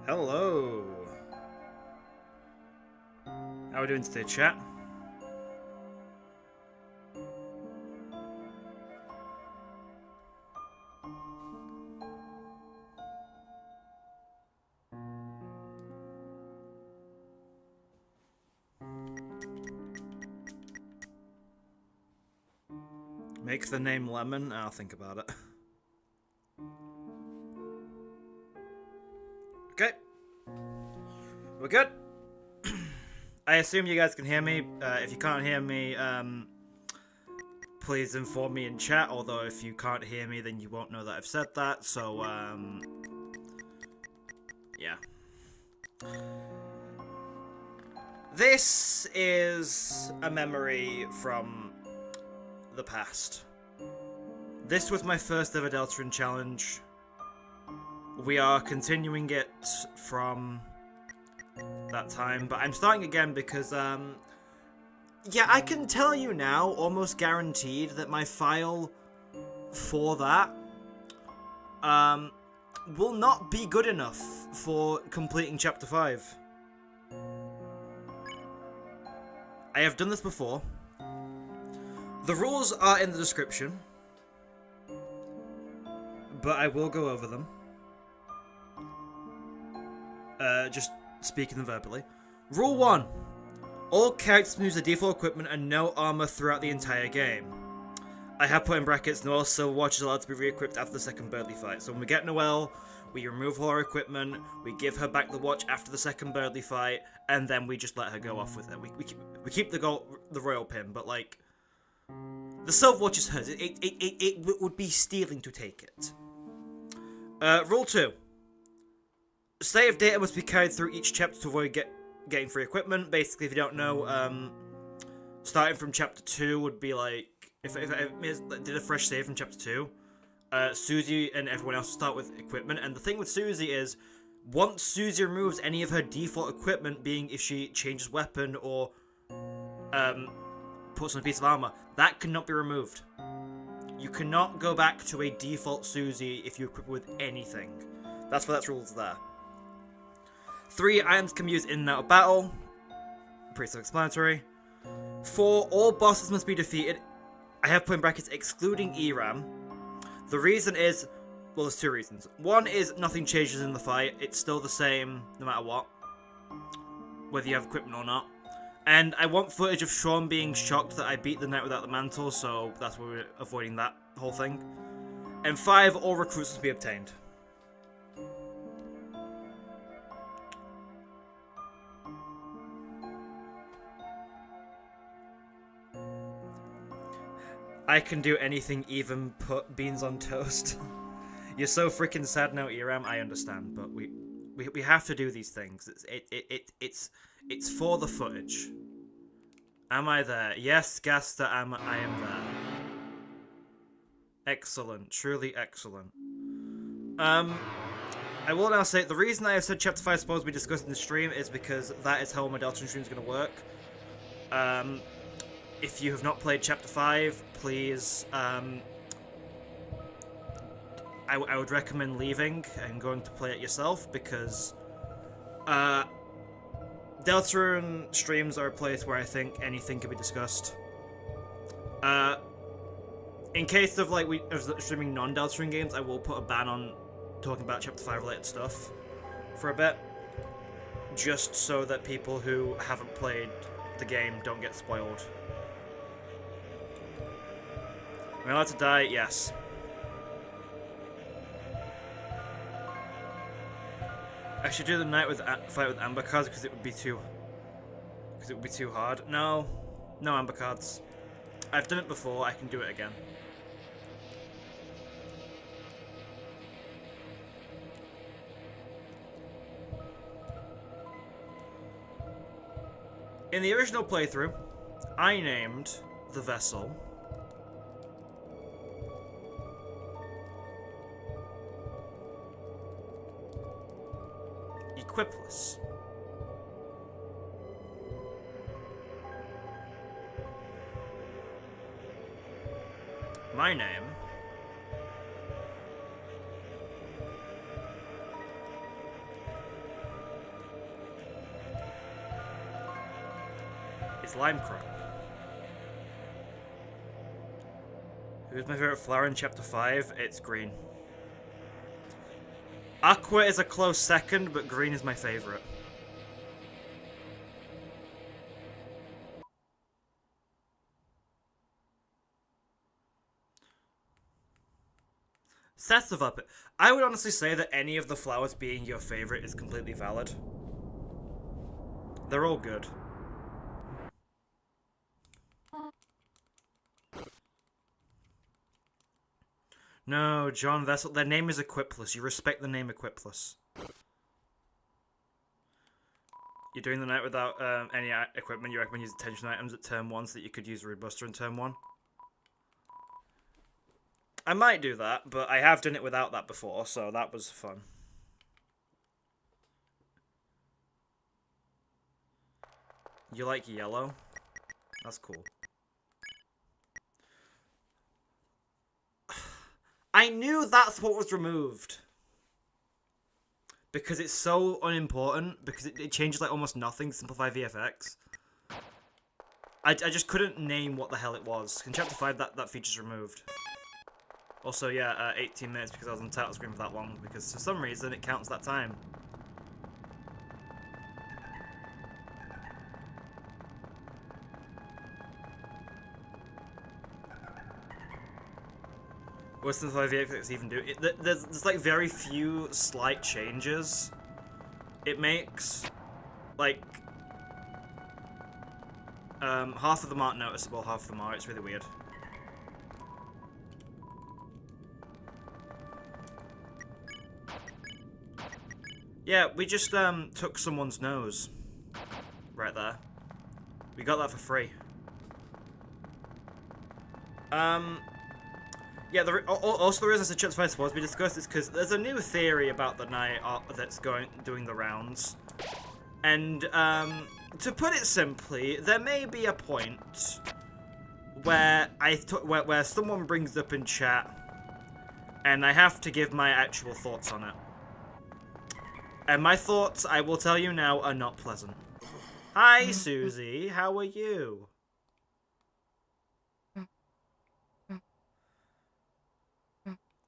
Hello. How are we doing today, chat? Make the name Lemon? I'll think about it. Okay. We're good. I assume you guys can hear me. If you can't hear me, please inform me in chat. Although if you can't hear me, then you won't know that I've said that. So, yeah. This is a memory from the past. This was my first ever Deltarune challenge. We are continuing it from that time, but I'm starting again because, yeah, I can tell you now, almost guaranteed, that my file for that, will not be good enough for completing Chapter 5. I have done this before. The rules are in the description, but I will go over them. Just speaking them verbally. Rule 1. All characters use their default equipment and no armour throughout the entire game. I have put in brackets, Noelle Silver Watch is allowed to be re-equipped after the second Berdly fight. So when we get Noelle, we remove all her equipment, we give her back the watch after the second Berdly fight, and then we just let her go off with it. We keep the royal pin, but like, the Silver Watch is hers. It would be stealing to take it. Rule 2. Save data must be carried through each chapter to avoid getting free equipment. Basically, if you don't know, starting from chapter 2 would be like, if I did a fresh save from chapter 2, Susie and everyone else start with equipment. And the thing with Susie is, once Susie removes any of her default equipment, being if she changes weapon or puts on a piece of armor, that cannot be removed. You cannot go back to a default Susie if you equip with anything. That's why that rule's there. 3 items can be used in and out of battle. Pretty self-explanatory. 4 all bosses must be defeated. I have put in brackets excluding Eram. The reason is, well, there's 2 reasons. One is nothing changes in the fight. It's still the same no matter what, whether you have equipment or not. And I want footage of Sean being shocked that I beat the knight without the mantle, so that's why we're avoiding that whole thing. And 5 all recruits must be obtained. I can do anything, even put beans on toast. You're so freaking sad now, Eram. I understand, but we have to do these things. It's for the footage. Am I there? Yes, Gaster, I am there. Excellent, truly excellent. I will now say the reason I have said Chapter 5 is supposed to be discussed in the stream is because that is how my Deltarune stream is going to work. If you have not played Chapter 5, please, I would recommend leaving and going to play it yourself, because Deltarune streams are a place where I think anything can be discussed. In case of like streaming non-Deltarune games, I will put a ban on talking about Chapter 5 related stuff for a bit, just so that people who haven't played the game don't get spoiled. Am I allowed to die? Yes. I should do the night with fight with amber cards because it would be too hard. No amber cards. I've done it before. I can do it again. In the original playthrough, I named the vessel Equipless. My name is lime crow. Who's my favorite flower in Chapter 5? It's green. Aqua is a close second, but green is my favorite. Sets of up. I would honestly say that any of the flowers being your favorite is completely valid. They're all good. No, John, their name is Equipless. You respect the name Equipless. You're doing the night without any equipment. You recommend using tension items at turn 1 so that you could use a Robuster in turn 1? I might do that, but I have done it without that before, so that was fun. You like yellow? That's cool. I knew that's what was removed. Because it's so unimportant, because it changes like almost nothing to simplify VFX. I just couldn't name what the hell it was. In Chapter 5, that feature's removed. Also, yeah, 18 minutes because I was on the title screen for that long, because for some reason it counts that time. Worse than 5 VFX even do. There's like very few slight changes it makes. Like, half of them aren't noticeable, half of them are. It's really weird. Yeah, we just took someone's nose. Right there. We got that for free. Yeah, also the reason I said Chapter 5 supposed to be discussed is because there's a new theory about the night that's doing the rounds. And, to put it simply, there may be a point where where someone brings up in chat, and I have to give my actual thoughts on it. And my thoughts, I will tell you now, are not pleasant. Hi, Susie. How are you?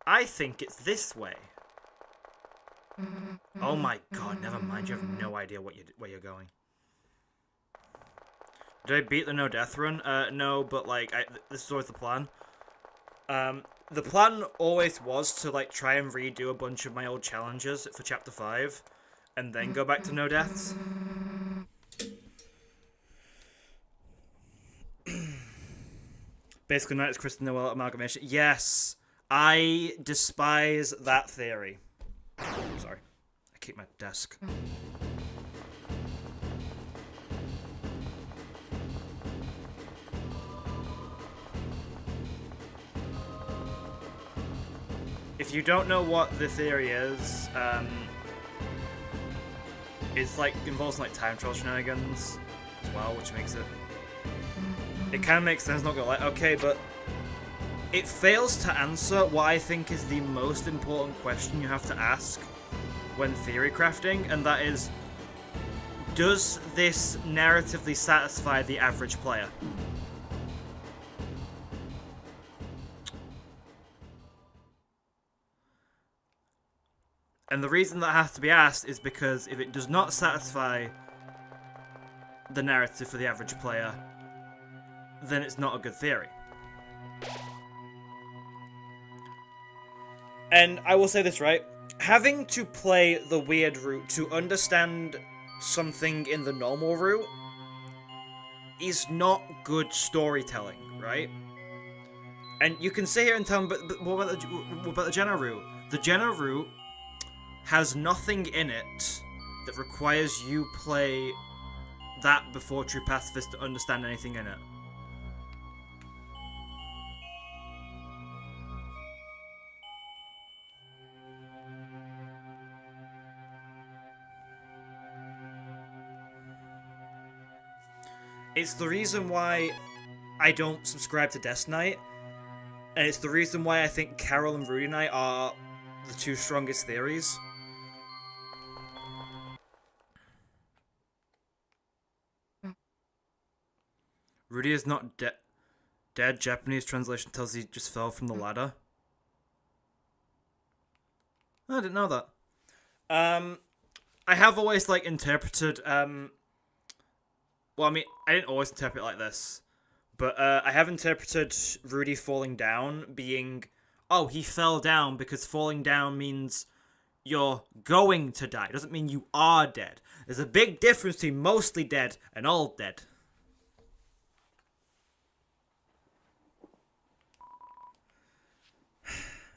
I think it's this way. Oh my god, never mind. You have no idea where you're going. Did I beat the no death run? No, but like, this is always the plan. The plan always was to like try and redo a bunch of my old challenges for Chapter 5, and then go back to no deaths. Basically, Knight is Kristen Noelle amalgamation. Yes, I despise that theory. Sorry, I keep my desk. If you don't know what the theory is, it's like involves like time travel shenanigans as well, which makes it kind of makes sense. Not gonna lie, okay, but it fails to answer what I think is the most important question you have to ask when theory crafting, and that is, does this narratively satisfy the average player? And the reason that has to be asked is because if it does not satisfy the narrative for the average player, then it's not a good theory. And I will say this, right? Having to play the weird route to understand something in the normal route is not good storytelling, right? And you can sit here and tell me, but what about the Jenna route? The Jenna route has nothing in it that requires you play that before True Pacifist to understand anything in it. It's the reason why I don't subscribe to Death Knight, and it's the reason why I think Carol and Rudy Knight are the two strongest theories. Rudy is not dead. Japanese translation tells he just fell from the ladder. I didn't know that. I have always, like, interpreted, well, I mean, I didn't always interpret it like this, but, I have interpreted Rudy falling down being, oh, he fell down because falling down means you're going to die. It doesn't mean you are dead. There's a big difference between mostly dead and all dead.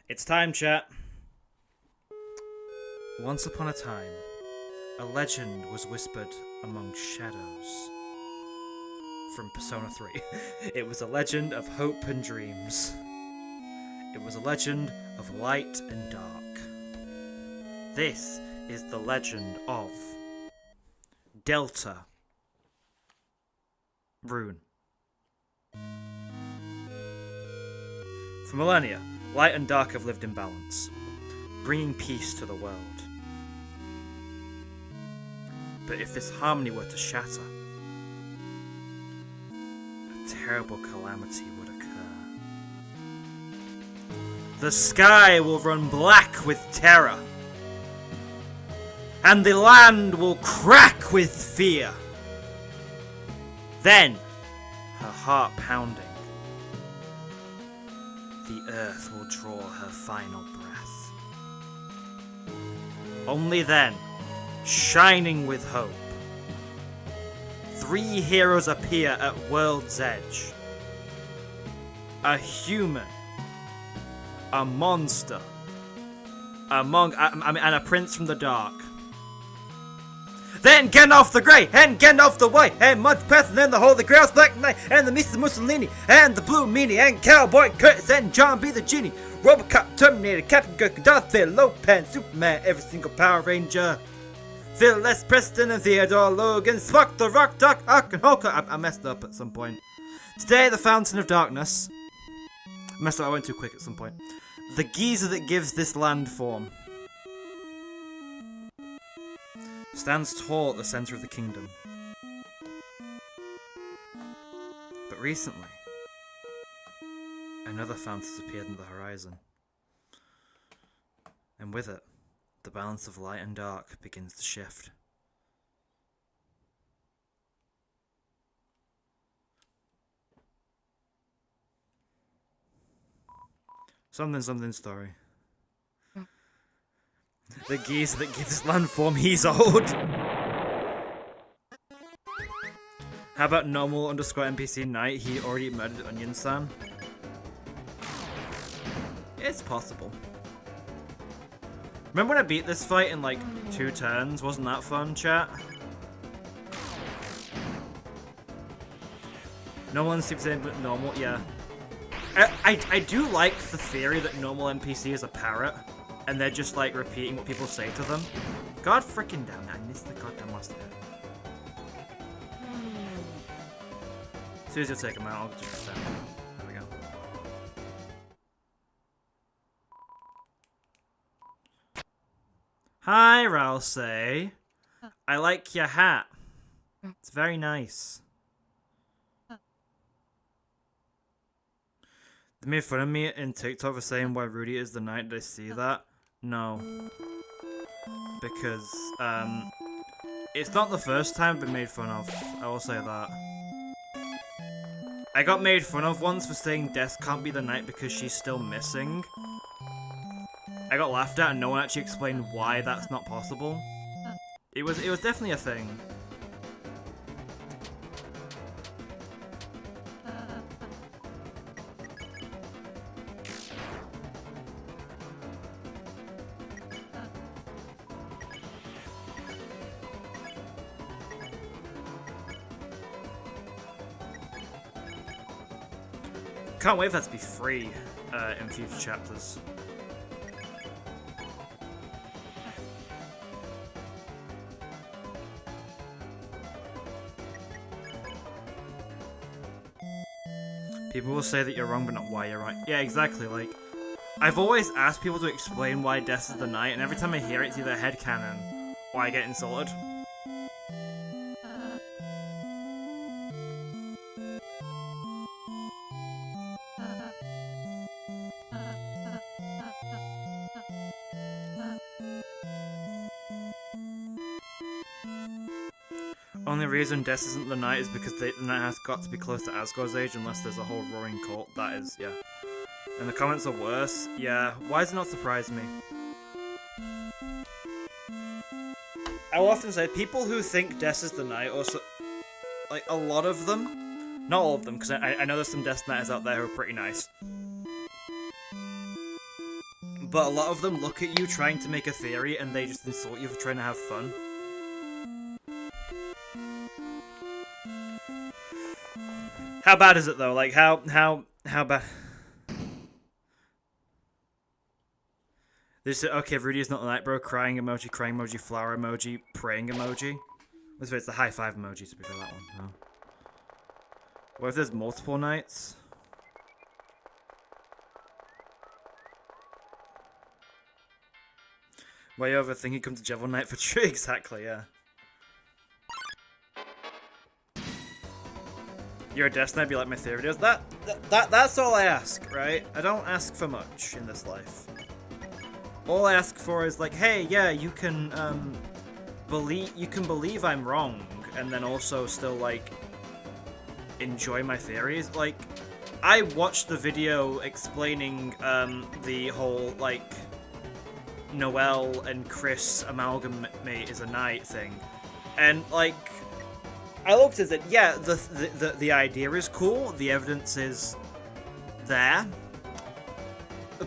It's time, chat. Once upon a time, a legend was whispered among shadows. From Persona 3. It was a legend of hope and dreams. It was a legend of light and dark. This is the legend of Deltarune. For millennia, light and dark have lived in balance, bringing peace to the world. But if this harmony were to shatter, a terrible calamity would occur. The sky will run black with terror, and the land will crack with fear. Then, her heart pounding, the earth will draw her final breath. Only then, shining with hope, 3 heroes appear at World's Edge. A human, a monster, and a prince from the dark. Then Gandalf the Grey, and Gandalf the White, and Mud's Path, and then the Holy Grail's Black Knight, and the Mr. Mussolini, and the Blue Meanie, and Cowboy Curtis, and John B. the Genie, Robocop, Terminator, Captain Kirk, Darth Vader, Lopan, Superman, every single Power Ranger, Phyllis Preston, and Theodore Logan, Spock the Rock, Doc Ock, and Hulk. I messed up at some point. Today, the Fountain of Darkness. I messed up, I went too quick at some point. The geezer that gives this land form stands tall at the center of the kingdom. But recently, another fountain has appeared on the horizon. And with it, the balance of light and dark begins to shift. Something story. The geezer that gives this land form, he's old. How about normal underscore NPC Knight? He already murdered Onion-san. It's possible. Remember when I beat this fight in like 2 turns? Wasn't that fun, chat? No one seems to but normal, yeah. I do like the theory that normal NPC is a parrot. And they're just, like, repeating what people say to them. God freaking damn it, I missed the goddamn last hit. As soon as you take him out, I'll just send him. There we go. Hi, Rousey. I like your hat. It's very nice. They made fun of me in TikTok for saying why Rudy is the knight. Did I see that? No. Because, it's not the first time I've been made fun of. I will say that. I got made fun of once for saying Death can't be the knight because she's still missing. I got laughed at and no one actually explained why that's not possible. It was definitely a thing. Can't wait for that to be free in future chapters. People will say that you're wrong, but not why you're right. Yeah, exactly. Like, I've always asked people to explain why Death is the knight, and every time I hear it, it's either headcanon or I get insulted. Only reason Death isn't the knight is because the knight has got to be close to Asgore's age unless there's a whole roaring cult. That is, yeah. And the comments are worse. Yeah, why does it not surprise me? I will often say, people who think Death is the knight also... Like, a lot of them... Not all of them, because I know there's some Death Knights out there who are pretty nice. But a lot of them look at you trying to make a theory and they just insult you for trying to have fun. How bad is it though? Like how bad? They said, okay, Rudy is not the night bro. Crying emoji, flower emoji, praying emoji. Let's say it's the high five emoji to be fair, that one. No. What if there's multiple nights? Why you overthinking? Come to Devil Knight for true? Exactly, yeah. You're a Death Knight, be like my theory videos. That's all I ask, right? I don't ask for much in this life. All I ask for is like, hey, yeah, you can believe I'm wrong, and then also still like enjoy my theories. Like, I watched the video explaining the whole like Noelle and Chris amalgamate is a knight thing, and like I looked at it. Yeah, the idea is cool. The evidence is there,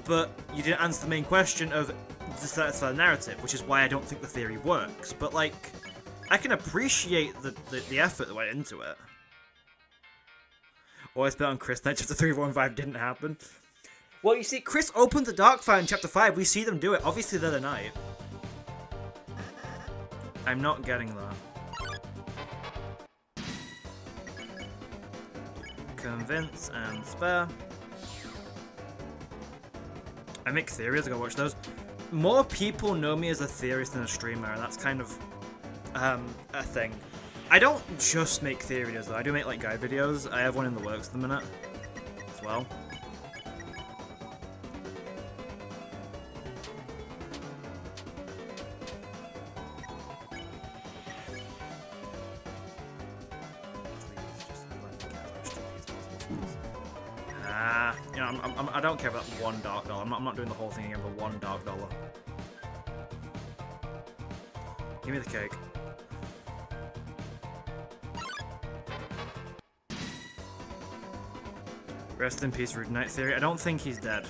but you didn't answer the main question of to satisfy the narrative, which is why I don't think the theory works. But like, I can appreciate the effort that went into it. Always bet on Chris Knight chapter 3, 4, and 5 didn't happen. Well, you see, Chris opened the Darkfire in chapter 5. We see them do it. Obviously, they're the knight. I'm not getting that. Convince and spare. I make theories, I gotta watch those. More people know me as a theorist than a streamer, and that's kind of a thing. I don't just make theory videos though, I do make like guide videos. I have one in the works at the minute as well. You know, I don't care about one dark dollar. I'm not doing the whole thing again for one dark dollar. Give me the cake. Rest in peace, Rude Knight Theory. I don't think he's dead.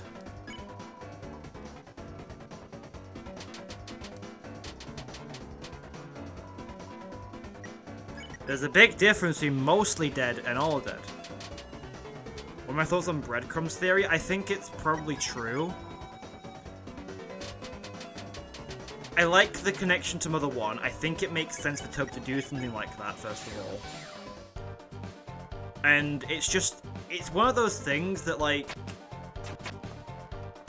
There's a big difference between mostly dead and all dead. What are my thoughts on Breadcrumbs Theory? I think it's probably true. I like the connection to Mother 1. I think it makes sense for Tope to do something like that, first of all. And it's just... It's one of those things that, like...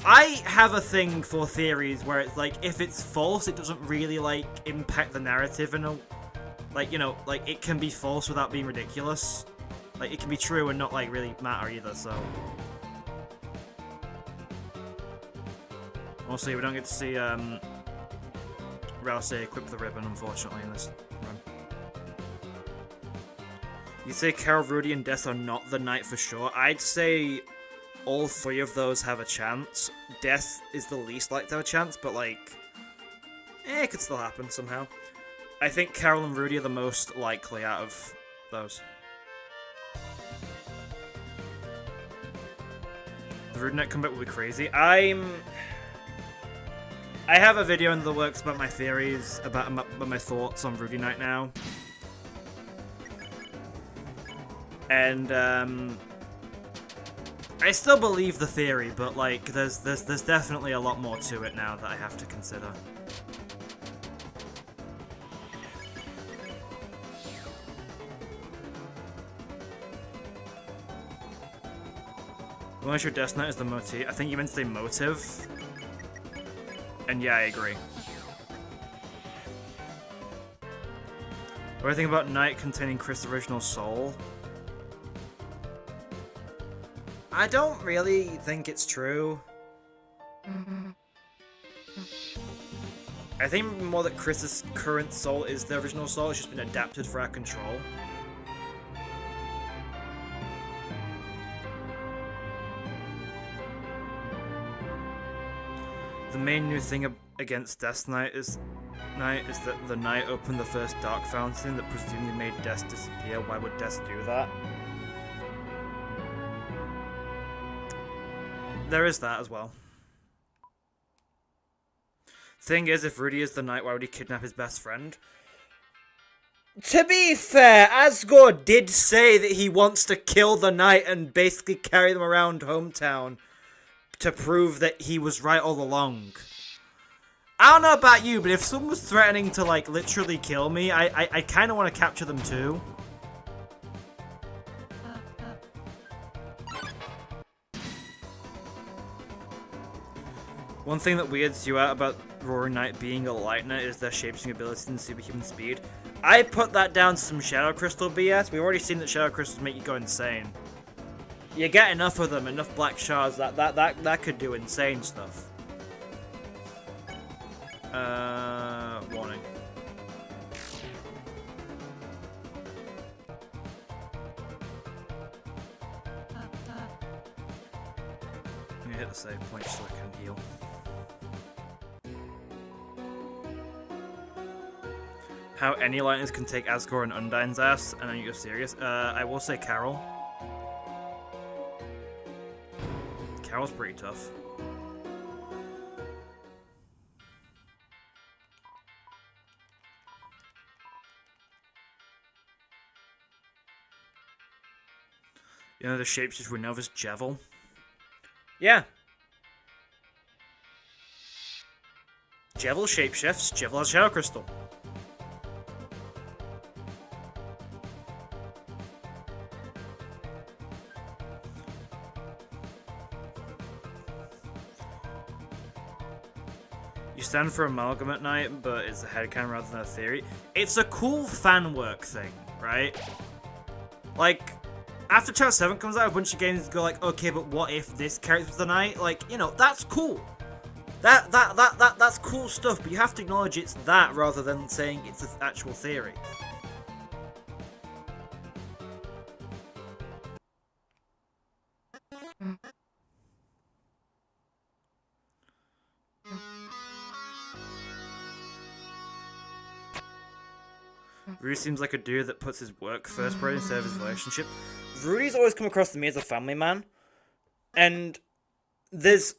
I have a thing for theories where it's like, if it's false, it doesn't really, like, impact the narrative in a... Like, you know, like, it can be false without being ridiculous. Like, it can be true and not, like, really matter either, so... Also, we don't get to see, Rousey equip the ribbon, unfortunately, in this run. You say Carol, Rudy, and Death are not the knight for sure. I'd say all three of those have a chance. Death is the least likely to have a chance, but, like... it could still happen somehow. I think Carol and Rudy are the most likely out of those. The Rude Knight comeback will be crazy. I have a video in the works about my theories, about my thoughts on Rudy Knight now. And, I still believe the theory, but, like, there's definitely a lot more to it now that I have to consider. Unless your Death Knight is the motif. I think you meant to say motive. And yeah, I agree. What do you think about Knight containing Chris' original soul? I don't really think it's true. I think more that Chris's current soul is the original soul, it's just been adapted for our control. The main new thing against Death Knight is that the Knight opened the first Dark Fountain that presumably made Death disappear. Why would Death do that? There is that as well. Thing is, if Rudy is the Knight, why would he kidnap his best friend? To be fair, Asgore did say that he wants to kill the Knight and basically carry them around hometown to prove that he was right all along. I don't know about you, but if someone was threatening to, like, literally kill me, I kind of want to capture them too. One thing that weirds you out about Roaring Knight being a light knight is their shapeshifting ability and superhuman speed. I put that down to some Shadow Crystal BS. We've already seen that Shadow Crystals make you go insane. You get enough of them, enough black shards, that could do insane stuff. Warning. I'm gonna hit the save point so I can heal. How any lightnings can take Asgore and Undyne's ass, and then you're serious? I will say Carol. Carol's pretty tough. You know the shapeshift we know of as Jevil? Yeah. Jevil shapeshifts, Jevil has Shadow Crystal. You stand for Amalgamate Night, but it's a headcanon rather than a theory. It's a cool fan work thing, right? Like, after Chapter 7 comes out, a bunch of games go like, okay, but what if this character was the Knight? Like, you know, that's cool. That's cool stuff, but you have to acknowledge it's that rather than saying it's an actual theory. Rudy seems like a dude that puts his work first priority instead of his relationship. Rudy's always come across to me as a family man. And there's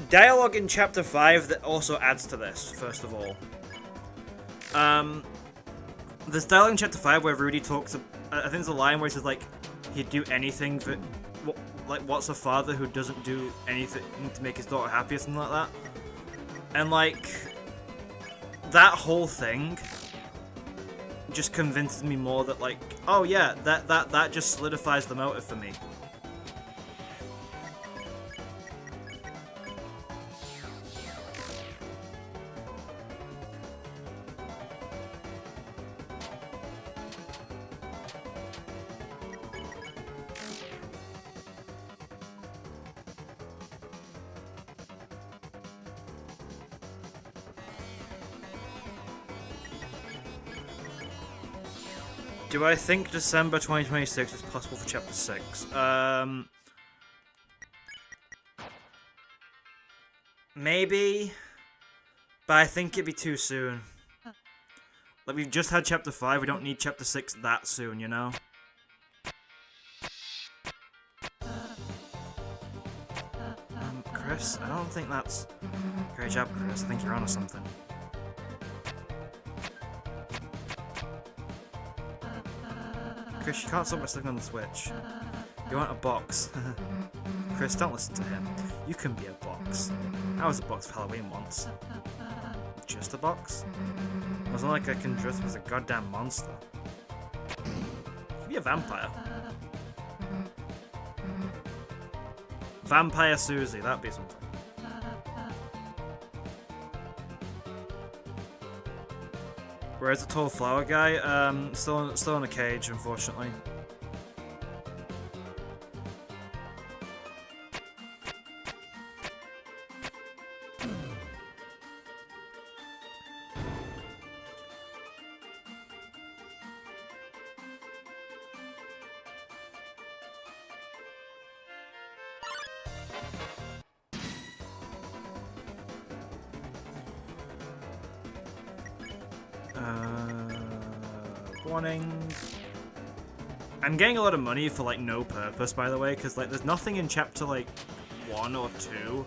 dialogue in Chapter 5 that also adds to this, first of all. There's dialogue in Chapter 5 where Rudy talks, I think there's a line where he says, like, he'd do anything for, like, what's a father who doesn't do anything to make his daughter happy or something like that? And, like, that whole thing just convinces me more that, like, oh yeah, that just solidifies the motive for me. Do I think December 2026 is possible for Chapter 6? Maybe, but I think it'd be too soon. Like, we've just had Chapter 5, we don't need Chapter 6 that soon, you know? Chris, I don't think that's... Great job, Chris. I think you're onto something. Chris, you can't stop by sticking on the Switch. You want a box. Chris, don't listen to him. You can be a box. I was a box for Halloween once. Just a box? It wasn't like I can dress as a goddamn monster. You can be a vampire. Vampire Susie, that'd be something. Where's the tall flower guy? Still in a cage, unfortunately. Warnings. I'm getting a lot of money for like no purpose, by the way, because like there's nothing in chapter like 1 or 2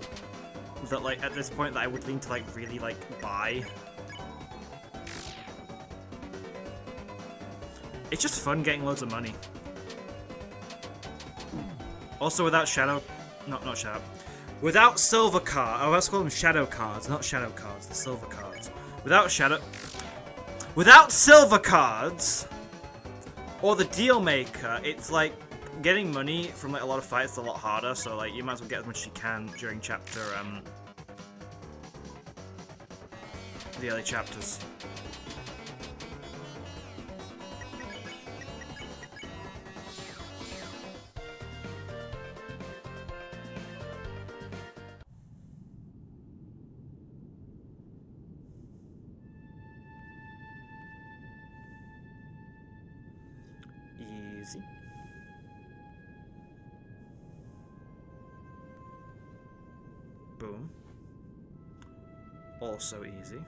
that like at this point that I would need to like really like buy. It's just fun getting loads of money. Also, without shadow, not shadow, without silver card. Oh, let's call them shadow cards, not shadow cards. The silver cards. Without silver cards, or the deal maker, it's like getting money from like a lot of fights is a lot harder. So like you might as well get as much as you can during chapter the early chapters. Easy. Boom. Also easy.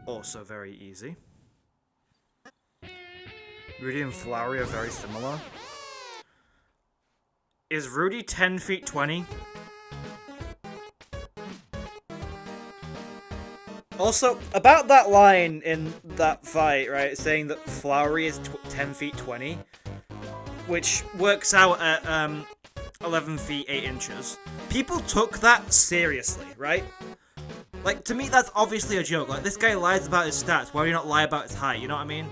Also very easy. Rudy and Flowery are very similar. Is Rudy 10 feet 20? Also, about that line in that fight, right, saying that Flowery is 10 feet 20, which works out at 11 feet 8 inches. People took that seriously, right? Like, to me, that's obviously a joke. Like, this guy lies about his stats. Why would he not lie about his height? You know what I mean?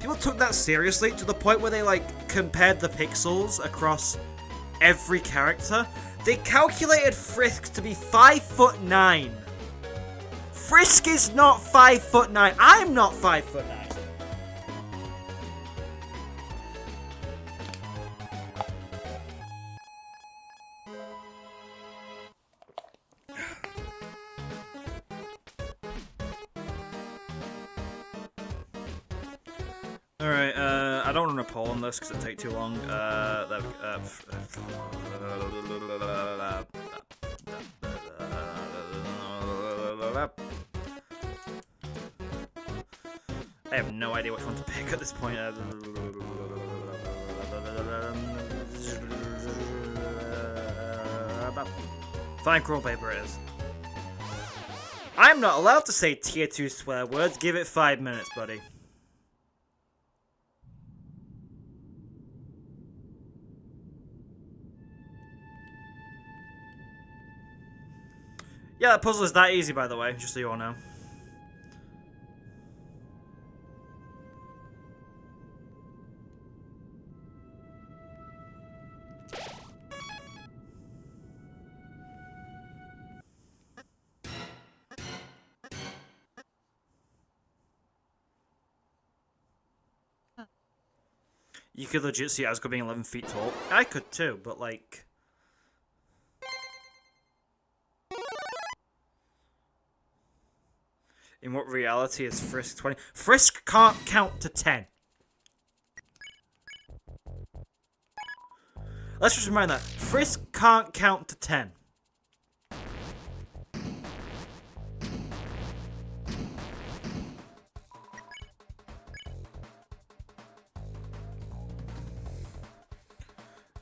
People took that seriously to the point where they, like, compared the pixels across every character. They calculated Frisk to be 5'9". Frisk is not 5'9". I'm not 5'9". Alright, I don't want to poll on this because it'd take too long. I have no idea which one to pick at this point. Fine, crawl paper it is. I'm not allowed to say tier 2 swear words. Give it 5 minutes, buddy. Yeah, that puzzle is that easy, by the way, just so you all know. You could legit see Asgore being 11 feet tall. I could too, but like... In what reality is Frisk 20? Frisk can't count to 10. Let's just remind that. Frisk can't count to 10.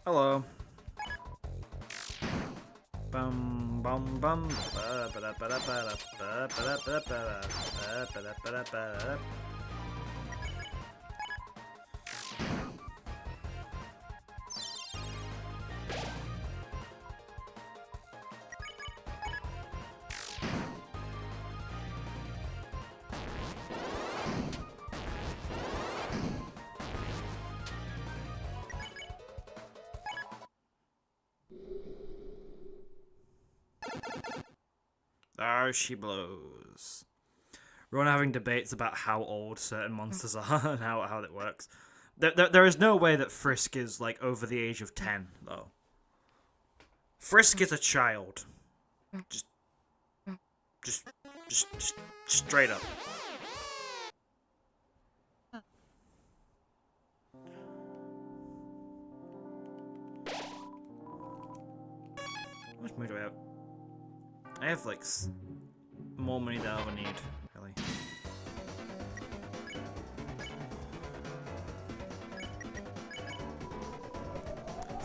Hello. Bum bum bum. There she blows. We're not having debates about how old certain monsters are and how it works. There is no way that Frisk is like over the age of 10, though. Frisk is a child. Just straight up. How much money do I have? I have like more money than I ever need, really.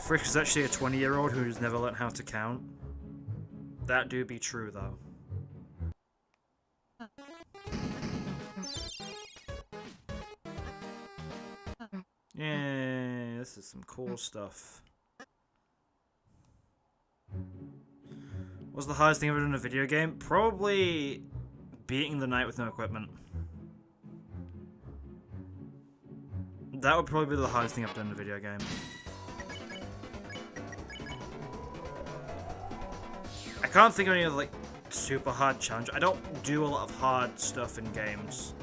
Frick is actually a 20-year-old who's never learned how to count. That do be true, though. Yeah, this is some cool stuff. What's the hardest thing I've ever done in a video game? Probably beating the knight with no equipment. That would probably be the hardest thing I've done in a video game. I can't think of any other, like, super hard challenge. I don't do a lot of hard stuff in games.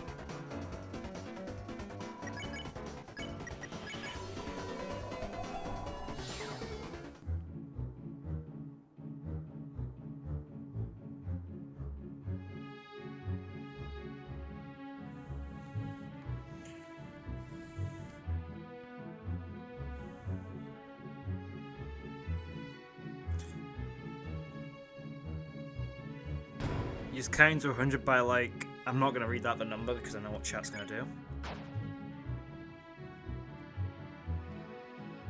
Use counting to 100 by, like, I'm not going to read out the number because I know what chat's going to do.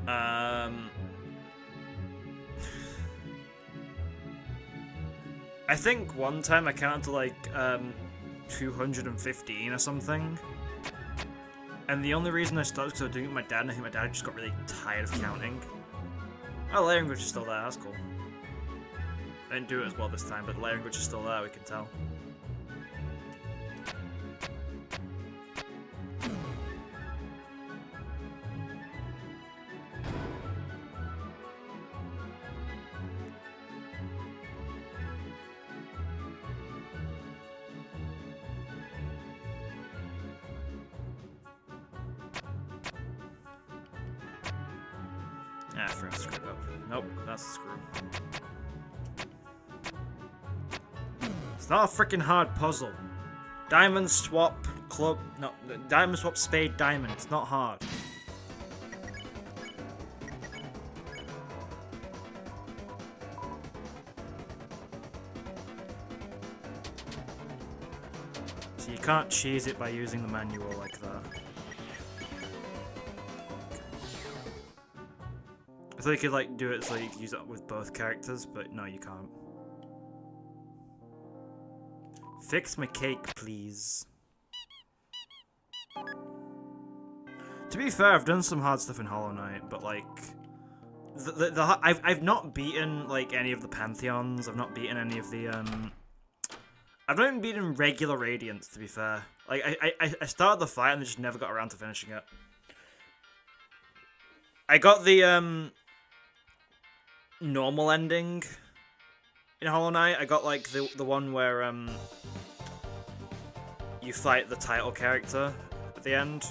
I think one time I counted to, like, 215 or something. And the only reason I stopped was because I was doing it with my dad, and I think my dad just got really tired of counting. Oh, language is still there, that's cool. I didn't do it as well this time, but the language is still there, we can tell. Ah, I forgot to screw it up. Nope, that's the screw. It's not a freaking hard puzzle. Diamond swap club. No, diamond swap spade diamond. It's not hard. So you can't cheese it by using the manual like that. I thought you could like do it so you could use it with both characters, but no, you can't. Fix my cake, please. To be fair, I've done some hard stuff in Hollow Knight, but like, I've not beaten like any of the Pantheons. I've not beaten any of the I've not even beaten regular Radiance. To be fair, like I started the fight and just never got around to finishing it. I got the normal ending in Hollow Knight. I got like the one where you fight the title character at the end,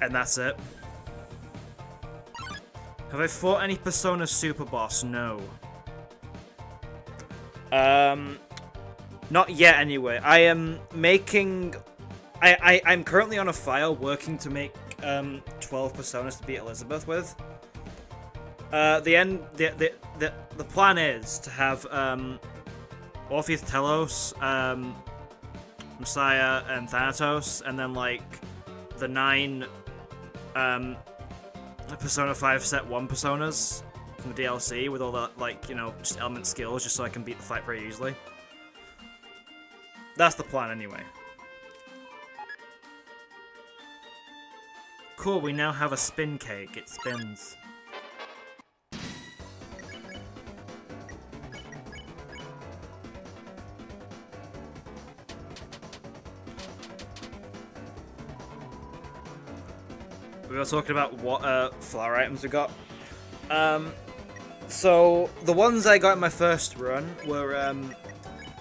and that's it. Have I fought any Persona Super Boss? No. Not yet anyway. I am making I'm currently on a file working to make 12 Personas to beat Elizabeth with. The plan is to have Orpheus Telos, Messiah, and Thanatos, and then like the 9 Persona 5 Set 1 Personas from the DLC with all that, like, you know, just element skills, just so I can beat the fight very easily. That's the plan anyway. Cool, we now have a spin cake. It spins. We were talking about what flower items we got. So the ones I got in my first run were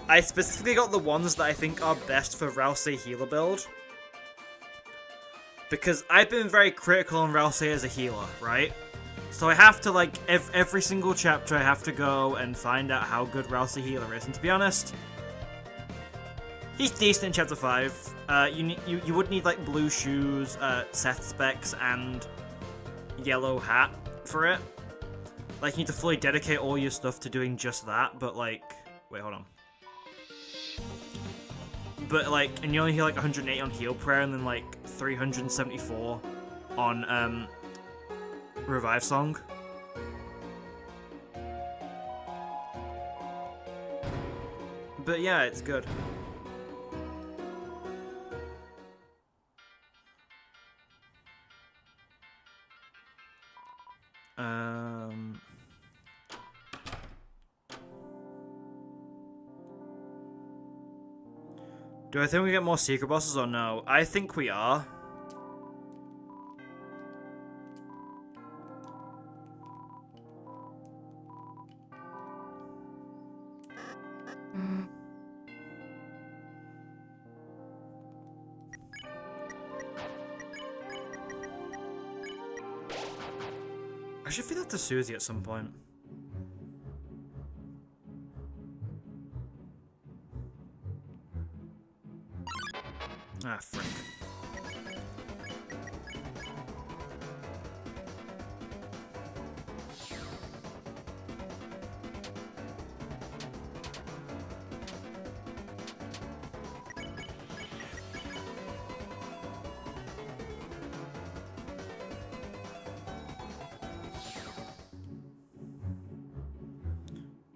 I specifically got the ones that I think are best for Rousey healer build. Because I've been very critical on Rousey as a healer, right? So I have to, like, every single chapter I have to go and find out how good Rousey healer is. And to be honest, he's decent in chapter 5. You would need, like, blue shoes, Seth specs, and yellow hat for it. Like, you need to fully dedicate all your stuff to doing just that, but, like, Wait, hold on. But like, and you only hear like 180 on heal prayer, and then like 374 on revive song. But yeah, it's good. Do I think we get more secret bosses or no? I think we are. I should feed that to Susie at some point. Ah, frick.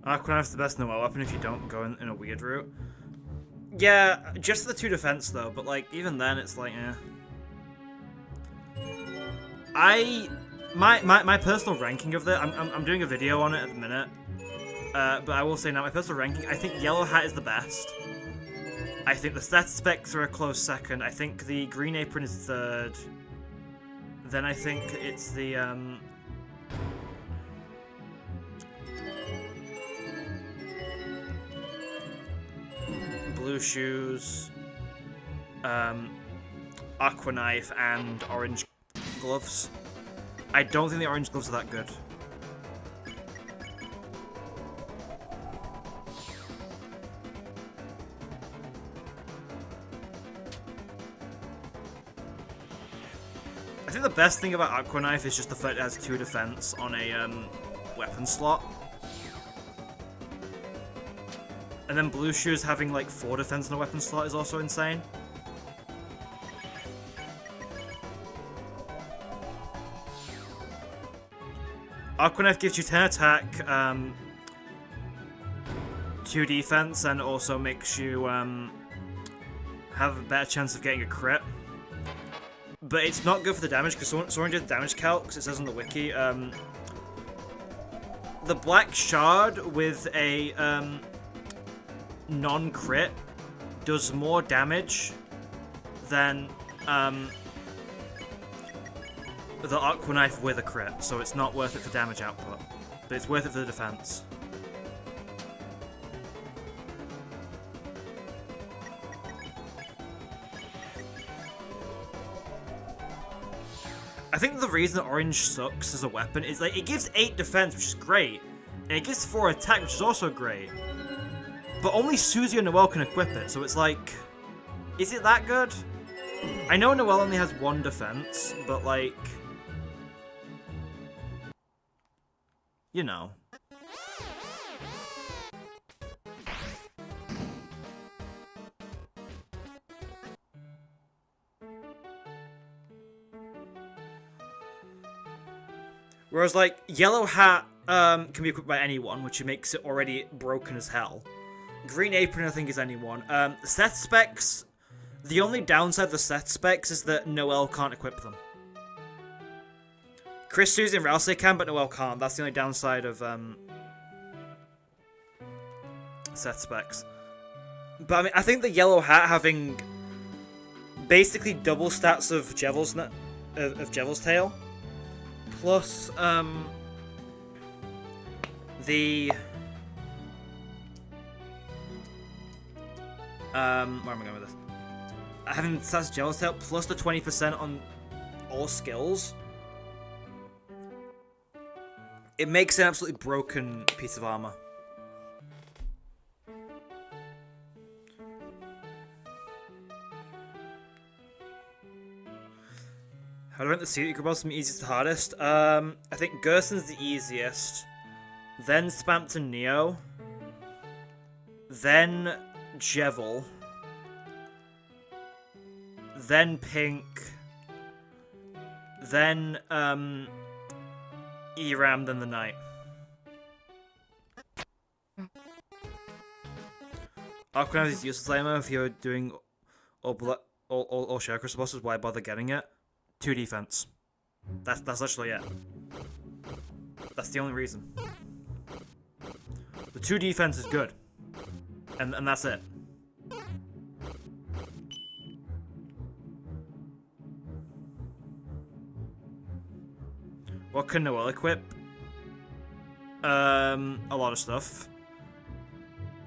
Aquanife's the best Noelle weapon if you don't go in a weird route. Yeah, just the 2 defense though, but like even then it's like my personal ranking of that, I'm doing a video on it at the minute. But I will say now my personal ranking, I think Yellow Hat is the best. I think the Stat Specs are a close second. I think the Green Apron is third. Then I think it's the Blue Shoes, Aqua Knife, and Orange Gloves. I don't think the Orange Gloves are that good. I think the best thing about Aqua Knife is just the fact it has 2 defense on a weapon slot. And then Blue Shoes having like 4 defense on a weapon slot is also insane. Aqua Knife gives you 10 attack, 2 defense, and also makes you have a better chance of getting a crit. But it's not good for the damage, because someone did damage calcs, it says on the wiki. The Black Shard with a non-crit does more damage than the Aqua Knife with a crit, so it's not worth it for damage output, but it's worth it for the defense. I think the reason Orange sucks as a weapon is like it gives 8 defense, which is great, and it gives 4 attack, which is also great. But only Susie and Noelle can equip it, so it's like, is it that good? I know Noelle only has 1 defense, but like, you know. Whereas like, Yellow Hat can be equipped by anyone, which makes it already broken as hell. Green Apron, I think, is anyone. Set specs, the only downside of the set specs is that Noelle can't equip them. Chris, Susie, and Rousey can, but Noelle can't. That's the only downside of set specs. But I mean, I think the Yellow Hat having basically double stats of Jevil's Tail, plus the where am I going with this? Having stats Jevil's Tail plus the 20% on all skills, it makes an absolutely broken piece of armor. How do I rank the secret boss from easiest to hardest? I think Gerson's the easiest. Then Spampton Neo. then Jevil, then Pink, then Eram, then the Knight. Aquanav is useless ammo if you're doing all Share Crystal bosses. Why bother getting it? 2 defense. That's literally it. That's the only reason. The 2 defense is good. And that's it. What can Noelle equip? A lot of stuff.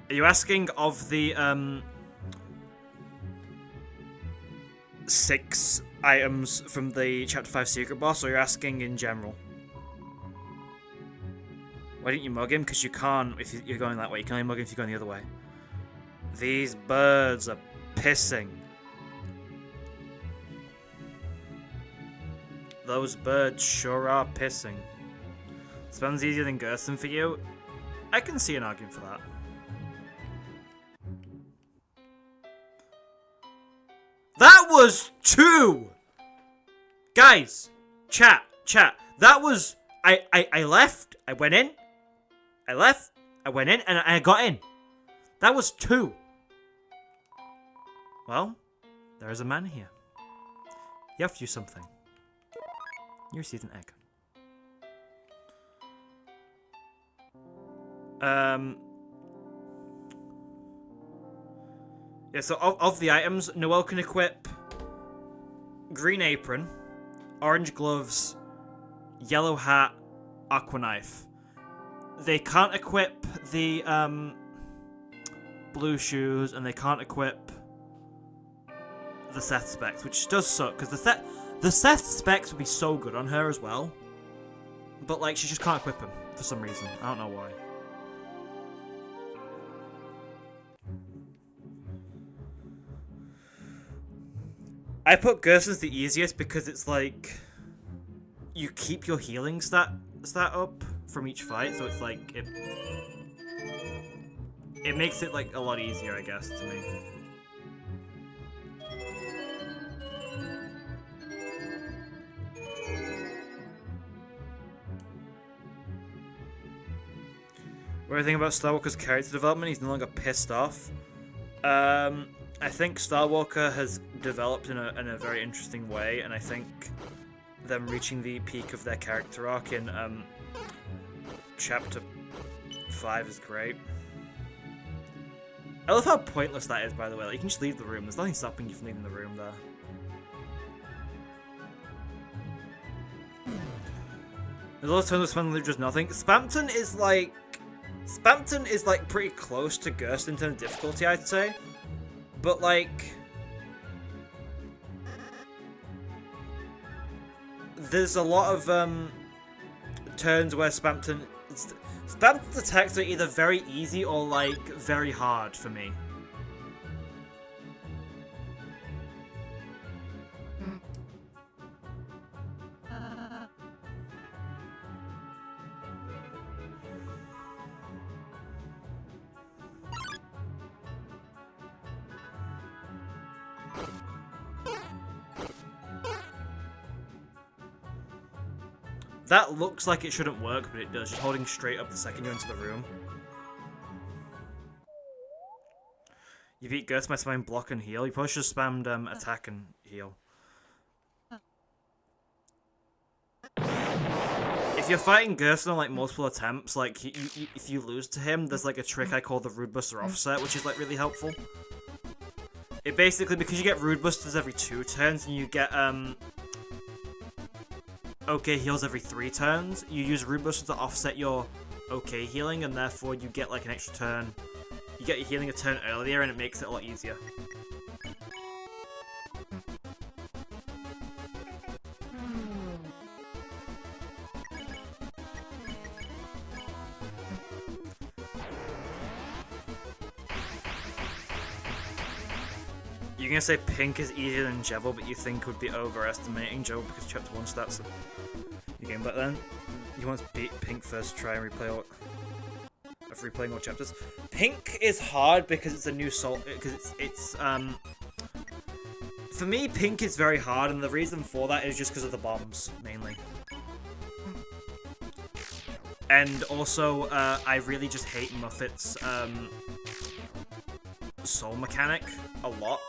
Are you asking of the 6 items from the Chapter 5 secret boss, or you're asking in general? Why didn't you mug him? Because you can't if you're going that way. You can only mug him if you're going the other way. These birds are pissing. Those birds sure are pissing. Spam's easier than Gersten for you? I can see an argument for that. That was 2! Guys, chat. That was... I left, I went in, I left, I went in, and I got in. That was 2. Well, there is a man here. You have to do something. You received an egg. Yeah, so of the items, Noelle can equip green apron, orange gloves, yellow hat, aqua knife. They can't equip the blue shoes, and they can't equip the Seth specs, which does suck because the Seth specs would be so good on her as well, but like she just can't equip them for some reason. I don't know why. I put Gersten's the easiest because it's like you keep your healing stat up from each fight, so it's like it makes it like a lot easier, I guess, to me. What do you think about Starwalker's character development? He's no longer pissed off. I think Starwalker has developed in a very interesting way, and I think them reaching the peak of their character arc in Chapter 5 is great. I love how pointless that is, by the way. Like, you can just leave the room. There's nothing stopping you from leaving the room there. There's a lot of times when Spamton does nothing. Spamton is like pretty close to Gersten in terms of difficulty, I'd say. But like, there's a lot of turns where Spamton's attacks are either very easy or like very hard for me. That looks like it shouldn't work, but it does. Just holding straight up the second you're into the room. You beat Gerst by spamming block and heal. You probably should have spammed attack and heal. If you're fighting Gerst on like multiple attempts, like if you lose to him, there's like a trick I call the Rude Buster offset, which is like really helpful. It basically, because you get Rude Busters every 2 turns and you get OK heals every 3 turns, you use Rude Buster to offset your OK healing, and therefore you get like an extra turn. You get your healing a turn earlier, and it makes it a lot easier. You're gonna say Pink is easier than Jevil, but you think would be overestimating Jevil because Chapter 1 stats are your game. But then, you want to beat Pink first, try and replay all... of replaying all chapters. Pink is hard because it's a new soul. Because it's for me, pink is very hard, and the reason for that is just because of the bombs mainly. And also, I really just hate Muffet's soul mechanic a lot.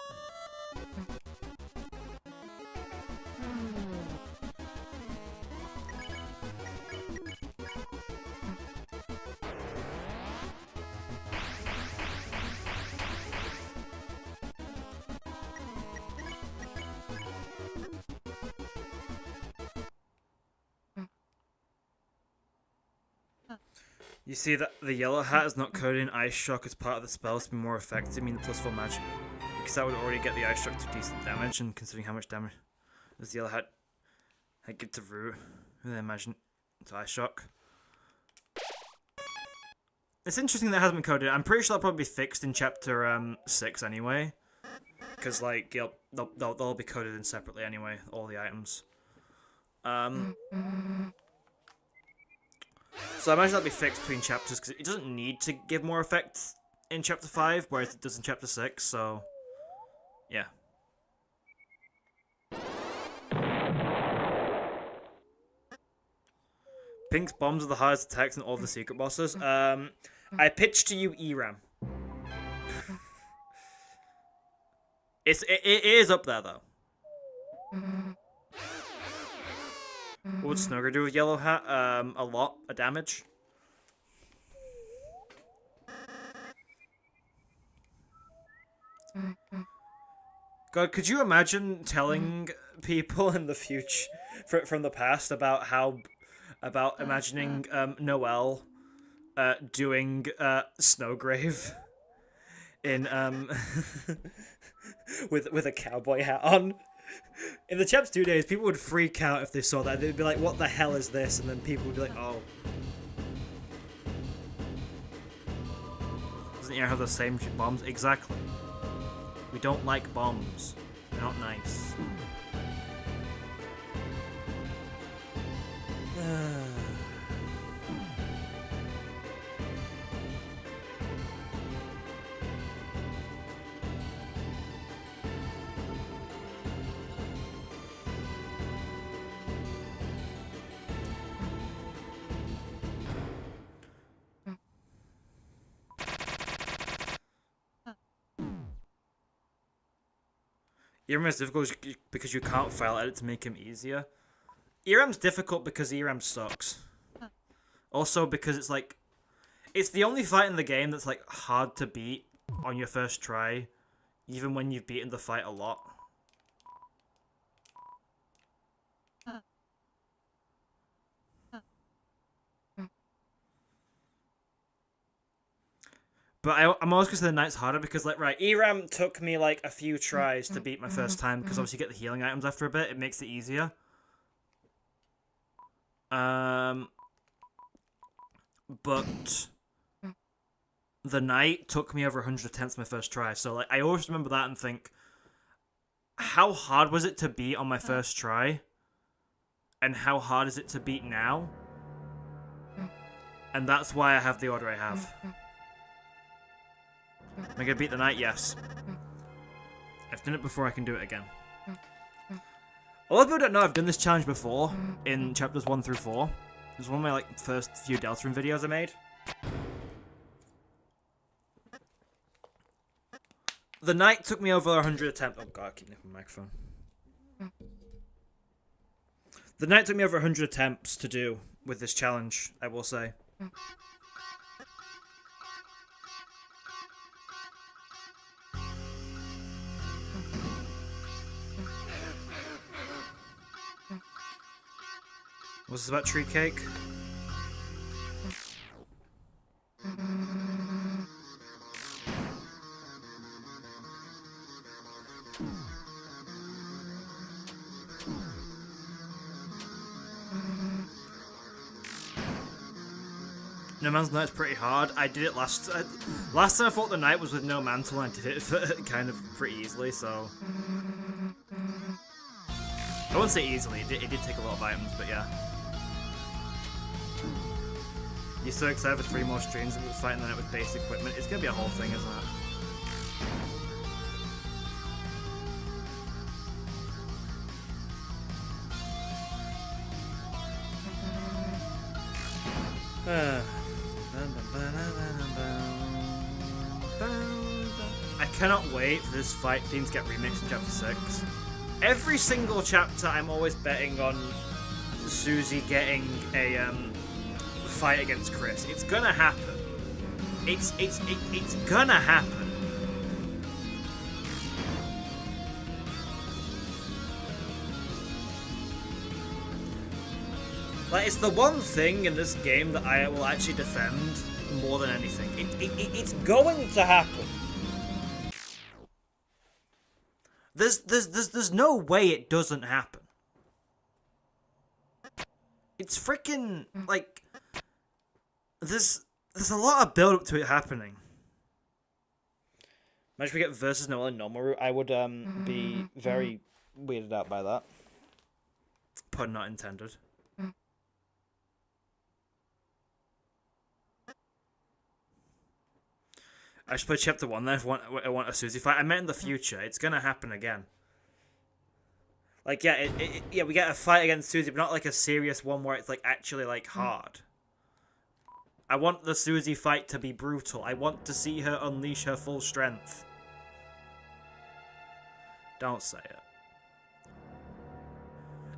You see that the yellow hat is not coded in Ice Shock as part of the spells to be more effective, meaning the +4 magic. Because that would already get the Ice Shock to decent damage, and considering how much damage does the yellow hat give to Root, then imagine to Ice Shock. It's interesting that hasn't been coded. I'm pretty sure that'll probably be fixed in chapter 6 anyway. Because, like, yep, they'll be coded in separately anyway, all the items. So I imagine that'll be fixed between chapters, because it doesn't need to give more effect in chapter 5, whereas it does in chapter 6, so... yeah. Pink's bombs are the hardest attacks in all of the secret bosses. I pitched to you Eram. It is up there, though. What would Snugger do with Yellow Hat? A lot of damage. God, could you imagine telling people in the future, from the past, about imagining Noelle doing Snowgrave in with a cowboy hat on? In the Chaps 2 days, people would freak out if they saw that. They'd be like, what the hell is this? And then people would be like, oh. Doesn't Eram have the same bombs? Exactly. We don't like bombs. They're not nice. Eram is difficult because you can't file edit to make him easier. Eram's difficult because Eram sucks. Also because it's like... it's the only fight in the game that's like hard to beat on your first try, even when you've beaten the fight a lot. But I'm always considering the Knight's harder because, like, right, Eram took me, like, a few tries to beat my first time because obviously you get the healing items after a bit. It makes it easier. But the Knight took me over 100 attempts my first try. So, like, I always remember that and think, how hard was it to beat on my first try? And how hard is it to beat now? And that's why I have the order I have. Am I gonna beat the Knight? Yes. I've done it before, I can do it again. A lot of people don't know I've done this challenge before, in chapters 1 through 4. It was one of my, like, first few Deltarune videos I made. The Knight took me over 100 attempts. Oh god, I keep nipping my microphone. The Knight took me over 100 attempts to do with this challenge, I will say. Was this about tree cake? No Man's Knight's pretty hard. I did it last time I fought the Knight was with no mantle and I did it kind of pretty easily, so... I wouldn't say easily, it did take a lot of items, but yeah. You're so excited for 3 more streams and we're fighting that with base equipment. It's gonna be a whole thing, isn't it? I cannot wait for this fight theme to get remixed in Chapter 6. Every single chapter I'm always betting on Susie getting a fight against Chris. It's gonna happen. It's gonna happen. Like, it's the one thing in this game that I will actually defend more than anything. It's going to happen. There's no way it doesn't happen. It's freaking, like, there's a lot of build up to it happening. Imagine if we get versus Noelle and normal route, I would be very weirded out by that. Pun not intended. I should play chapter 1 then if I want a Susie fight. I meant in the future. It's gonna happen again. Like, yeah, yeah, we get a fight against Susie, but not like a serious one where it's like actually like hard. I want the Susie fight to be brutal. I want to see her unleash her full strength. Don't say it.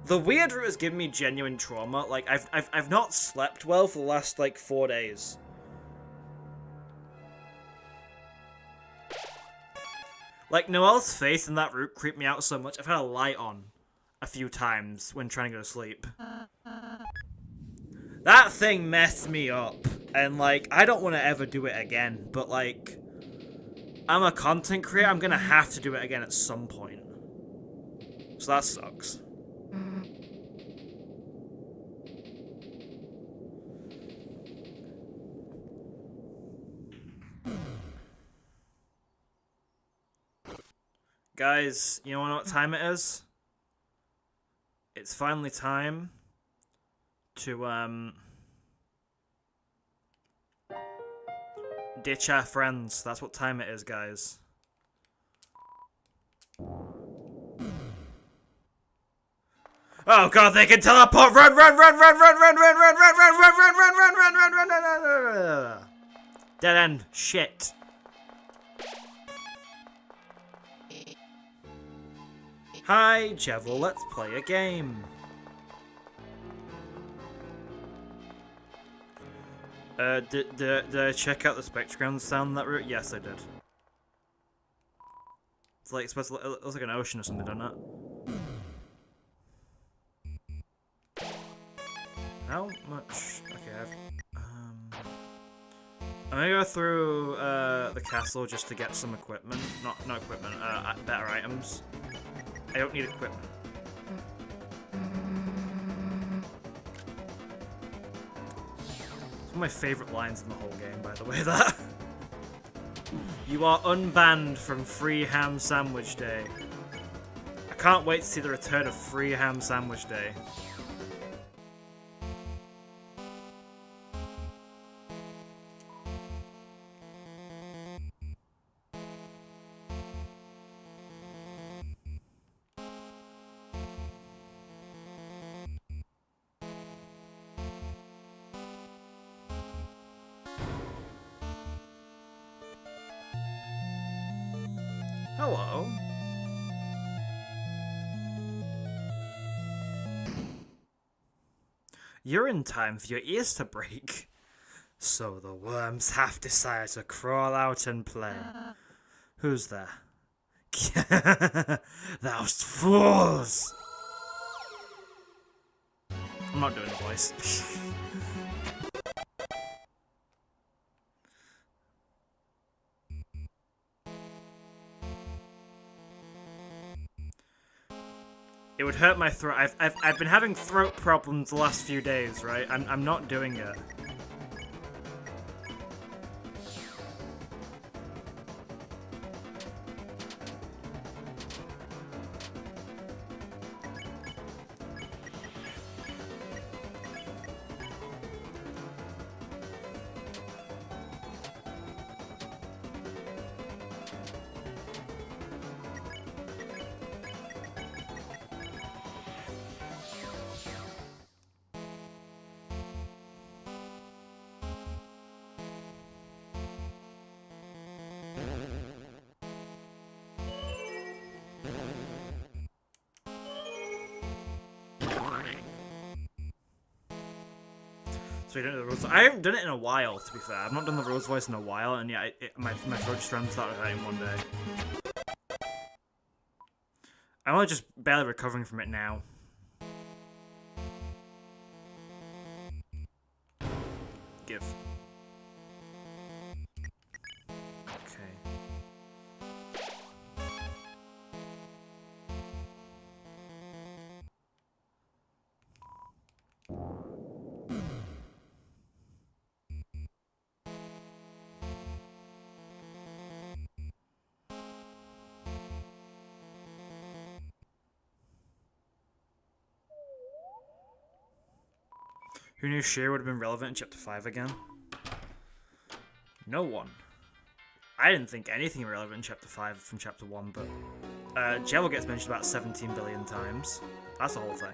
The weird route has given me genuine trauma. Like, I've not slept well for the last like 4 days. Like, Noelle's face in that route creeped me out so much. I've had a light on a few times when trying to go to sleep. That thing messed me up. And, like, I don't want to ever do it again. But, like, I'm a content creator. I'm going to have to do it again at some point. So that sucks. Guys, you know what time it is? It's finally time to, ditch our friends. That's what time it is, guys. Oh god, they can teleport! Run, run, run, run, run, run, run, run, run, run, run, run, run, run, run, run, run, run, run. Dead end. Shit. Hi, Jevel, let's play a game. Did I check out the spectrogram sound that route? Yes, I did. It's like, it looks like an ocean or something, doesn't it? How much? Okay, I'm gonna go through the castle just to get some equipment. Not equipment, better items. I don't need equipment. It's one of my favourite lines in the whole game, by the way, that. You are unbanned from Free Ham Sandwich Day. I can't wait to see the return of Free Ham Sandwich Day. Hello. You're in time for your ears to break. So the worms have decided to crawl out and play. Who's there? Those fools! I'm not doing a voice. It would hurt my throat. I've been having throat problems the last few days, right? I'm not doing it. So you don't do the rules. I haven't done it in a while, to be fair. I've not done the rules voice in a while, and yeah, my throat just started hurting one day. I'm only just barely recovering from it now. Give. Okay. Who knew Sheer would have been relevant in Chapter 5 again? No one. I didn't think anything relevant in Chapter 5 from Chapter 1, but Jello gets mentioned about 17 billion times. That's the whole thing.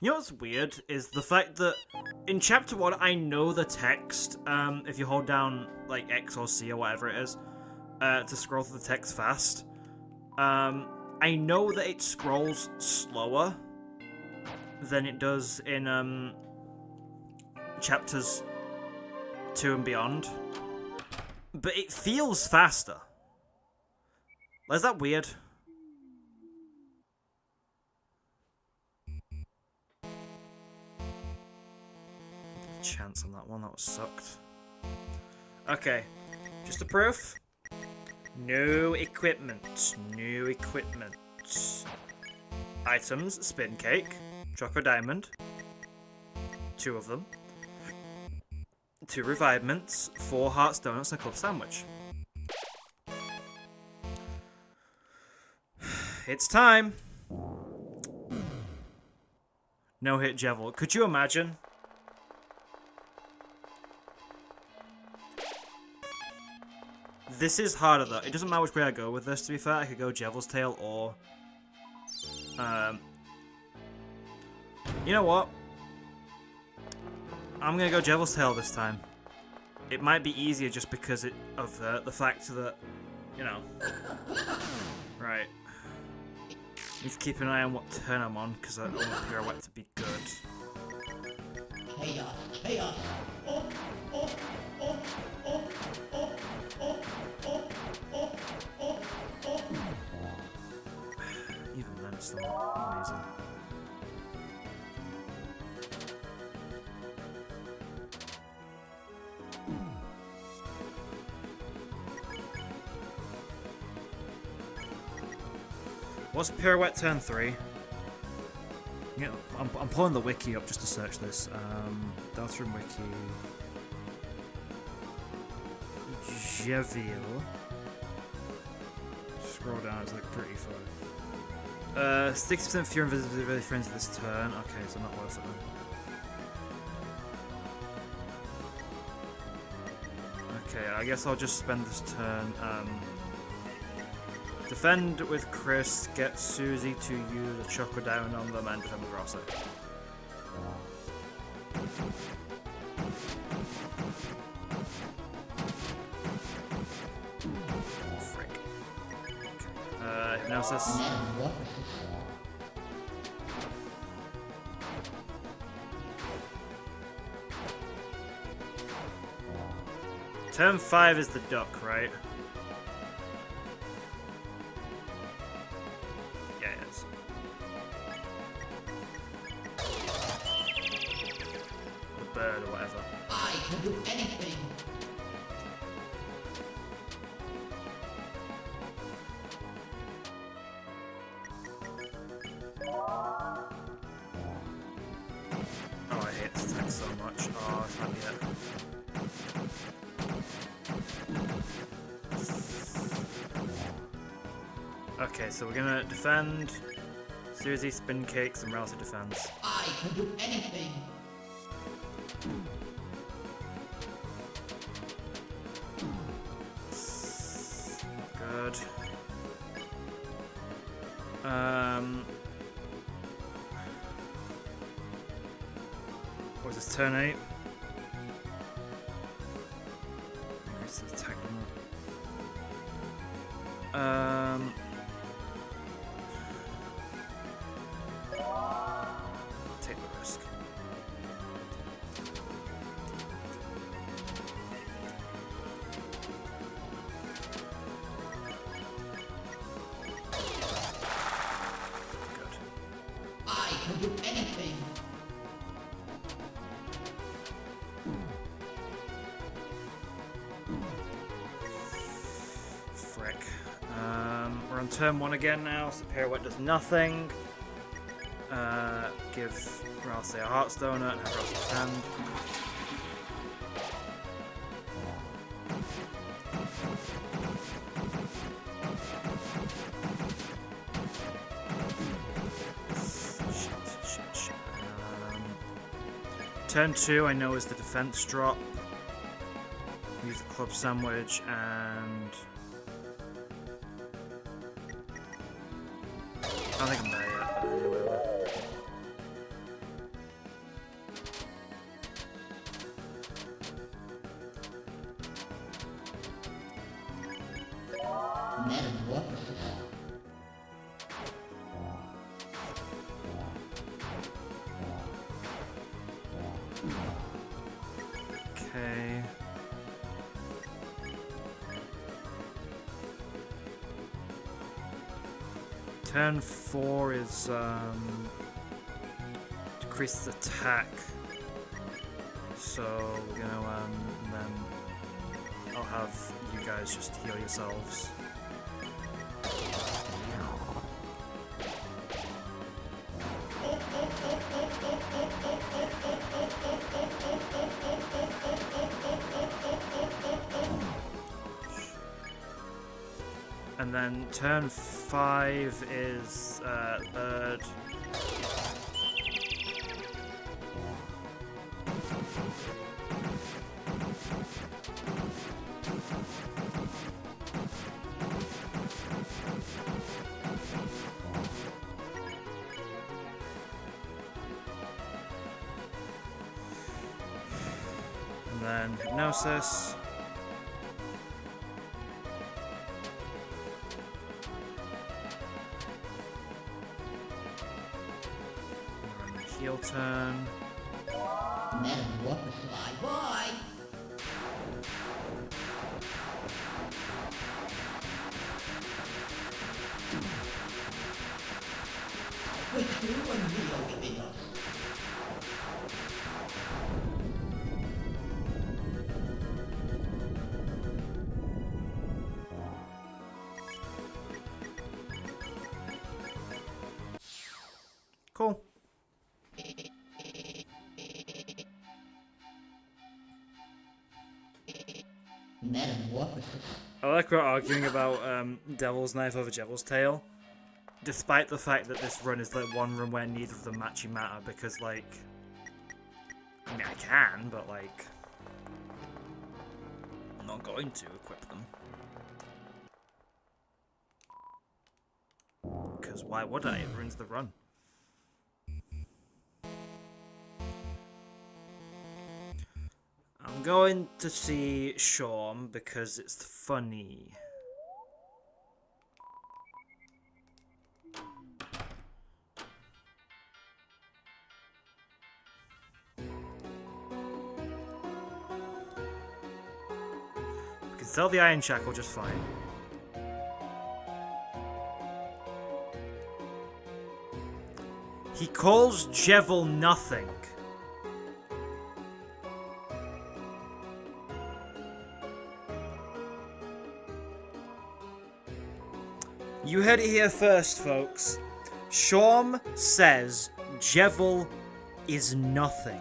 You know what's weird is the fact that in Chapter 1 I know the text, if you hold down like X or C or whatever it is, to scroll through the text fast, I know that it scrolls slower than it does in Chapters 2 and beyond, but it feels faster. Is that weird? Chance on that one, that was sucked. Okay, just a proof. No equipment. No equipment. Items, spin cake, choco diamond. 2 of them. 2 revivements, 4 hearts donuts, and a club sandwich. It's time. No hit Jevil. Could you imagine? This is harder though. It doesn't matter which way I go with this, to be fair. I could go Jevil's Tail or... you know what? I'm gonna go Jevil's Tail this time. It might be easier just because of the fact that, you know... Right. Need to keep an eye on what turn I'm on, because I don't want Pirouette to be good. Chaos! Chaos! Oh, oh, oh, oh, oh, oh, oh, oh, oh, oh. Even then, it's still amazing. What's Pirouette turn 3? Yeah, I'm pulling the wiki up just to search this. Deltarune wiki. Jevil. Scroll down, it's like pretty far. 60% fewer invisibility friends this turn. Okay, so not worth it then. Okay, I guess I'll just spend this turn. Defend with Chris, get Susie to use a Choco Diamond on them, and defend with Rossi. Frick. Hypnosis. Turn 5 is the duck, right? Bird or whatever. I can do anything. Oh, I hate this attack so much. Oh, I can't yet. Okay, so we're gonna defend. Susie, spin cakes, and Rousey defends. I can do anything. Good. Or is this turn 8? Increase the attack number. Take the risk. Good. I can do anything. Frick. We're on turn 1 again now, so Pirouette does nothing. Give Ralsei a Heart's Donut and have Ralsei defend. Shit. Turn 2 I know is the defense drop. Use the club sandwich and I don't think I'm there yet, but anyway. Metamorphosis. Okay. Turn 4 is decreases attack. So we're gonna then I'll have you guys just heal yourselves. And then turn 5 is third. And then hypnosis. Heal turn. Metamorphosis. Bye-bye. The true and real within us. Cool. Metamorphosis. I like we're arguing about Devil's Knife over Devil's Tail, despite the fact that this run is like one run where neither of them actually matter, because like, I mean I can, but like, I'm not going to equip them. Because why would I? It ruins the run. I'm going to see Shawn because it's funny. We can sell the Iron Shackle just fine. He calls Jevil nothing. You heard it here first, folks. Shawn says Jevil is nothing.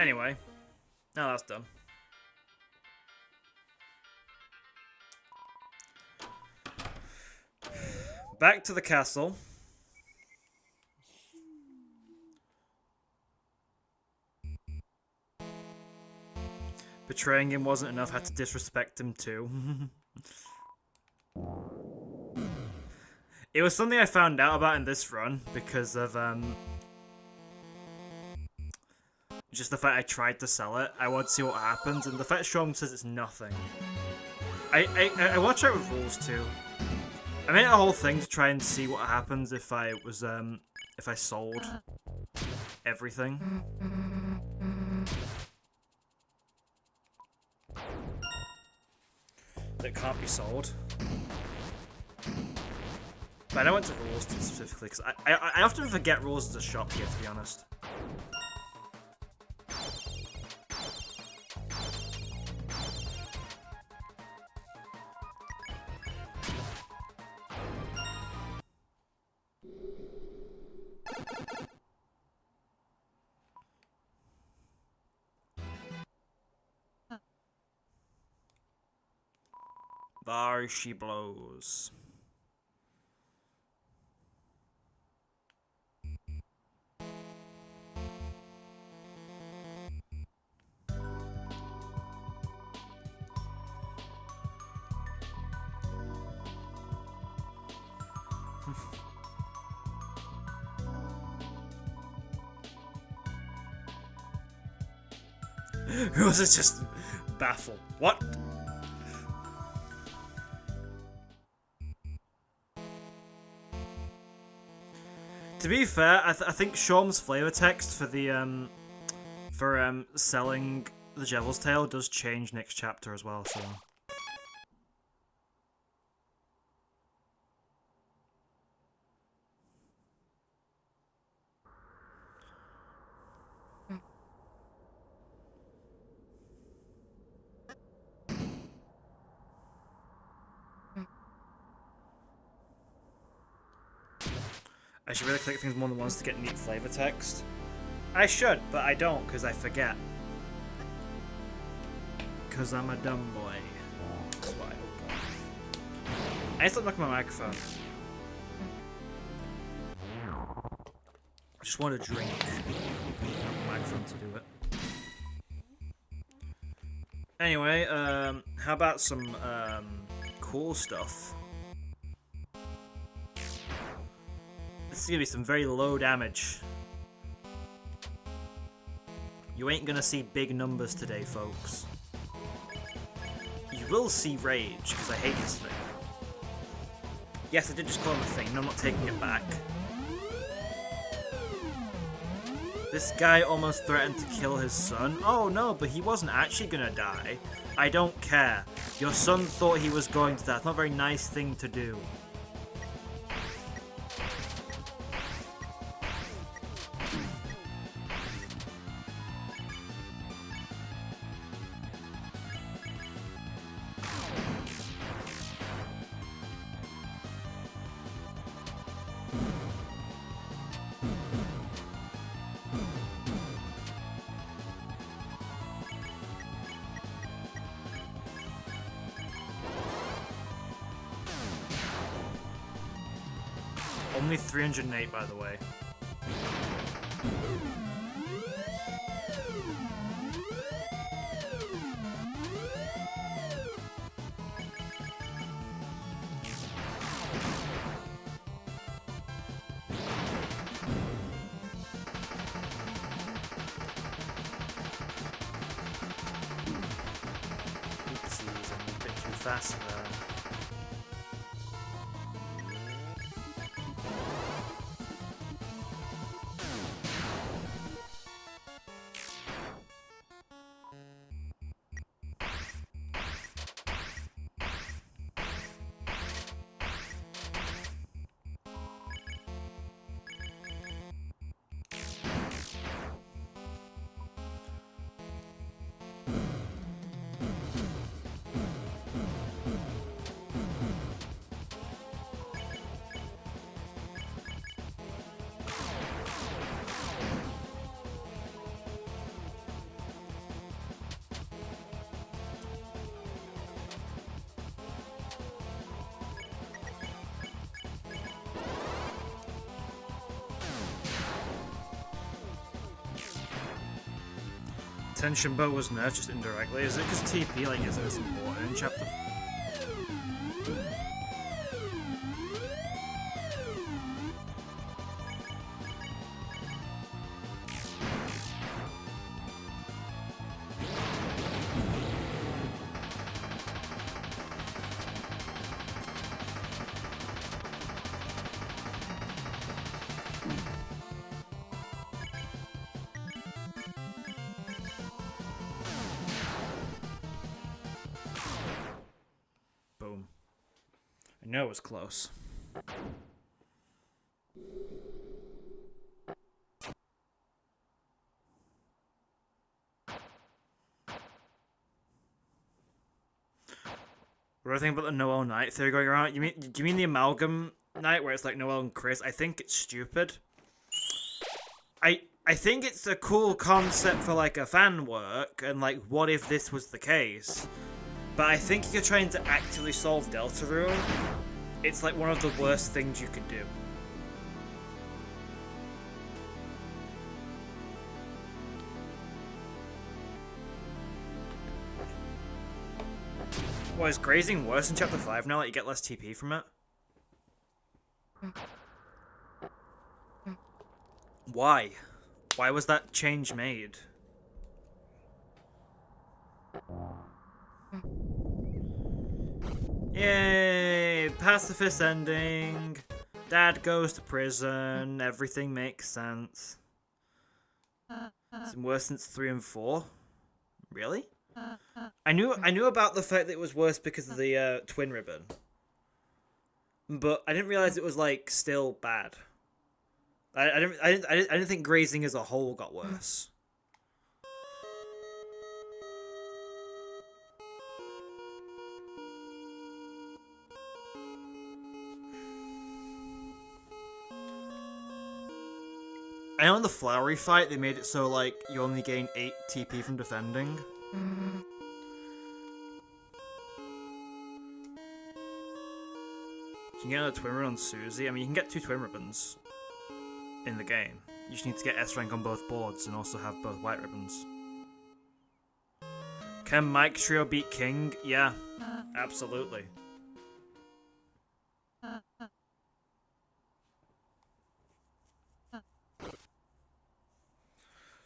Anyway, now that's done. Back to the castle. Betraying him wasn't enough, had to disrespect him too. It was something I found out about in this run because of just the fact I tried to sell it. I want to see what happens, and the fact Shom says it's nothing. I want to try it with rules too. I made a whole thing to try and see what happens if I was if I sold everything. That can't be sold. But I went to rules specifically because I often forget rules as a shop here, to be honest. There she blows. Was it just baffled? What? To be fair, I think Shawm's flavor text for the selling the Devil's Tail does change next chapter as well. So. I should really click things more than once to get neat flavor text. I should, but I don't because I forget. Because I'm a dumb boy. That's why. I need to stop knocking my microphone. I just want to drink. My microphone to do it. Anyway, how about some cool stuff? This is gonna be some very low damage. You ain't gonna see big numbers today, folks. You will see rage, because I hate this thing. Yes, I did just call him a thing, no, I'm not taking it back. This guy almost threatened to kill his son. Oh no, but he wasn't actually gonna die. I don't care. Your son thought he was going to die. It's not a very nice thing to do. Only 308, by the way. Oopsies, I'm a bit too fast there. Extension bow was nerfed just indirectly. Is it because TP like isn't as important in chapter? Boom. I know it was close. What do I think about the Noelle Knight theory going around? Do you mean the amalgam night where it's like Noelle and Chris? I think it's stupid. I think it's a cool concept for like a fan work and like what if this was the case? But I think if you're trying to actively solve Deltarune, it's like one of the worst things you could do. What, is grazing worse in chapter 5 now that you get less TP from it? Why? Why was that change made? Yay! Pacifist ending. Dad goes to prison. Everything makes sense. It's been worse since 3 and 4. Really? I knew about the fact that it was worse because of the twin ribbon, but I didn't realize it was like still bad. I didn't think grazing as a whole got worse. I know in the flowery fight they made it so like you only gain 8 TP from defending. You can get another twin ribbon on Susie. I mean, you can get 2 twin ribbons in the game. You just need to get S rank on both boards and also have both white ribbons. Can Mike Trio beat King? Yeah, absolutely.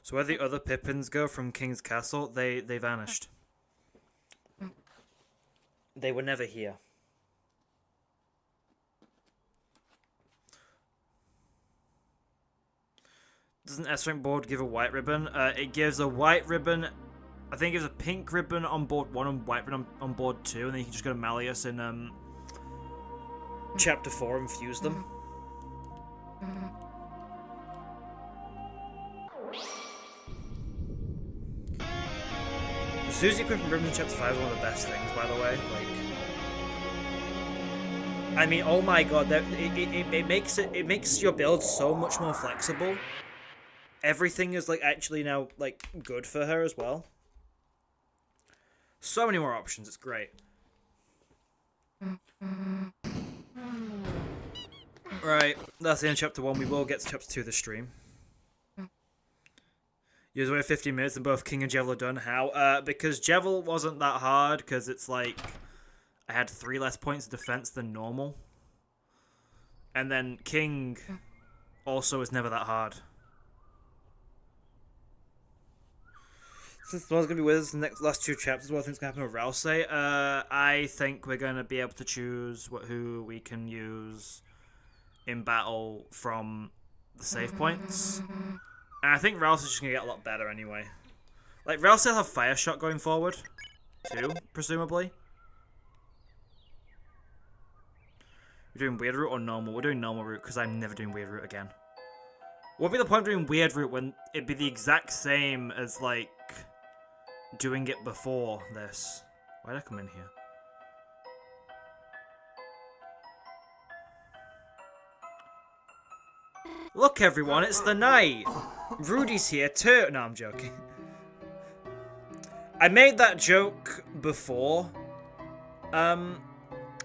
So where the other Pippins go from King's Castle, they vanished. They were never here. Doesn't S-Rank board give a white ribbon? It gives a white ribbon, I think it gives a pink ribbon on board 1 and white ribbon on board 2, and then you can just go to Malleus in chapter 4 and fuse them. The Susie equipment ribbon in chapter 5 is one of the best things, by the way. Like, I mean, oh my god, it makes your build so much more flexible. Everything is like actually now like good for her as well. So many more options, it's great. Right, that's the end of chapter 1. We will get to chapter 2 of the stream. You was wait 15 minutes and both King and Jevil are done. How? Because Jevil wasn't that hard, because it's like I had 3 less points of defense than normal. And then King also is never that hard. Since Noelle's going to be with us in the last 2 chapters, what I think is going to happen with Rousey, I think we're going to be able to choose who we can use in battle from the save points. And I think Rousey's just going to get a lot better anyway. Like, Rousey will have Fire Shot going forward, too, presumably. We're doing Weird Route or Normal? We're doing Normal Route, because I'm never doing Weird Route again. What would be the point of doing Weird Route when it'd be the exact same as, like, doing it before this? Why'd I come in here? Look everyone, it's the night! Rudy's here too! No, I'm joking. I made that joke before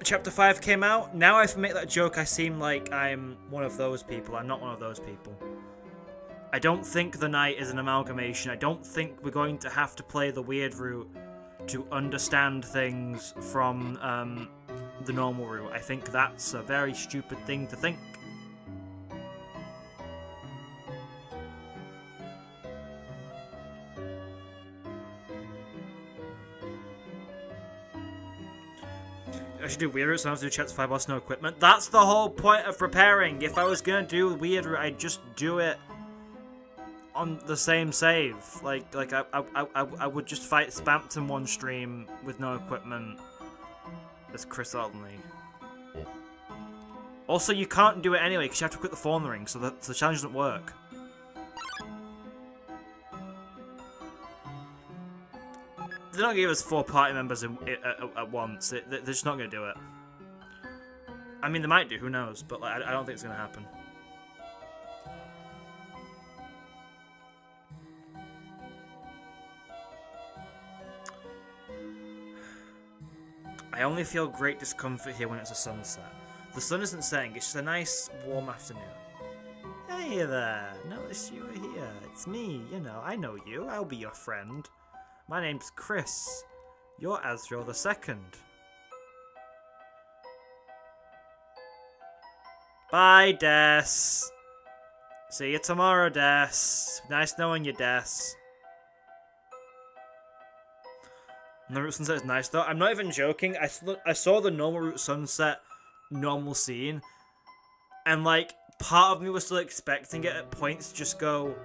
chapter 5 came out. Now if I make that joke I seem like I'm one of those people. I'm not one of those people. I don't think the night is an amalgamation. I don't think we're going to have to play the weird route to understand things from the normal route. I think that's a very stupid thing to think. I should do weird routes, so I don't have to do chapter 5 whilst no equipment. That's the whole point of preparing. If I was gonna do weird route, I'd just do it on the same save. Like I would just fight Spampton one stream with no equipment as Chris only. Also, you can't do it anyway because you have to equip the Fawn Ring, so the challenge doesn't work. They're not going to give us 4 party members at once. They're just not going to do it. I mean, they might do, who knows, but like, I don't think it's going to happen. I only feel great discomfort here when it's a sunset. The sun isn't setting, it's just a nice, warm afternoon. Hey there, notice you were here. It's me, you know, I know you. I'll be your friend. My name's Chris. You're Azrael II. Bye, Des. See you tomorrow, Des. Nice knowing you, Des. And the route sunset is nice, though. I'm not even joking. I saw the normal route sunset normal scene, and, like, part of me was still expecting it at points to just go,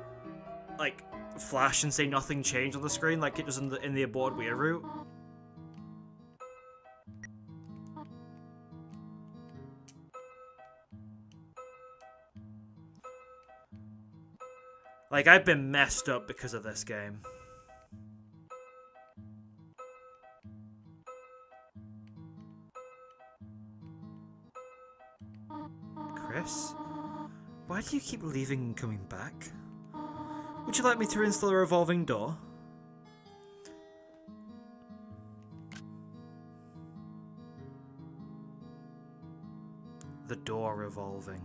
like, flash and say nothing changed on the screen like it does in the aborted weird route. Like, I've been messed up because of this game. Chris? Why do you keep leaving and coming back? Would you like me to reinstall a revolving door? The door revolving.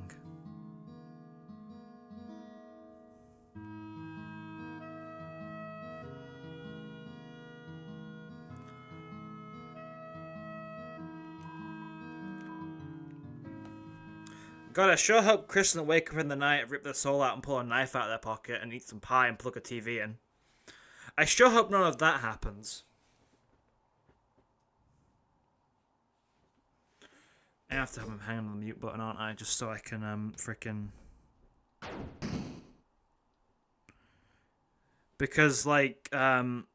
God, I sure hope Chris doesn't wake up in the night, rip their soul out and pull a knife out of their pocket and eat some pie and plug a TV in. I sure hope none of that happens. I have to have him hang on the mute button, aren't I? Just so I can, frickin'... Because, like, I've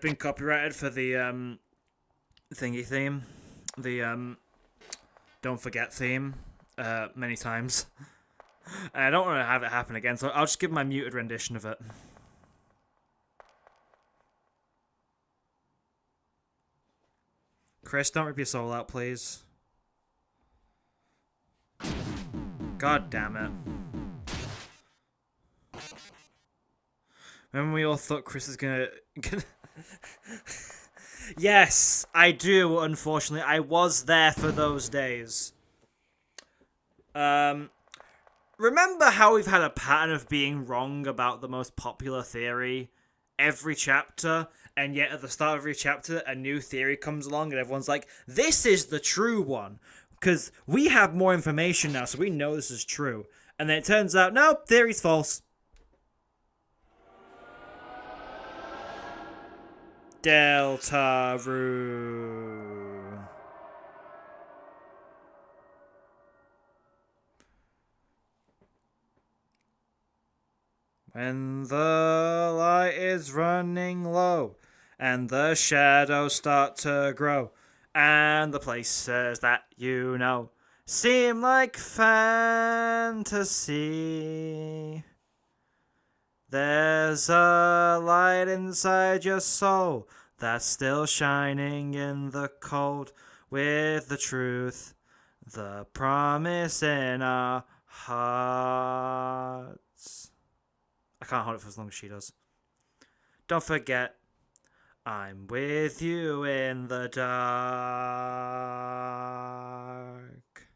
been copyrighted for the, thingy theme. The, Don't Forget theme. Many times. And I don't want to have it happen again, so I'll just give my muted rendition of it. Chris, don't rip your soul out, please. God damn it. Remember we all thought Chris was gonna... Yes, I do, unfortunately. I was there for those days. Remember how we've had a pattern of being wrong about the most popular theory every chapter, and yet at the start of every chapter a new theory comes along and everyone's like, this is the true one, because we have more information now, so we know this is true. And then it turns out, no, theory's false. Deltarune. When the light is running low and the shadows start to grow and the places that you know seem like fantasy, there's a light inside your soul that's still shining in the cold with the truth, the promise in our hearts. I can't hold it for as long as she does. Don't forget, I'm with you in the dark. 'Dark.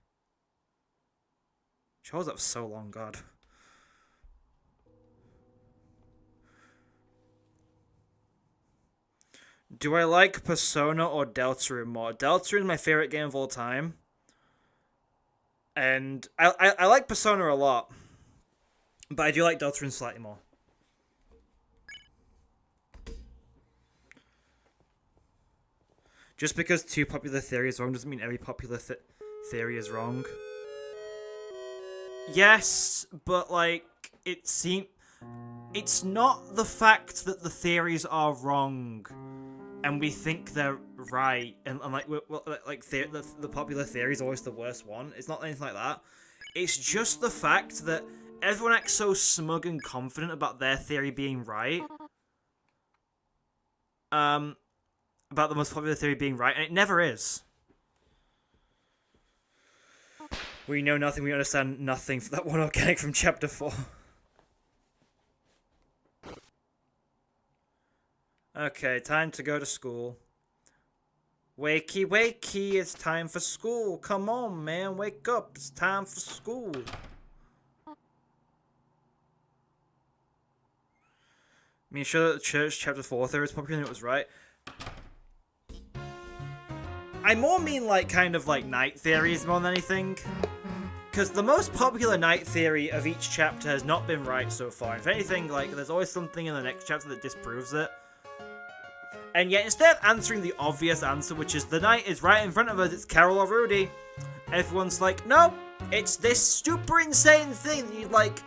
She holds up so long, God. Do I like Persona or Deltarune more? Deltarune is my favorite game of all time. And I like Persona a lot. But I do like Deltarune slightly more. Just because two popular theories are wrong doesn't mean every popular theory is wrong. Yes, but like, it's not the fact that the theories are wrong and we think they're right, and like the popular theory is always the worst one. It's not anything like that. It's just the fact that everyone acts so smug and confident about their theory being right. About the most popular theory being right, and it never is. We know nothing, we understand nothing for that one organic from chapter 4. Okay, time to go to school. Wakey, wakey, it's time for school. Come on, man, wake up. It's time for school. I mean, sure that the church chapter 4 theory is popular and it was right. I more mean, like, kind of like night theories more than anything. Because the most popular night theory of each chapter has not been right so far. If anything, like, there's always something in the next chapter that disproves it. And yet, instead of answering the obvious answer, which is the night is right in front of us, it's Carol or Rudy, everyone's like, no, it's this super insane thing that you'd like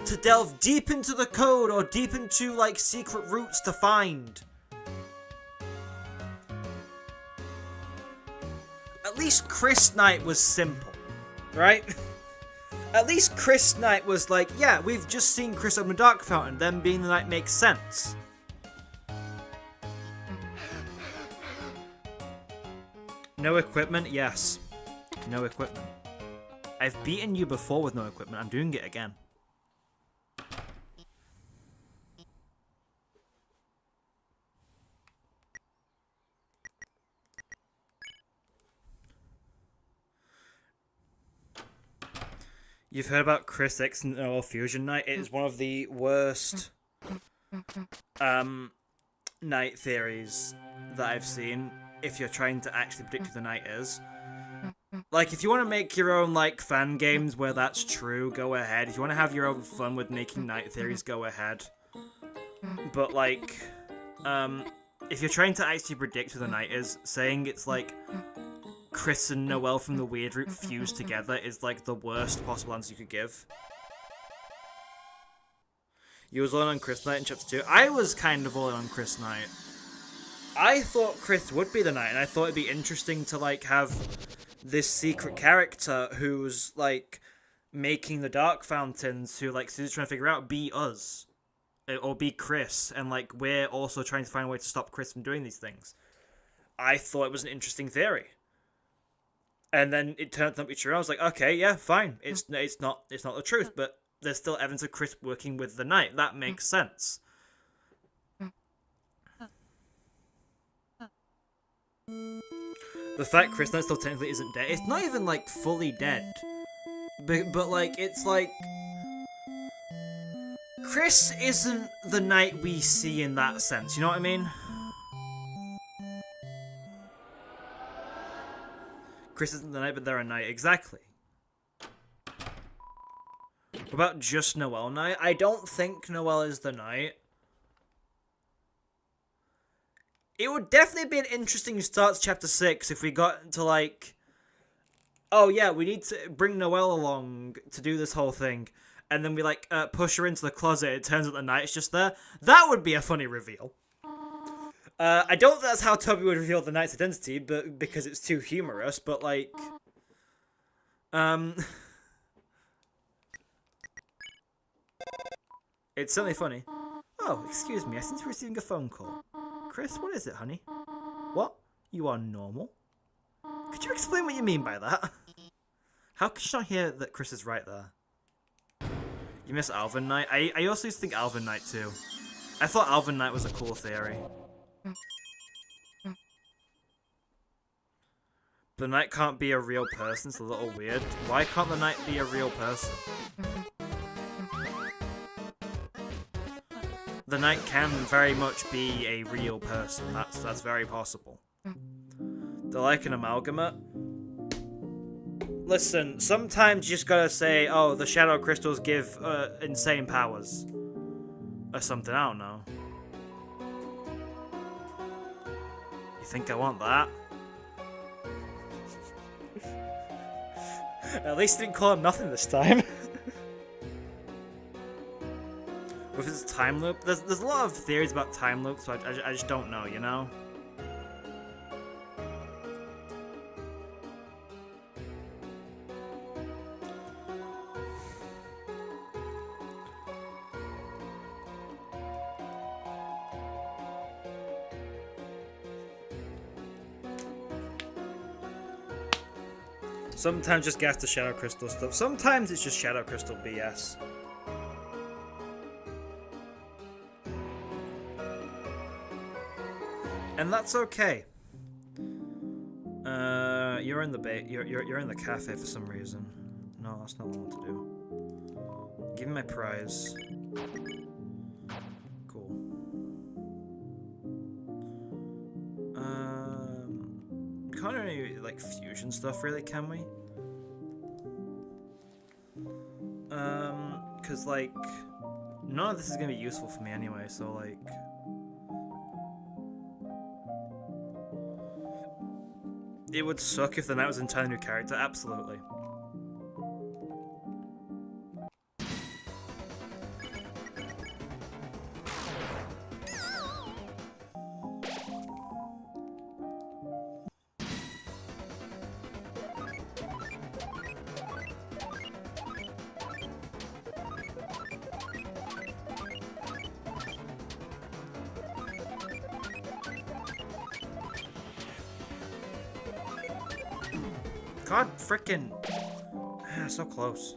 to delve deep into the code or deep into, like, secret routes to find. At least Chris Knight was simple, right? At least Chris Knight was like, yeah, we've just seen Chris open a dark fountain, them being the night makes sense. No equipment? Yes. No equipment. I've beaten you before with no equipment. I'm doing it again. You've heard about Chris X and Noelle Fusion Night? It is one of the worst night theories that I've seen. If you're trying to actually predict who the night is. Like, if you want to make your own, like, fan games where that's true, go ahead. If you want to have your own fun with making night theories, go ahead. But, like, if you're trying to actually predict who the night is, saying it's, like, Chris and Noelle from the Weird Root fused together is, like, the worst possible answer you could give. You was all in on Chris Knight in Chapter 2. I was kind of all in on Chris Knight. I thought Chris would be the knight, and I thought it'd be interesting to, like, have this secret character who's, like, making the dark fountains, who, like, Susie's trying to figure out, be us. Or be Chris, and, like, we're also trying to find a way to stop Chris from doing these things. I thought it was an interesting theory. And then it turned out to be true. I was like, okay, yeah, fine. It's not the truth, but there's still evidence of Chris working with the knight. That makes sense. The fact Chris Knight still technically isn't dead, it's not even, like, fully dead. But like, it's like... Chris isn't the knight we see in that sense, you know what I mean? Chris isn't the knight, but they're a knight, exactly. What about just Noelle Knight? I don't think Noelle is the knight. It would definitely be an interesting start to Chapter 6 if we got to, like... Oh, yeah, we need to bring Noelle along to do this whole thing. And then we, like, push her into the closet. It turns out the knight's just there. That would be a funny reveal. I don't think that's how Toby would reveal the knight's identity, but because it's too humorous, but, like... It's certainly funny. Oh, excuse me, I seem to be receiving a phone call. Chris, what is it, honey? What? You are normal? Could you explain what you mean by that? How could you not hear that Chris is right there? You miss Alvin Knight? I also used to think Alvin Knight too. I thought Alvin Knight was a cool theory. The knight can't be a real person, it's a little weird. Why can't the knight be a real person? the knight can very much be a real person. That's very possible. They're like an amalgamate. Listen, sometimes you just gotta say, oh, the shadow crystals give insane powers. Or something, I don't know. You think I want that? At least I didn't call him nothing this time. With his time loop, there's a lot of theories about time loops, so I just don't know, you know? Sometimes just gas the shadow crystal stuff. Sometimes it's just shadow crystal BS. And that's okay. You're in the you're in the cafe for some reason. No, that's not what I want to do. Give me my prize. Cool. We can't do any like fusion stuff really, can we? Cause like none of this is gonna be useful for me anyway, so like it would suck if the knight was an entirely new character, absolutely. God frickin'. So close.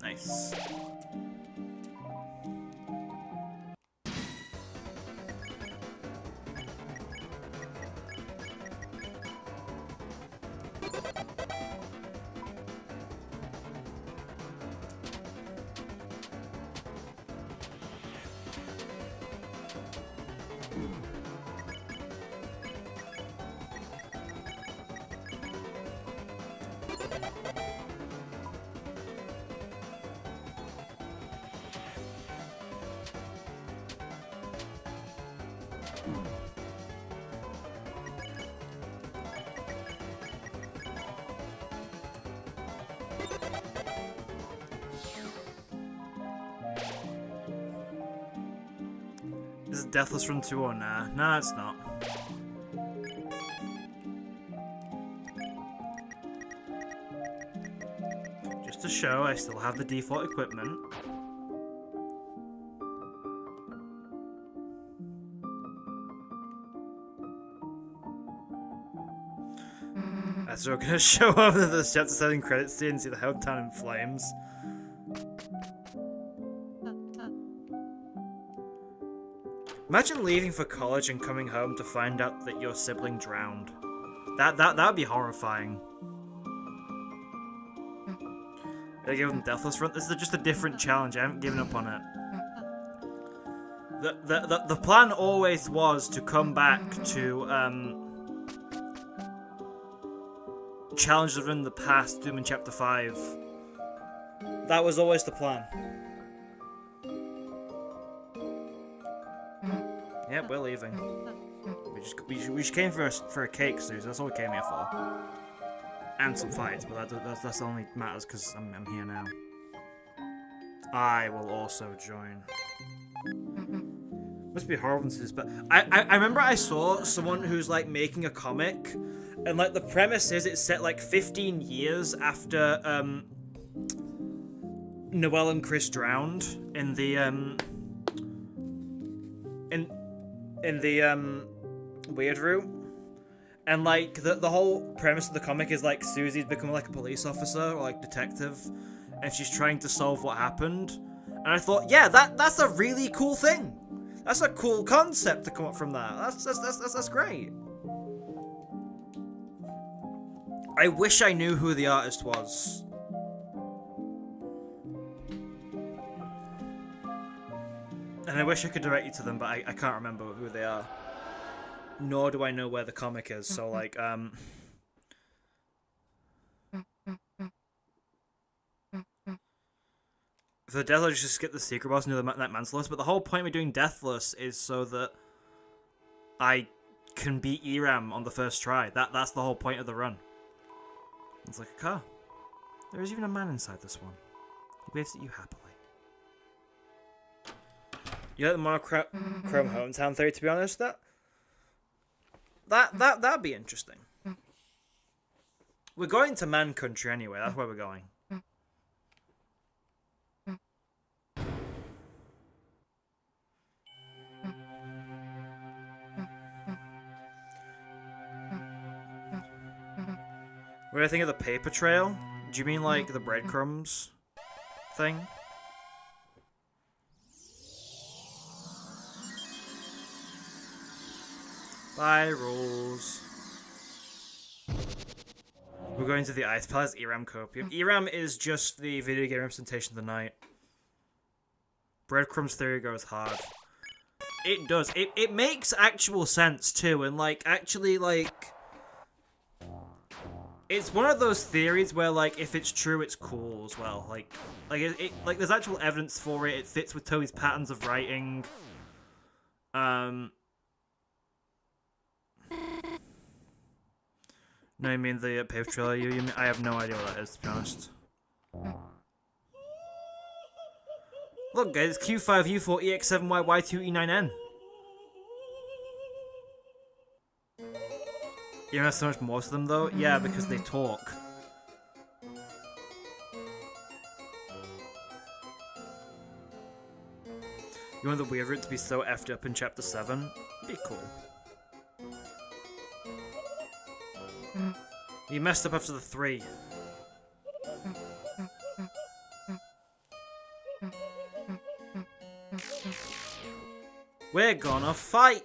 Nice. Is it Deathless Run 2 or nah? Nah, it's not. Just to show I still have the default equipment. As we're gonna show up at the chapter 7 credits scene and see the hometown in flames. Imagine leaving for college and coming home to find out that your sibling drowned. That'd be horrifying. Did I give them Deathless Run? This is just a different challenge. I haven't given up on it. The plan always was to come back to challenges that were in the past, do them in chapter 5. That was always the plan. Yep, we're leaving. We just came for a cake, Suze. That's all we came here for. And some fights, but that's only matters because I'm here now. I will also join. Must be horrible to this, but I remember I saw someone who's like making a comic, and like the premise is it's set like 15 years after Noelle and Chris drowned in the weird route. And like the whole premise of the comic is like Susie's become like a police officer or like detective, and she's trying to solve what happened. And I thought, yeah, that's a really cool thing. That's a cool concept to come up from that. That's great. I wish I knew who the artist was. And I wish I could direct you to them, but I can't remember who they are. Nor do I know where the comic is, so like, for the Deathless, just skip the secret boss and do that mantle, but the whole point of me doing Deathless is so that I can beat Eram on the first try. That's the whole point of the run. It's like a car. There is even a man inside this one. He waves at you happily. You like the monochrome hometown theory, to be honest? That'd be interesting. We're going to Man Country anyway, that's where we're going. What do you think of the paper trail? Do you mean like the breadcrumbs thing? Bye, rules. We're going to the Ice Palace, Eram Copium. Eram is just the video game representation of the night. Breadcrumbs theory goes hard. It does. It makes actual sense too, and like actually like it's one of those theories where like if it's true, it's cool as well. Like like there's actual evidence for it. It fits with Toby's patterns of writing. No, I mean the paper trail. You mean, I have no idea what that is, to be honest. Look, guys, Q5U4EX7YY2E9N. You know so much more to them, though? Yeah, because they talk. You want the weird route to be so effed up in Chapter 7? Be cool. You messed up after the 3. We're gonna fight!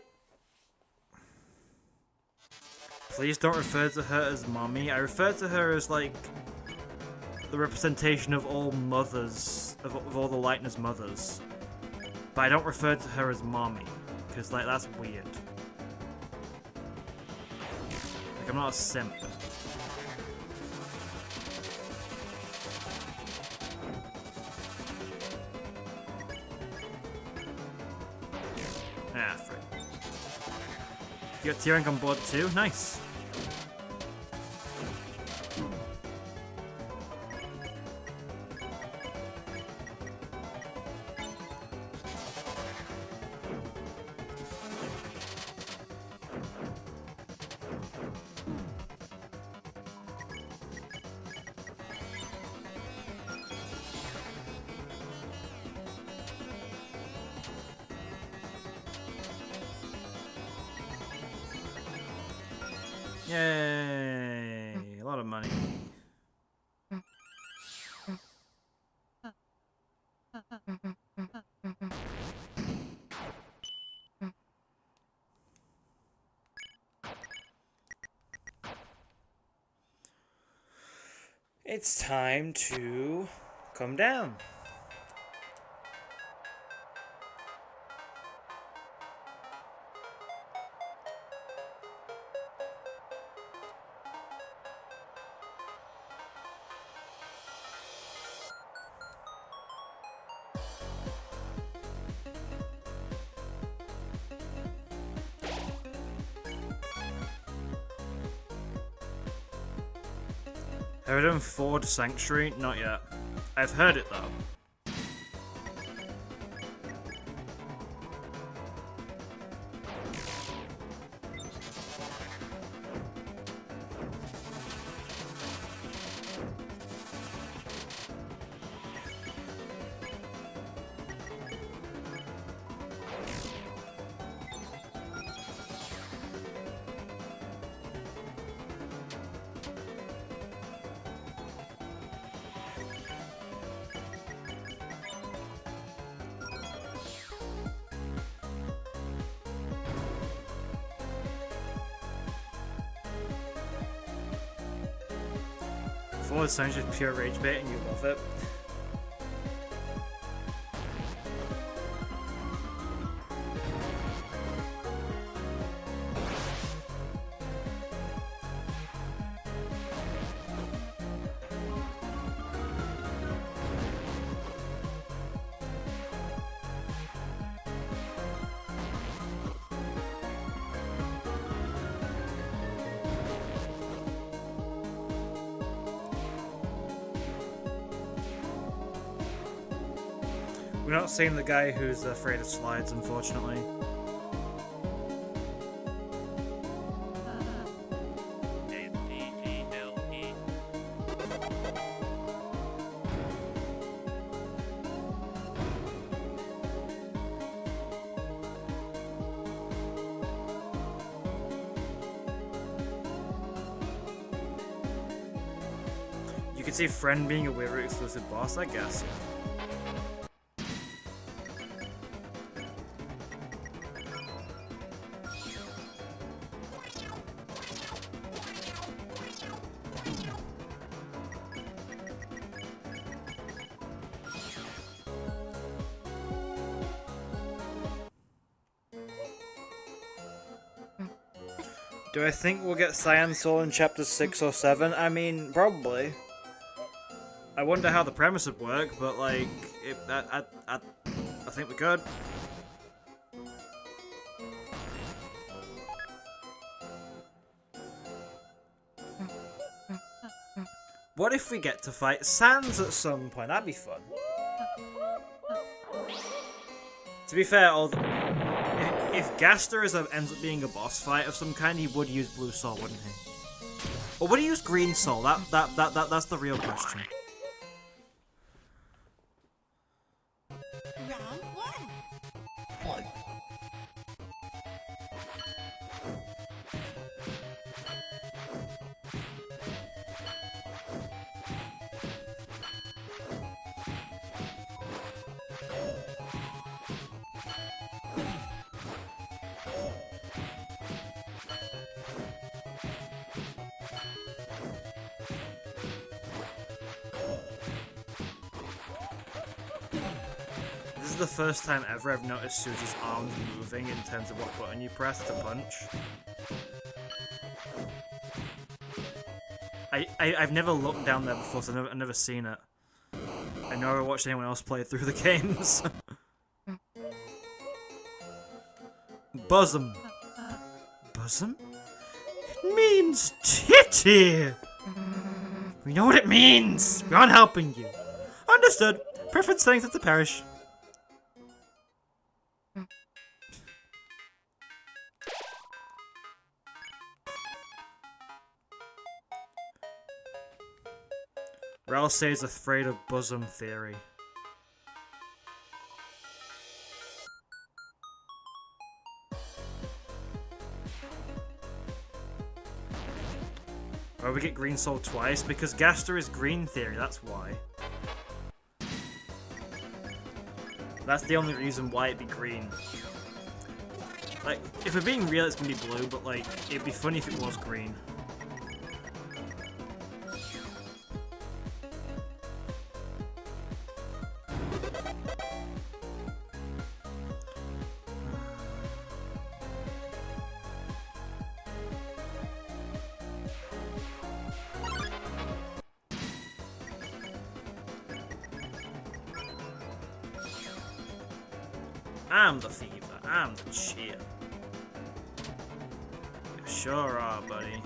Please don't refer to her as mommy. I refer to her as, like, the representation of all mothers, of all the Lightner's mothers. But I don't refer to her as mommy, because, like, that's weird. Like, I'm not a simp. Ah, frick. You got T-Rank on board too? Nice. Yay! A lot of money. It's time to come down. Have I done Ford Sanctuary? Not yet. I've heard it though. forward sounds just pure rage bait and you love it. We're not seeing the guy who's afraid of slides, unfortunately. You could see Friend being a weird exclusive boss, I guess. Do I think we'll get Cyan Soul in chapter 6 or 7? I mean, probably. I wonder how the premise would work, but like, I think we could. What if we get to fight Sans at some point? That'd be fun. To be fair, if Gaster ends up being a boss fight of some kind, he would use Blue Soul, wouldn't he? Or would he use Green Soul? That's the real question. Round 1. This is the first time ever I've noticed Susie's arms moving in terms of what button you press to punch. I've never looked down there before, so I've never seen it. I never watched anyone else play through the games. Bosom. Bosom? It means titty! We know what it means! We aren't helping you. Understood. Preference settings at the parish. Ralph says afraid of bosom theory. Why we get Green Soul twice? Because Gaster is green theory, that's why. That's the only reason why it'd be green. Like, if we're being real, it's gonna be blue, but like, it'd be funny if it was green. I'm the fever. I'm the cheer. You sure are, buddy.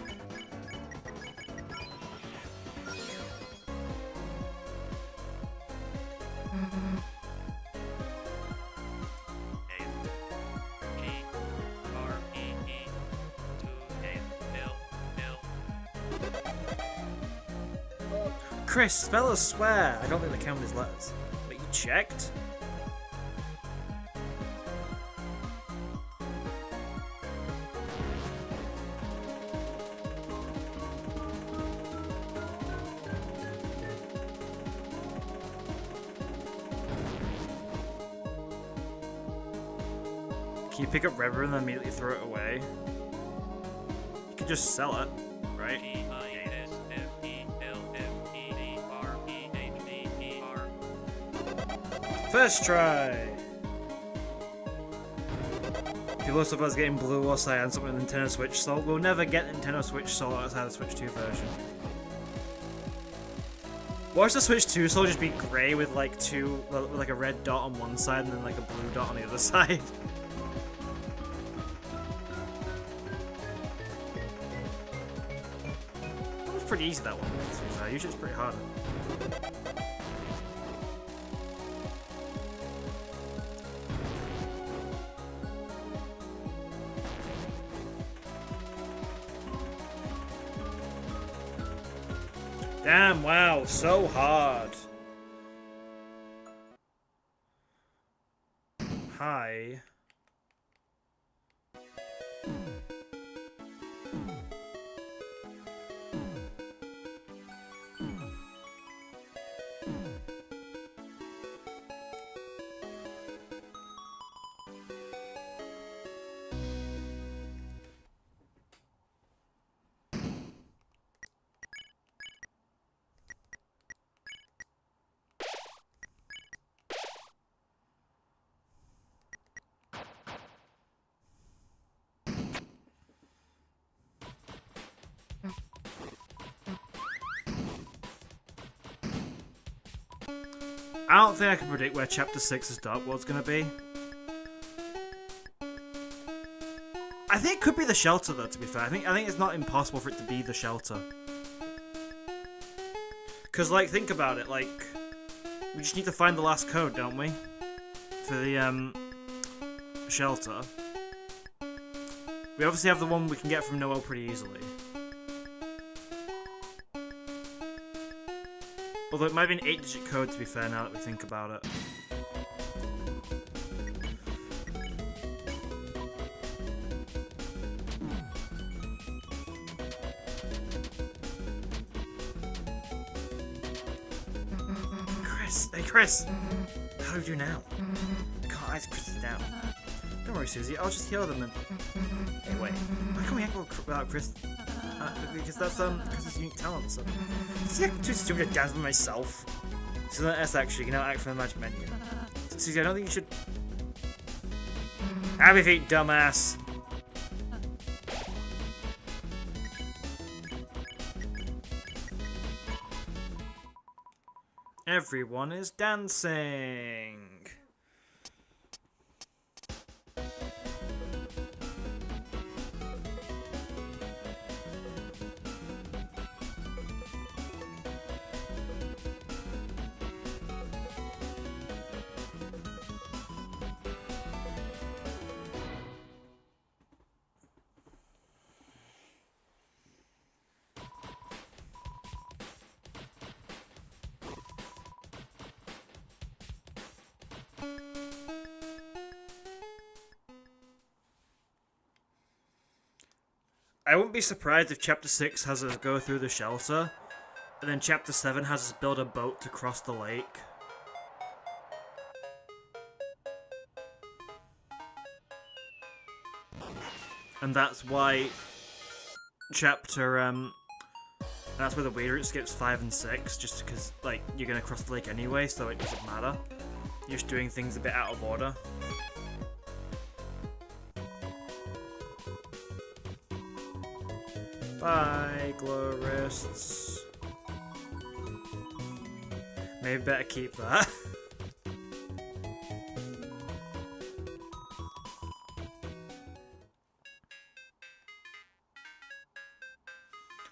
Chris, spell a swear. I don't think they count as letters. But you checked? Can you pick up rubber and then immediately throw it away? You can just sell it, right? First try! People are supposed to getting blue or cyan, something with Nintendo Switch Soul. We'll never get Nintendo Switch Soul outside the Switch 2 version. Watch the Switch 2 Soul just be grey with like like a red dot on one side and then like a blue dot on the other side. That was pretty easy, that one, to be fair. Usually it's pretty hard. Damn, wow, so hard. Hi. I don't think I can predict where Chapter 6's Dark World's gonna be. I think it could be the shelter, though, to be fair. I think it's not impossible for it to be the shelter. Because, like, think about it, like, we just need to find the last code, don't we? For the, shelter. We obviously have the one we can get from Noelle pretty easily. Although it might be an 8-digit code, to be fair, now that we think about it. Chris! Hey, Chris! How do we do now? God, I Chris is down. Don't worry, Susie. I'll just heal them and... Hey, wait. Why can't we act without Chris? Because that's Chris's unique talent, so... See, I'm too stupid to dance by myself. So that's actually, you can now act from the magic menu. So, Susie, I don't think you should... Happy feet, dumbass! Everyone is dancing! I wouldn't be surprised if Chapter 6 has us go through the shelter, and then Chapter 7 has us build a boat to cross the lake. And that's why that's where the way route skips 5 and 6, just because, like, you're gonna cross the lake anyway, so it doesn't matter. You're just doing things a bit out of order. Bye, glow wrists. Maybe better keep that.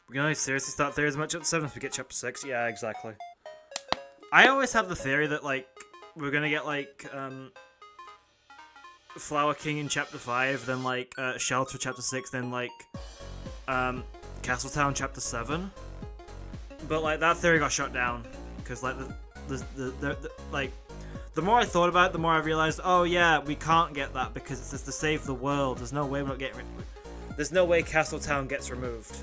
We can only seriously start theories much at 7 if we get Chapter 6. Yeah, exactly. I always have the theory that, like, we're gonna get, like, Flower King in Chapter 5, then, like, Shelter Chapter 6, then, like, Castletown Chapter 7, but like that theory got shut down because like the more I thought about it, the more I realized, oh yeah, we can't get that because it's just to save the world. There's no way we're not getting there's no way Castletown gets removed.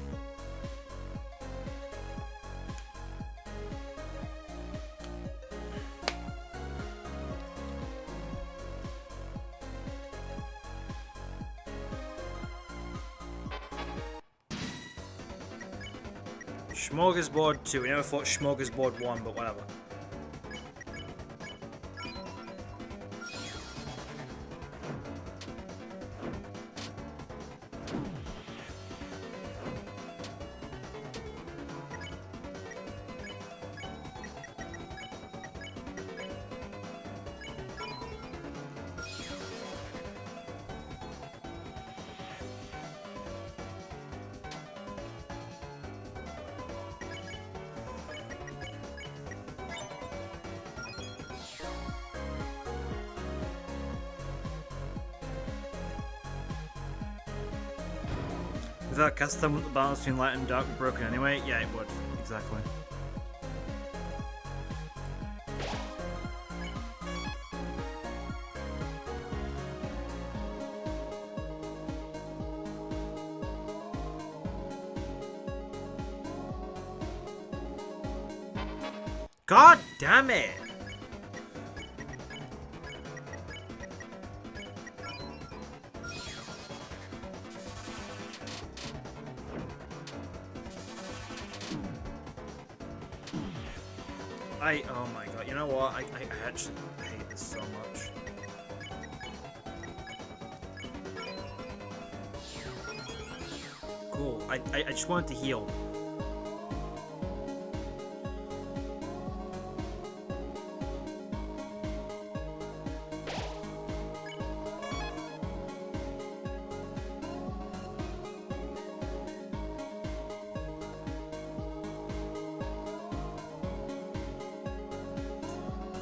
Smorgasbord 2. We never fought Smorgasbord 1, but whatever. Without custom, the balance between light and dark would be broken anyway? Yeah, it would. Exactly. God damn it! Oh my god, you know what? I actually hate this so much. Cool, I just wanted to heal.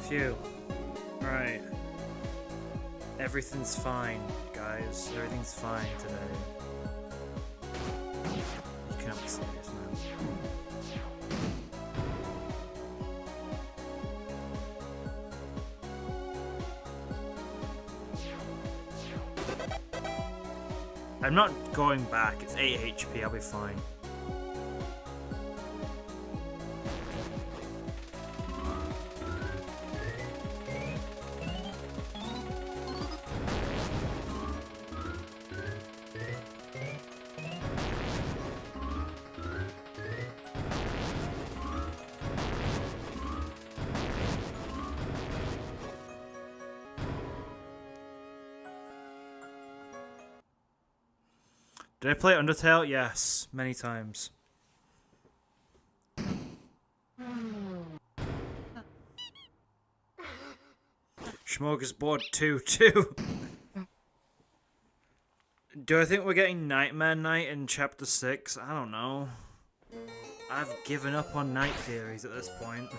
Phew. Right. Everything's fine, guys. Everything's fine today. You can't be serious, man. I'm not going back. It's 8 HP. I'll be fine. Did I play Undertale? Yes, many times. Smorgasbord 2 too. Do I think we're getting Nightmare Night in Chapter 6? I don't know. I've given up on night theories at this point.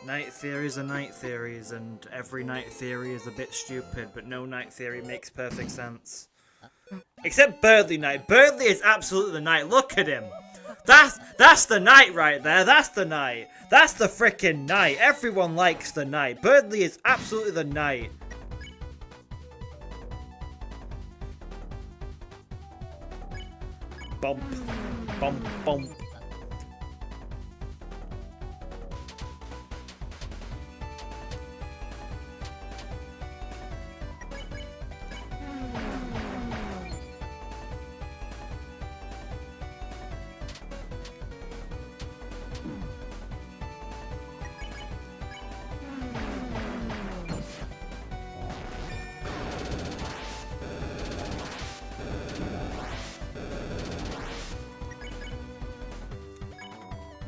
Night theories are night theories, and every night theory is a bit stupid, but no night theory makes perfect sense. Except Berdly Night. Berdly is absolutely the night. Look at him. That's the night right there. That's the night. That's the frickin' night. Everyone likes the night. Berdly is absolutely the night. Bump. Bump. Bump.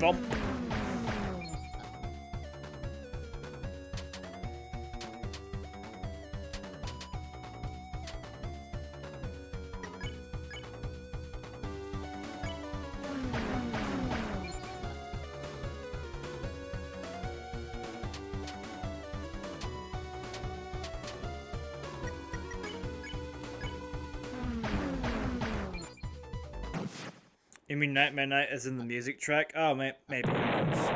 Bump. You mean Nightmare Night as in the music track? Oh, maybe. Who knows?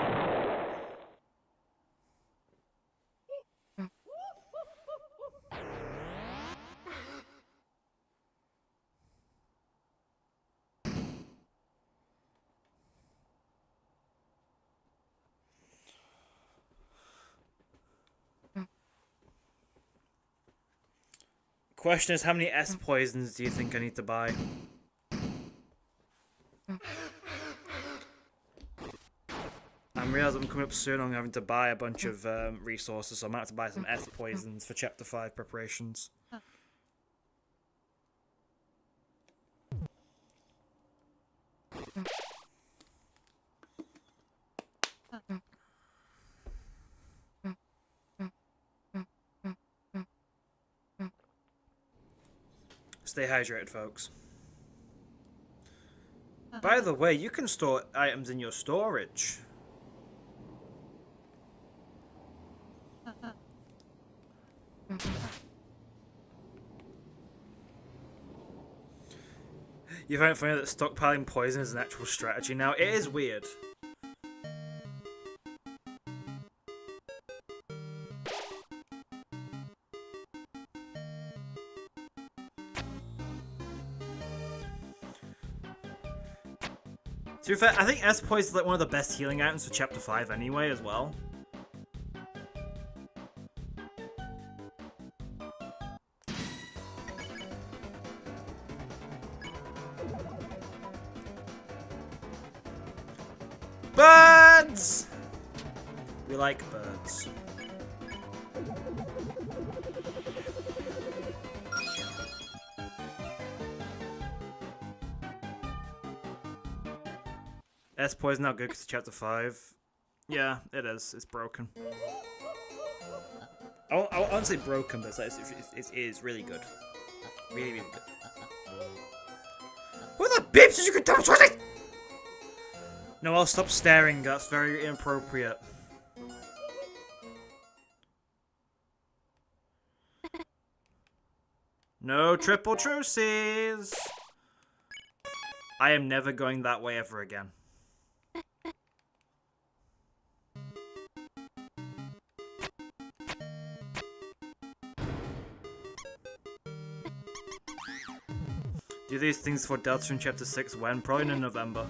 Question is, how many S poisons do you think I need to buy? I'm realizing I'm coming up soon. I'm having to buy a bunch of resources, so I might have to buy some S poisons for Chapter 5 preparations. Stay hydrated, folks. By the way, you can store items in your storage. You find it funny that stockpiling poison is an actual strategy now? It is weird. To be fair, I think S-Poise is like one of the best healing items for Chapter 5 anyway, as well. Birds! We like birds. S-Poise not good because it's Chapter 5. Yeah, it is. It's broken. I won't say broken, but it is really good. Really, really good. What the beeps did you get double twisting? No, I'll stop staring. That's very inappropriate. No triple truces. I am never going that way ever again. Do these things for Deltarune Chapter 6 when? Probably in November.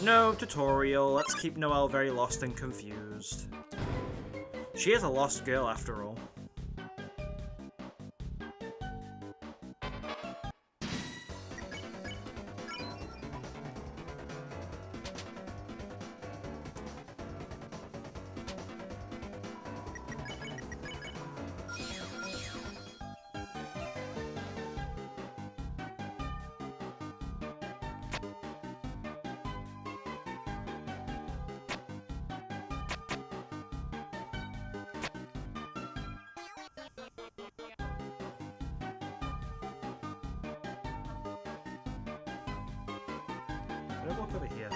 No tutorial. Let's keep Noelle very lost and confused. She is a lost girl after all. Look over here.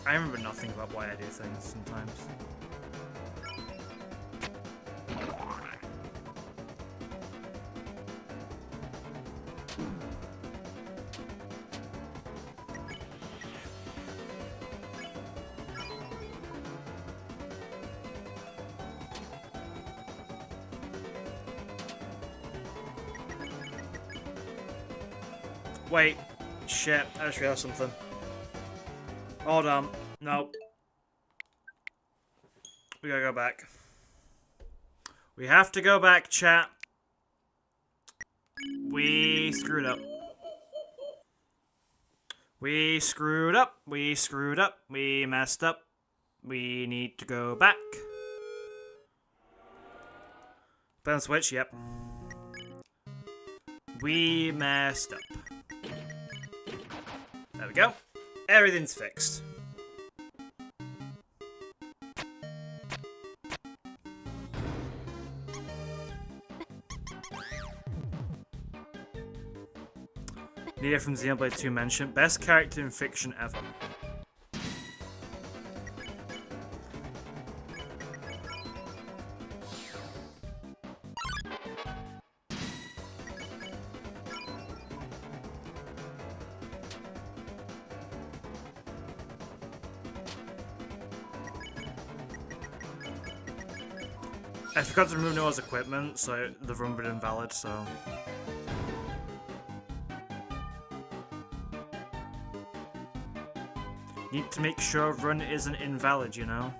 I remember nothing about why I do things sometimes. Wait. Shit, I just realized something. Hold on. No. We gotta go back. We have to go back, chat. We screwed up. We screwed up. We screwed up. We messed up. We need to go back. Button switch, yep. We messed up. There we go. Everything's fixed. Nita from Xenoblade 2 mentioned, best character in fiction ever. I forgot to remove Noah's equipment, so the run would be invalid, so... Need to make sure run isn't invalid, you know?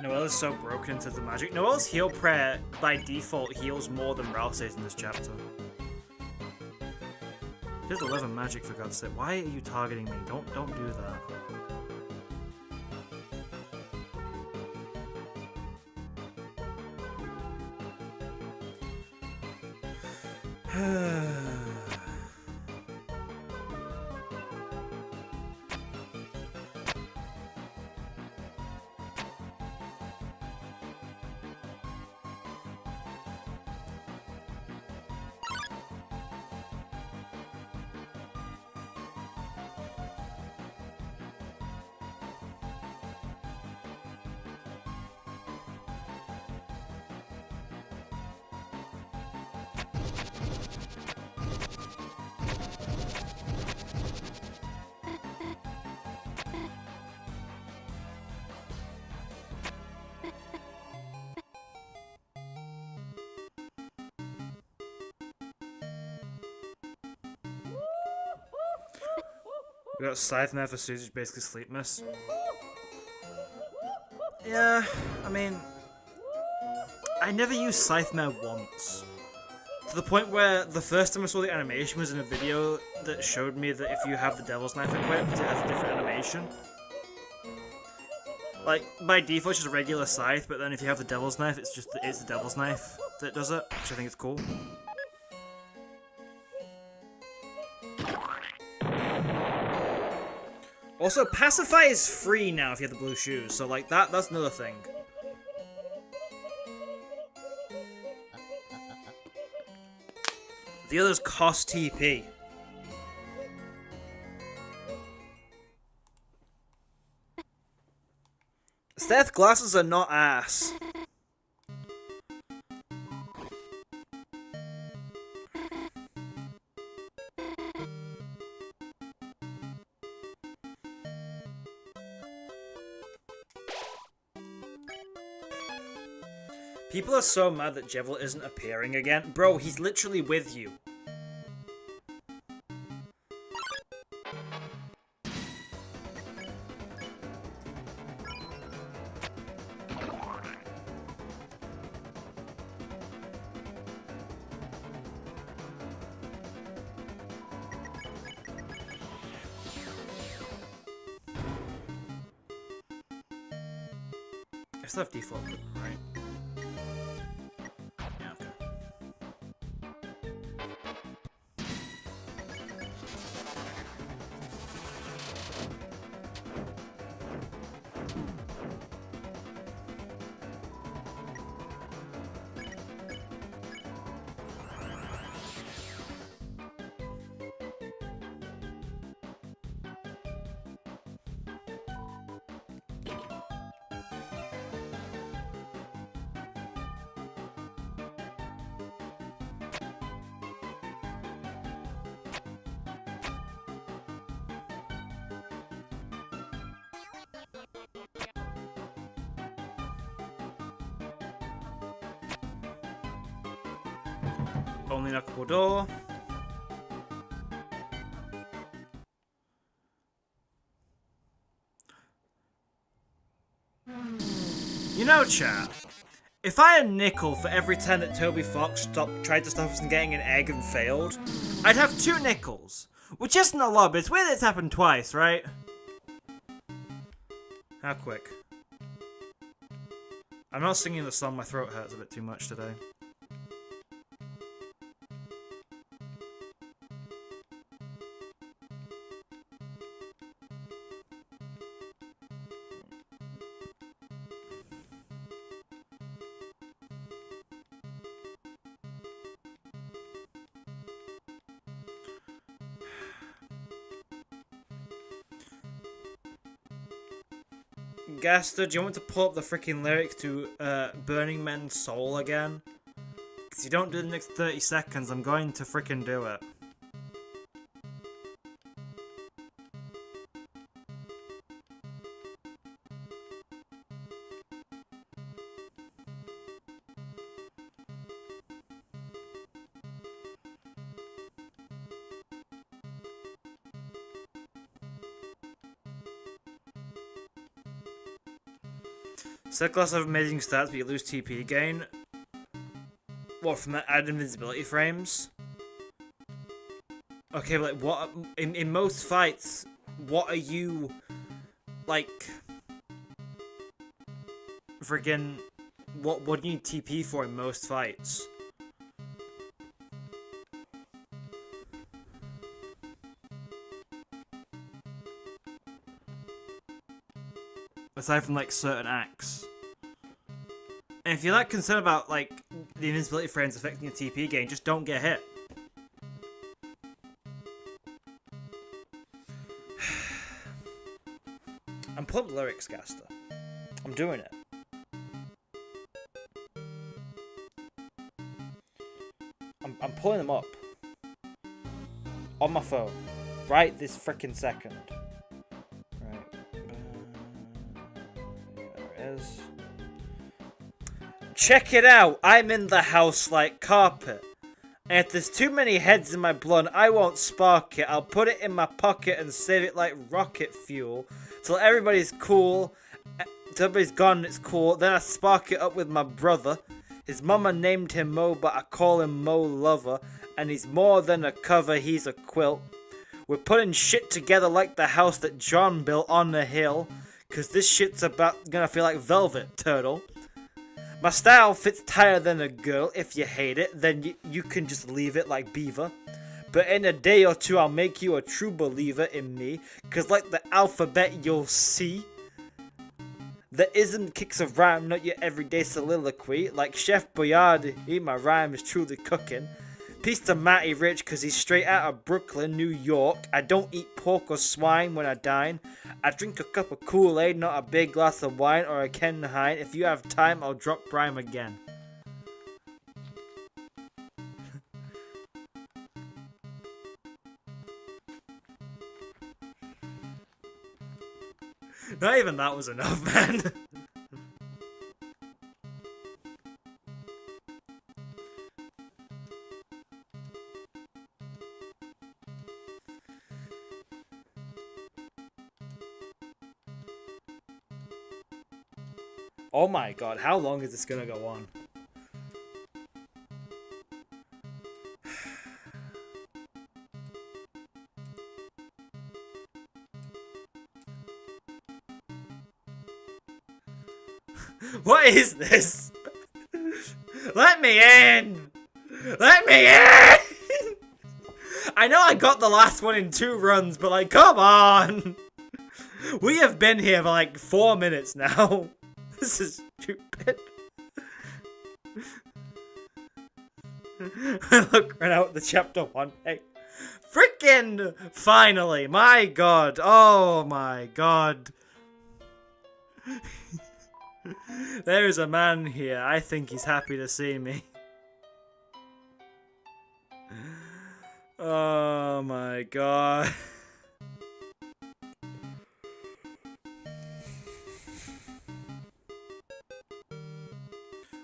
Noelle is so broken into the magic. Noelle's heal prayer by default heals more than Ralsei's in this chapter. She has 11 magic, for God's sake. Why are you targeting me? Don't do that. We got Scythe Mare for Susie, basically Sleep Miss. Yeah, I mean, I never used Scythe Mare once. To the point where the first time I saw the animation was in a video that showed me that if you have the Devil's Knife equipped, it has a different animation. Like, by default it's just a regular Scythe, but then if you have the Devil's Knife, it's the Devil's Knife that does it, which I think is cool. Also, Pacify is free now if you have the blue shoes, so like that's another thing. The others cost TP. Stealth glasses are not ass. People are so mad that Jevil isn't appearing again. Bro, he's literally with you. I still have default, right? Yeah, okay. Only knockable door. You know, chat, if I had a nickel for every time that Toby Fox tried to stop us from getting an egg and failed, I'd have 2 nickels. Which isn't a lot, but it's weird that it's happened twice, right? How quick? I'm not singing the song, my throat hurts a bit too much today. Gaster, do you want me to pull up the freaking lyrics to Burning Man's Soul again? Because you don't do the next 30 seconds, I'm going to freaking do it. Set class have amazing stats, but you lose TP gain. What, from the added invincibility frames? Okay, but like, what, in most fights, what are you, like, friggin', what do you need TP for in most fights? Aside from, like, certain acts. And if you're that concerned about, like, the invincibility frames affecting your TP gain, just don't get hit. I'm pulling lyrics, Gaster. I'm doing it. I'm pulling them up. On my phone. Right this frickin' second. Check it out! I'm in the house like carpet. And if there's too many heads in my blunt, I won't spark it. I'll put it in my pocket and save it like rocket fuel. Till everybody's cool. Till everybody's gone and it's cool. Then I spark it up with my brother. His mama named him Mo, but I call him Mo Lover. And he's more than a cover, he's a quilt. We're putting shit together like the house that John built on the hill. Cause this shit's gonna feel like velvet, turtle. My style fits tighter than a girl. If you hate it, then you can just leave it like Beaver. But in a day or two, I'll make you a true believer in me. Cause like the alphabet, you'll see. The ism kicks of rhyme, not your everyday soliloquy. Like Chef Boyardee, my rhyme is truly cooking. Peace to Matty Rich, cause he's straight out of Brooklyn, New York. I don't eat pork or swine when I dine. I drink a cup of Kool-Aid, not a big glass of wine or a Ken Hine. If you have time, I'll drop rhyme again. Not even that was enough, man. Oh my god, how long is this gonna go on? What is this? Let me in! Let me in! I know I got the last one in 2 runs, but like, come on! We have been here for like 4 minutes now. This is stupid. I look right out the chapter 1. Hey. Frickin' finally! My god. Oh my god. There is a man here. I think he's happy to see me. Oh my god.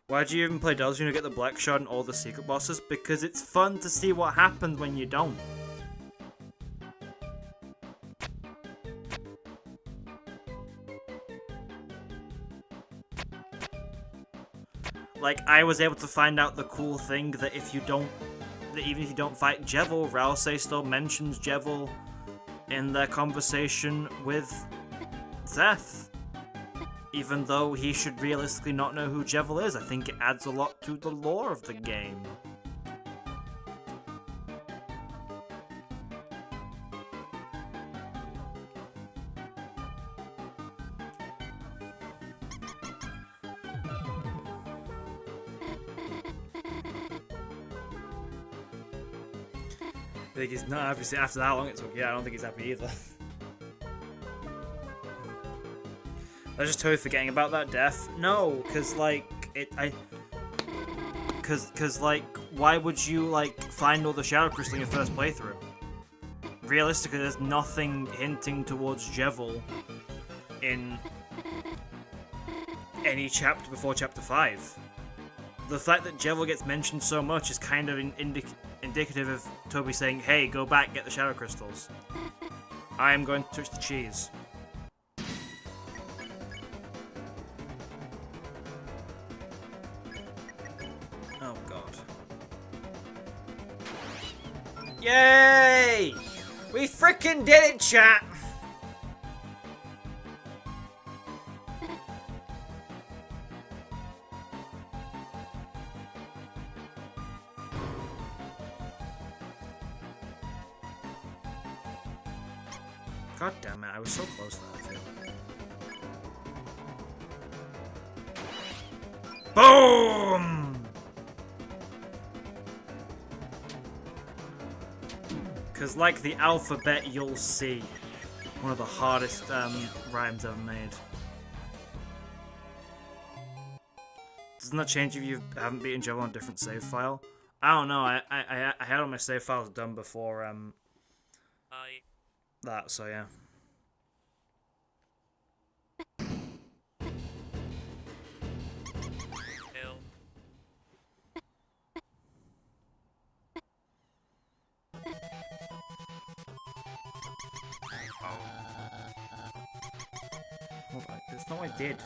Why'd you even play Deltarune to get the black shard and all the secret bosses? Because it's fun to see what happens when you don't. Like, I was able to find out the cool thing that if you don't, that even if you don't fight Jevil, Ralsei still mentions Jevil in their conversation with Zeth. Even though he should realistically not know who Jevil is, I think it adds a lot to the lore of the game. I think he's not happy after that long it took. Yeah, I don't think he's happy either. I was just totally forgetting about that death. No, cause like cause like why would you like find all the Shadow Crystal in your first playthrough? Realistically, there's nothing hinting towards Jevil in any chapter before chapter 5. The fact that Jevil gets mentioned so much is kind of indicative of Toby saying, hey, go back, get the Shadow Crystals. I am going to touch the cheese. Oh god. Yay! We frickin' did it, chat! God damn it, I was so close to that field. Boom! Because like the alphabet, you'll see. One of the hardest rhymes ever made. Doesn't that change if you haven't beaten Jevil on a different save file? I don't know, I had all my save files done before that, so yeah. not what I did.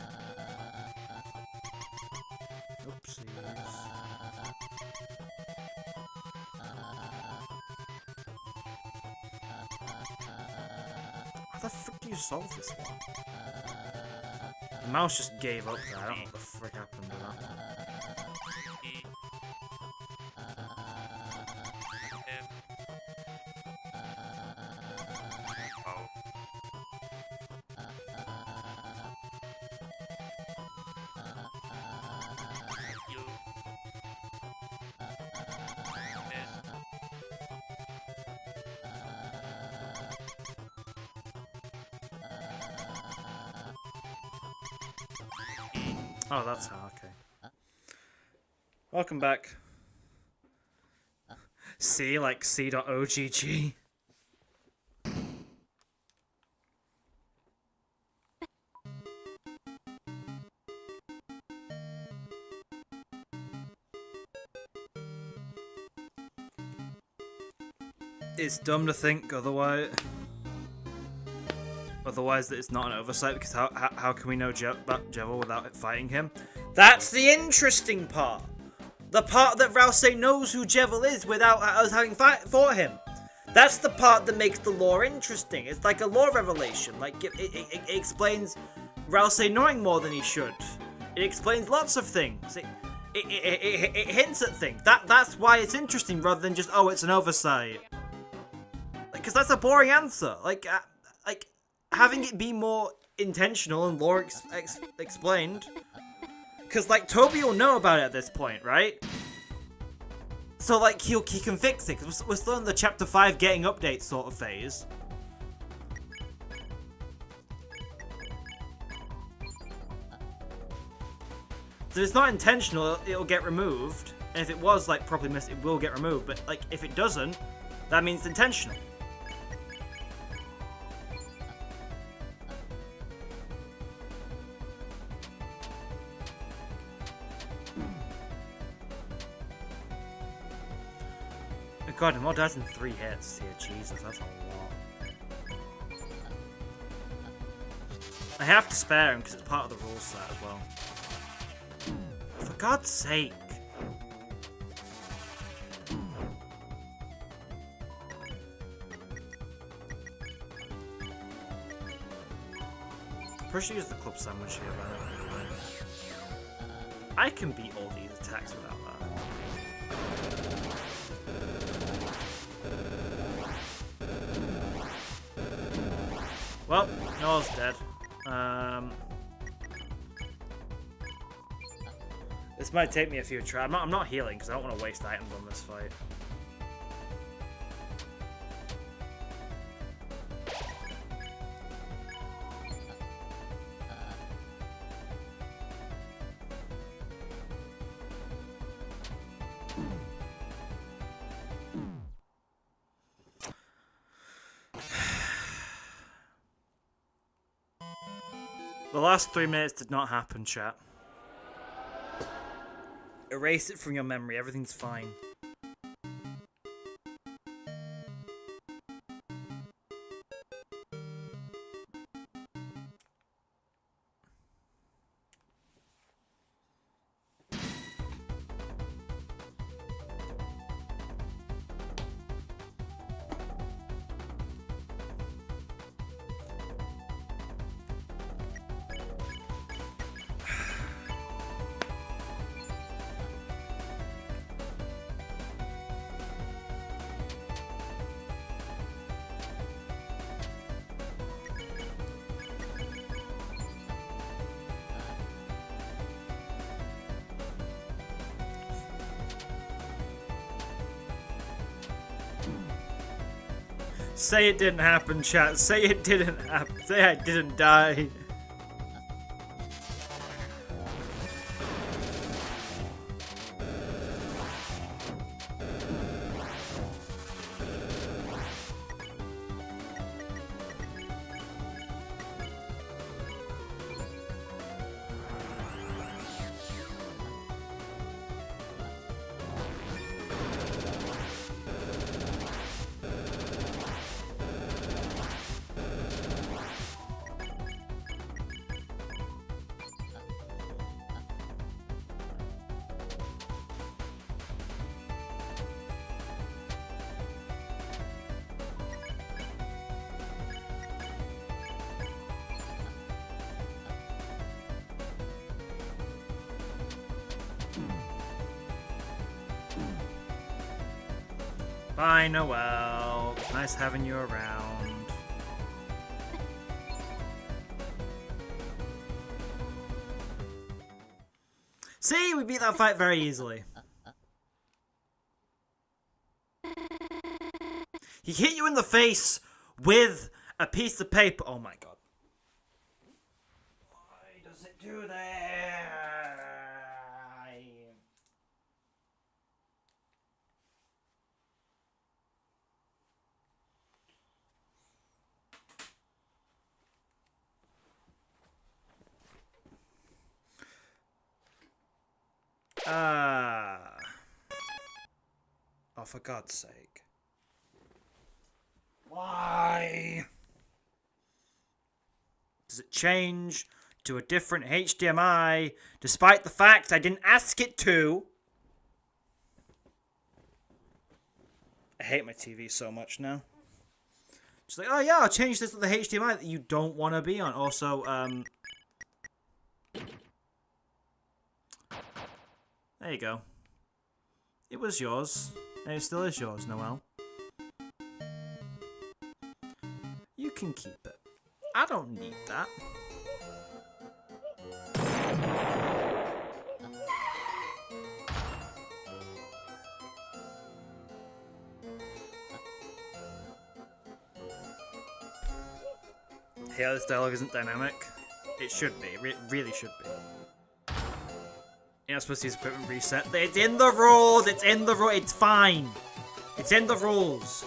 Oopsies. How the frick do you solve this one? The mouse just gave up there. I don't know what the frick happened to that. Oh, that's how, okay. Welcome back. C, like C.OGG. It's dumb to think otherwise that it's not an oversight, because how can we know Jevil without fighting him? That's the interesting part! The part that Rousey knows who Jevil is without us having fought him. That's the part that makes the lore interesting. It's like a lore revelation. Like, it explains Rousey knowing more than he should. It explains lots of things. It hints at things. That's why it's interesting rather than just, oh, it's an oversight. Because that's a boring answer. Like, having it be more intentional and lore explained. Because, like, Toby will know about it at this point, right? So, like, he can fix it. Because we're still in the Chapter 5 getting updates sort of phase. So if it's not intentional, it'll get removed. And if it was, like, properly missed, it will get removed. But, like, if it doesn't, that means it's intentional. God, and more dies in 3 hits here. Jesus, that's a lot. I have to spare him because it's part of the rule set as well. For God's sake. Push use the club sandwich here, man. I can beat all these attacks without that. Well, Noelle's dead. This might take me a few tries. I'm not healing because I don't want to waste items on this fight. The last 3 minutes did not happen, chat. Erase it from your memory, everything's fine. Say it didn't happen, chat. Say it didn't happen. Say I didn't die. Bye, Noelle. Nice having you around. See, we beat that fight very easily. He hit you in the face with a piece of paper. Oh my god. Why does it do that? Oh, for God's sake. Why? Does it change to a different HDMI despite the fact I didn't ask it to? I hate my TV so much now. It's like, oh yeah, I'll change this to the HDMI that you don't want to be on. Also, there you go. It was yours. And it still is yours, Noelle. You can keep it. I don't need that. Yeah, this dialogue isn't dynamic. It should be. It really should be. You're not supposed to use equipment reset. It's in the rules! It's in the rules! It's fine! It's in the rules!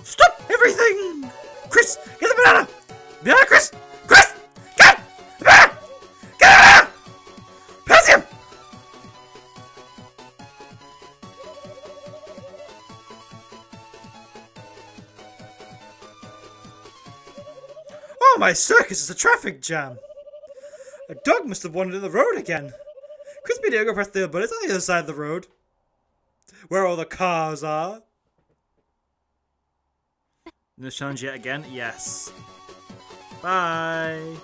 Stop everything! Chris, get the banana! Banana, Chris! Chris! Get the banana! Get the banana! Pass him! Oh, my circus is a traffic jam. A dog must have wandered in the road again. Crispy Diego pressed the buttons on the other side of the road. Where all the cars are. No challenge yet again? Yes. Bye.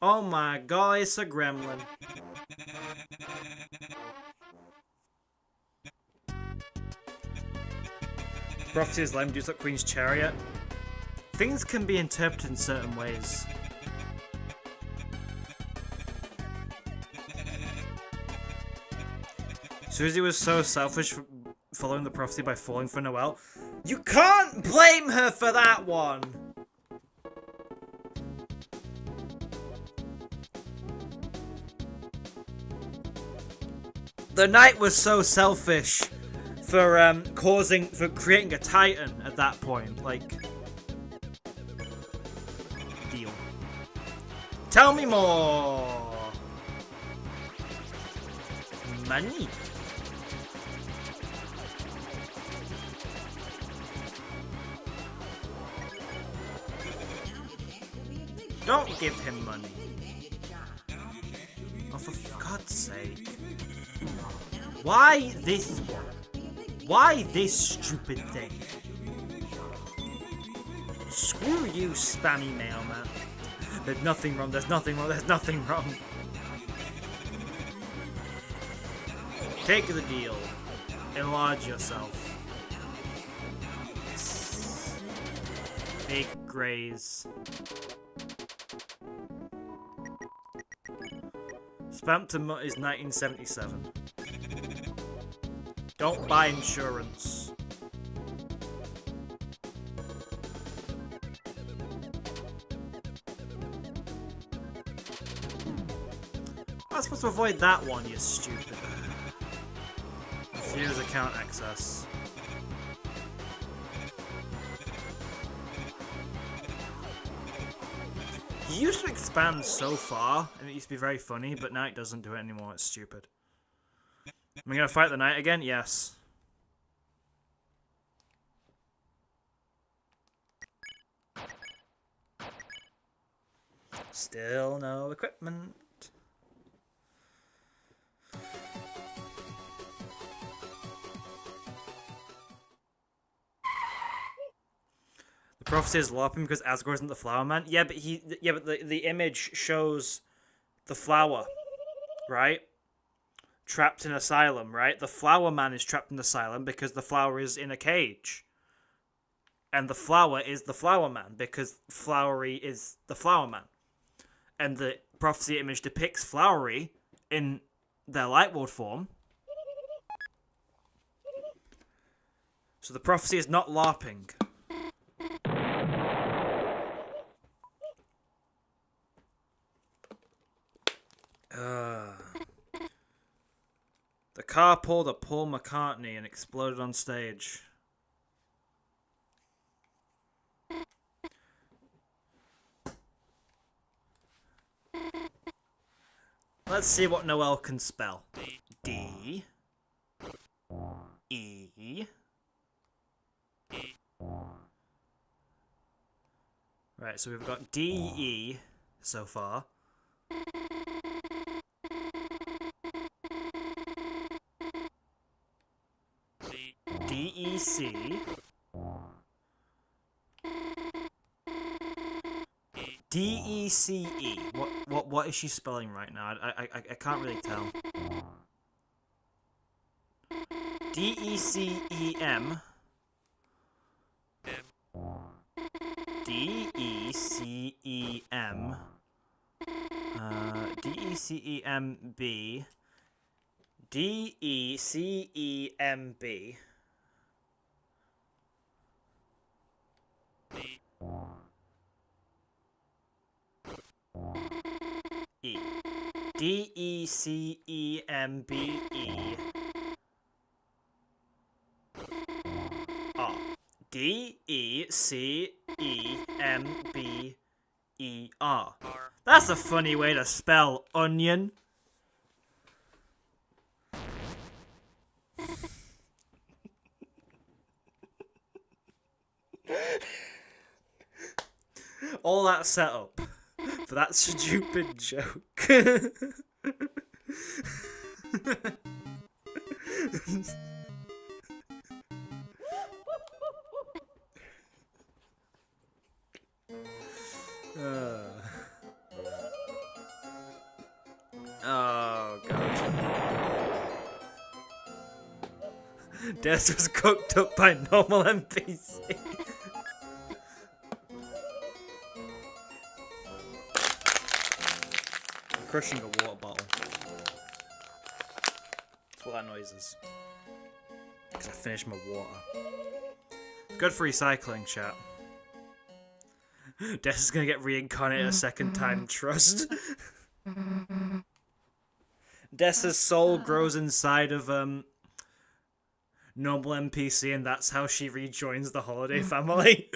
Oh my god, it's a gremlin. Prophecy is lame juice like Queen's Chariot. Things can be interpreted in certain ways. Susie was so selfish for following the prophecy by falling for Noelle. You can't blame her for that one! The knight was so selfish for creating a titan at that point. Like, deal. Tell me more! Money. Don't give him money. Oh, for God's sake. Why this one? Why this stupid thing? Screw you, spammy mailman. There's nothing wrong, there's nothing wrong, there's nothing wrong. Take the deal. Enlarge yourself. Big graze. Spam to Mutt is 1977. Don't buy insurance. I was supposed to avoid that one, you stupid. Refuse account access. He used to expand so far, and it used to be very funny, but now it doesn't do it anymore. It's stupid. Am I gonna fight the knight again? Yes. Still no equipment. Prophecy is LARPing because Asgore isn't the flower man. Yeah, but the image shows the flower, right? Trapped in asylum, right? The flower man is trapped in asylum because the flower is in a cage. And the flower is the flower man because Flowery is the flower man. And the prophecy image depicts Flowery in their light world form. So the prophecy is not LARPing. The car pulled a Paul McCartney and exploded on stage. Let's see what Noelle can spell. D E. Right, so we've got D E so far. DEC. DECE. What is she spelling right now? I can't really tell. DECEM. DECEM. DECEMB. DECEMB. E. DECEMBE. R. DECEMBER. That's a funny way to spell onion. All that setup for that stupid joke. Oh god. Des was cooked up by normal NPC. I'm crushing a water bottle. That's what that noise is. Because I finished my water. Good for recycling, chat. Des is gonna get reincarnated a second time, trust. Dessa's soul grows inside of normal NPC, and that's how she rejoins the holiday family.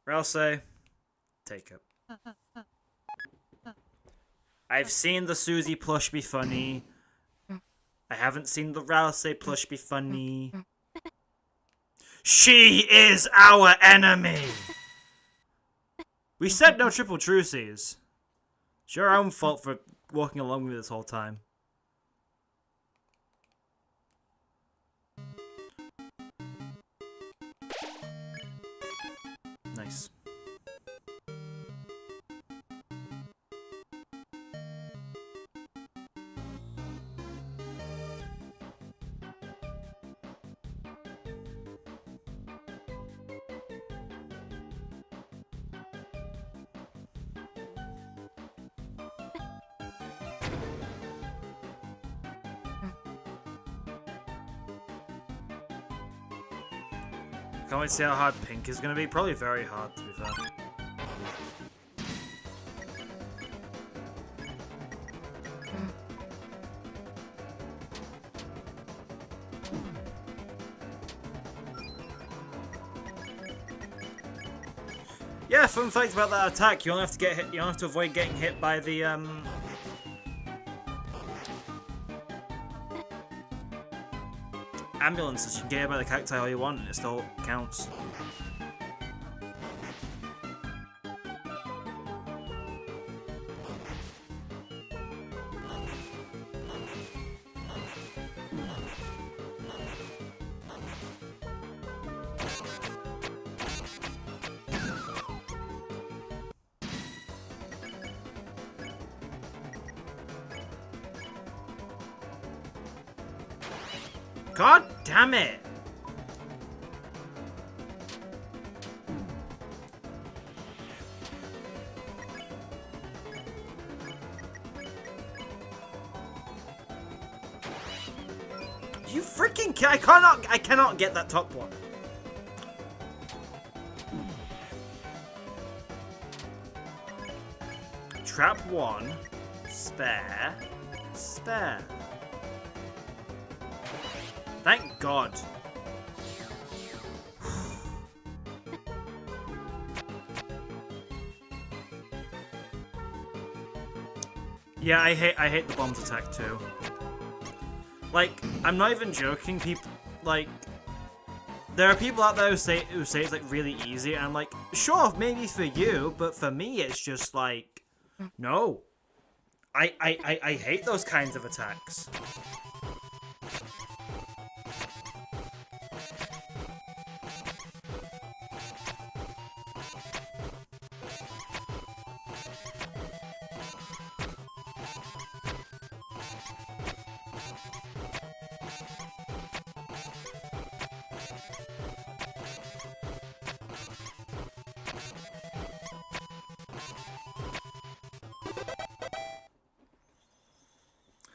Ralsei, take it. I've seen the Susie plush be funny. I haven't seen the Ralsei plush be funny. She is our enemy! We said no triple truces. It's your own fault for walking along with me this whole time. Nice. Can't wait to see how hard pink is going to be. Probably very hard, to be fair. Yeah, fun fact about that attack: you only have to get hit. You don't have to avoid getting hit by the ambulances. You can get it by the cacti all you want, and it still counts. God damn it! You freaking I cannot get that top one. Trap 1. Spare. Spare. Thank God. Yeah, I hate the bombs attack too. Like, I'm not even joking. People like, there are people out there who say it's like really easy, and I'm like, sure, maybe for you, but for me, it's just like, no. I hate those kinds of attacks.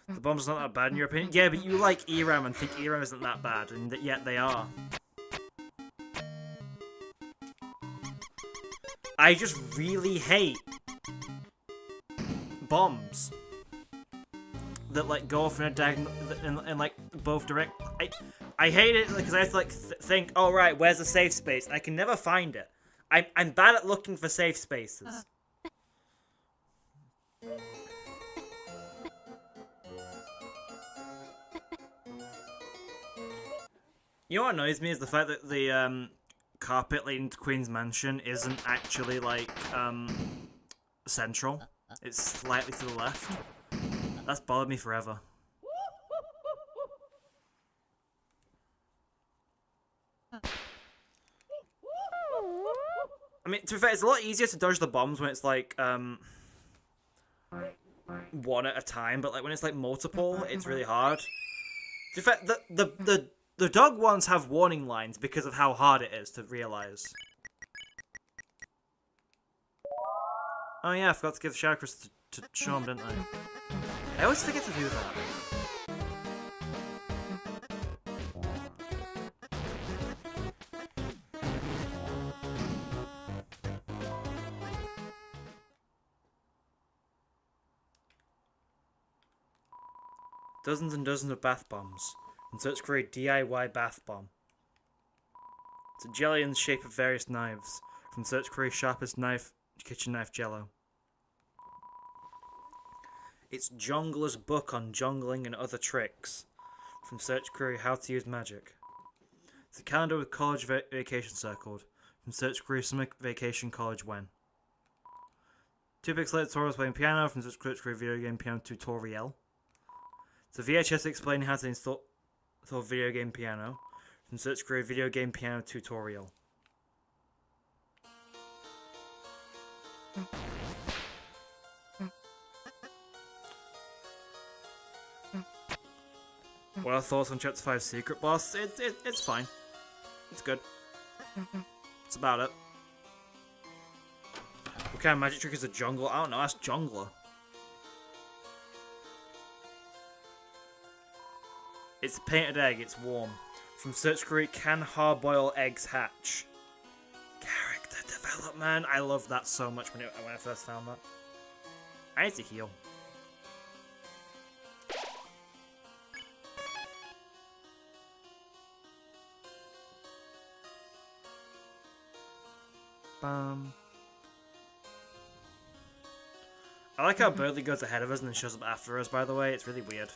The bombs not that bad in your opinion? Yeah, but you like Eram and think Eram isn't that bad, and yet they are. I just really hate bombs that like go off in a diagonal in like both direct. I hate it because I have to like think, oh right, where's the safe space? I can never find it. I'm bad at looking for safe spaces. You know what annoys me is the fact that the carpet leading to Queen's Mansion isn't actually like central. It's slightly to the left. That's bothered me forever. I mean, to be fair, it's a lot easier to dodge the bombs when it's like one at a time, but like when it's like multiple, it's really hard. To be fair, the dog ones have warning lines because of how hard it is to realize. Oh yeah, I forgot to give chakras to show him, didn't I? I always forget to do that. Dozens and dozens of bath bombs. And search for a DIY bath bomb. It's a jelly in the shape of various knives. From search query sharpest knife, kitchen knife jello. It's Jongler's book on jongling and other tricks. From search query how to use magic. It's a calendar with college vacation circled. From search query summer vacation college when. 2 pixelated tutorials playing piano. From search query video game piano tutorial. It's a VHS explaining how to install video game piano. From search query video game piano tutorial. What are thoughts on Chapter 5 Secret Boss? It's fine. It's good. That's about it. What kind of magic trick is a jungler? I don't know, ask Jungler. It's a painted egg, it's warm. From search query, can hard-boiled eggs hatch? Character development. I loved that so much when I first found that. I need to heal. Bam. I like how Berdly goes ahead of us and then shows up after us, by the way. It's really weird.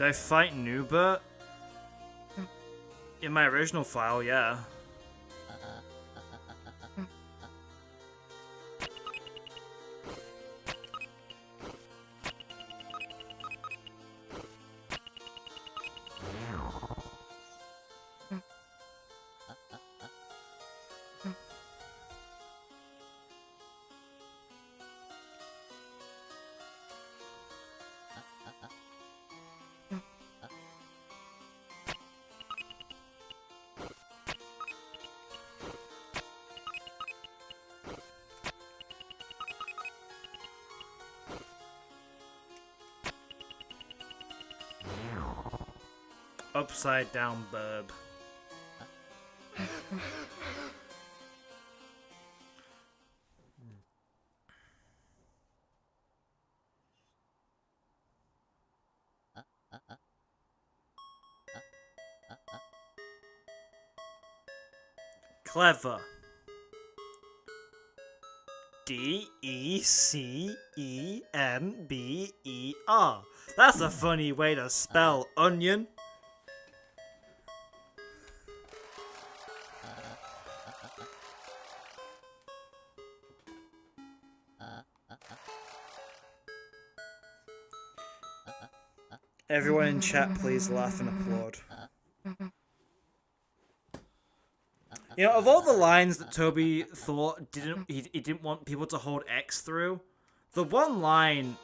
Did I fight Nubert? In my original file, yeah. Upside down burb. Clever. December. That's a funny way to spell onion. Everyone in chat, please laugh and applaud. You know, of all the lines that Toby thought he didn't want people to hold X through, the one line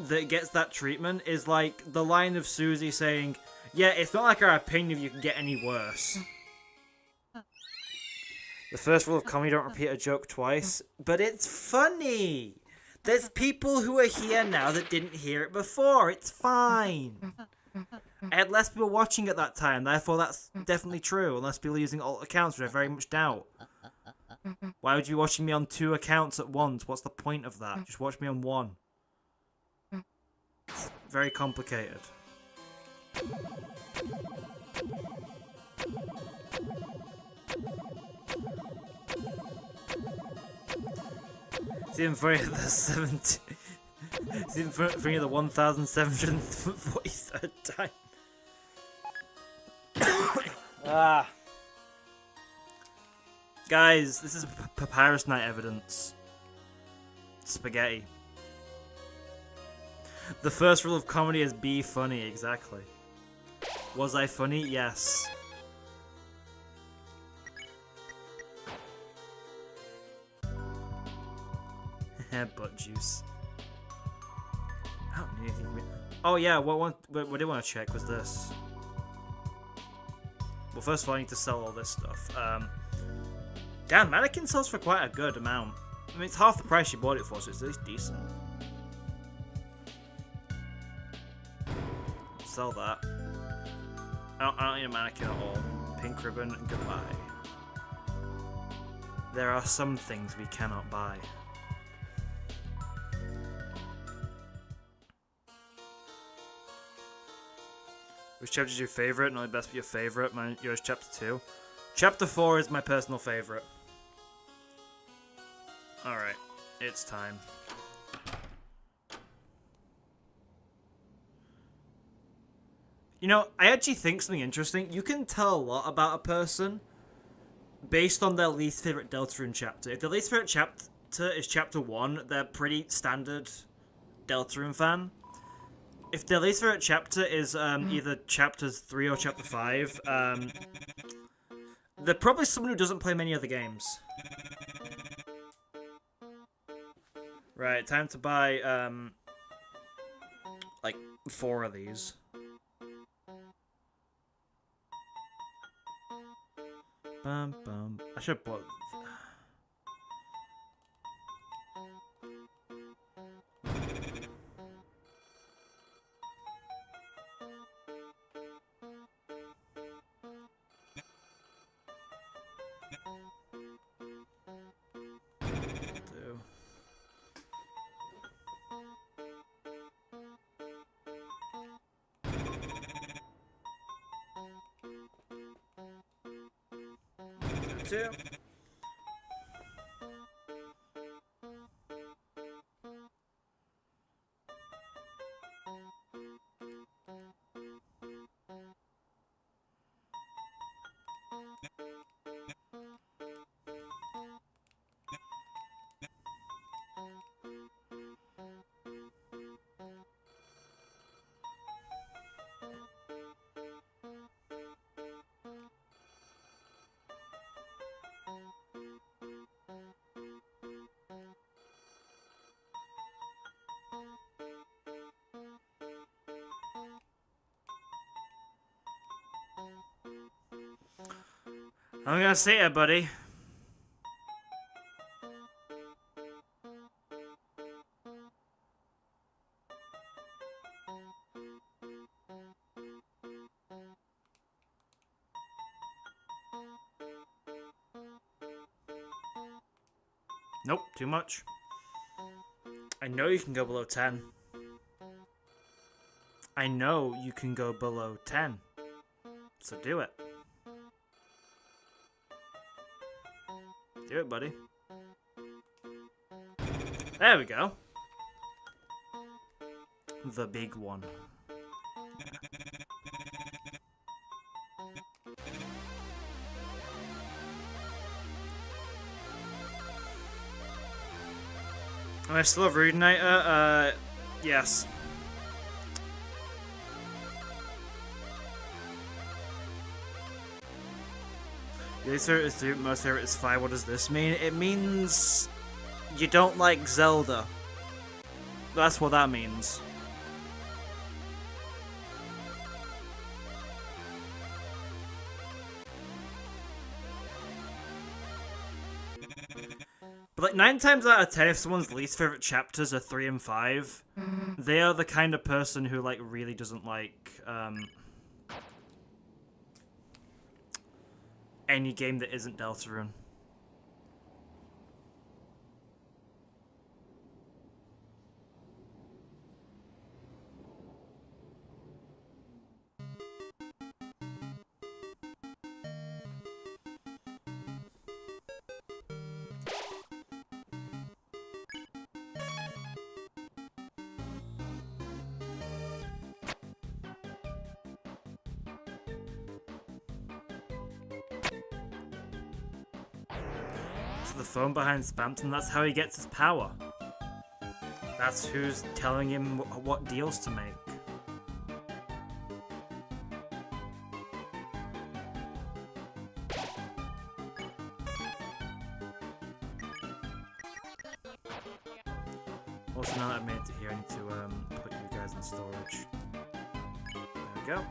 that gets that treatment is like the line of Susie saying, "Yeah, it's not like our opinion of you can get any worse." The first rule of comedy: don't repeat a joke twice, but it's funny. There's people who are here now that didn't hear it before. It's fine. I had less people watching at that time, therefore that's definitely true, unless people are using alt accounts, which I very much doubt. Why would you be watching me on 2 accounts at once? What's the point of that? Just watch me on 1. It's very complicated. It's even funny at the 70. It's even funny at the 1,743rd time. Guys, this is Papyrus Night evidence. Spaghetti. The first rule of comedy is be funny, exactly. Was I funny? Yes. Butt juice. I don't need anything. Oh yeah, what I did want to check was this. Well, first of all, I need to sell all this stuff. Damn, mannequin sells for quite a good amount. I mean, it's half the price you bought it for, so it's at least decent. Sell that. I don't need a mannequin at all. Pink ribbon, goodbye. There are some things we cannot buy. Which chapter is your favourite? Not the best, but your favourite. Yours, chapter 2. Chapter 4 is my personal favourite. Alright, it's time. You know, I actually think something interesting. You can tell a lot about a person based on their least favourite Deltarune chapter. If their least favourite chapter is chapter 1, they're pretty standard Deltarune fan. If their least favorite chapter is either chapters 3 or chapter 5, they're probably someone who doesn't play many other games. Right, time to buy like 4 of these. Bum bum. I should have bought. Two. I'm gonna see ya, buddy. Nope, too much. I know you can go below 10. I know you can go below 10. So do it. Do it, buddy. There we go. The big one. Am I still a Rudenighter? Yes. Least favorite is 3, most favorite is 5. What does this mean? It means you don't like Zelda. That's what that means. But like 9 times out of 10, if someone's least favorite chapters are 3 and 5, they are the kind of person who like really doesn't like any game that isn't Deltarune. The phone behind Spampton, that's how he gets his power. That's who's telling him what deals to make. Also, now that I've made it to here, I need to put you guys in storage. There we go.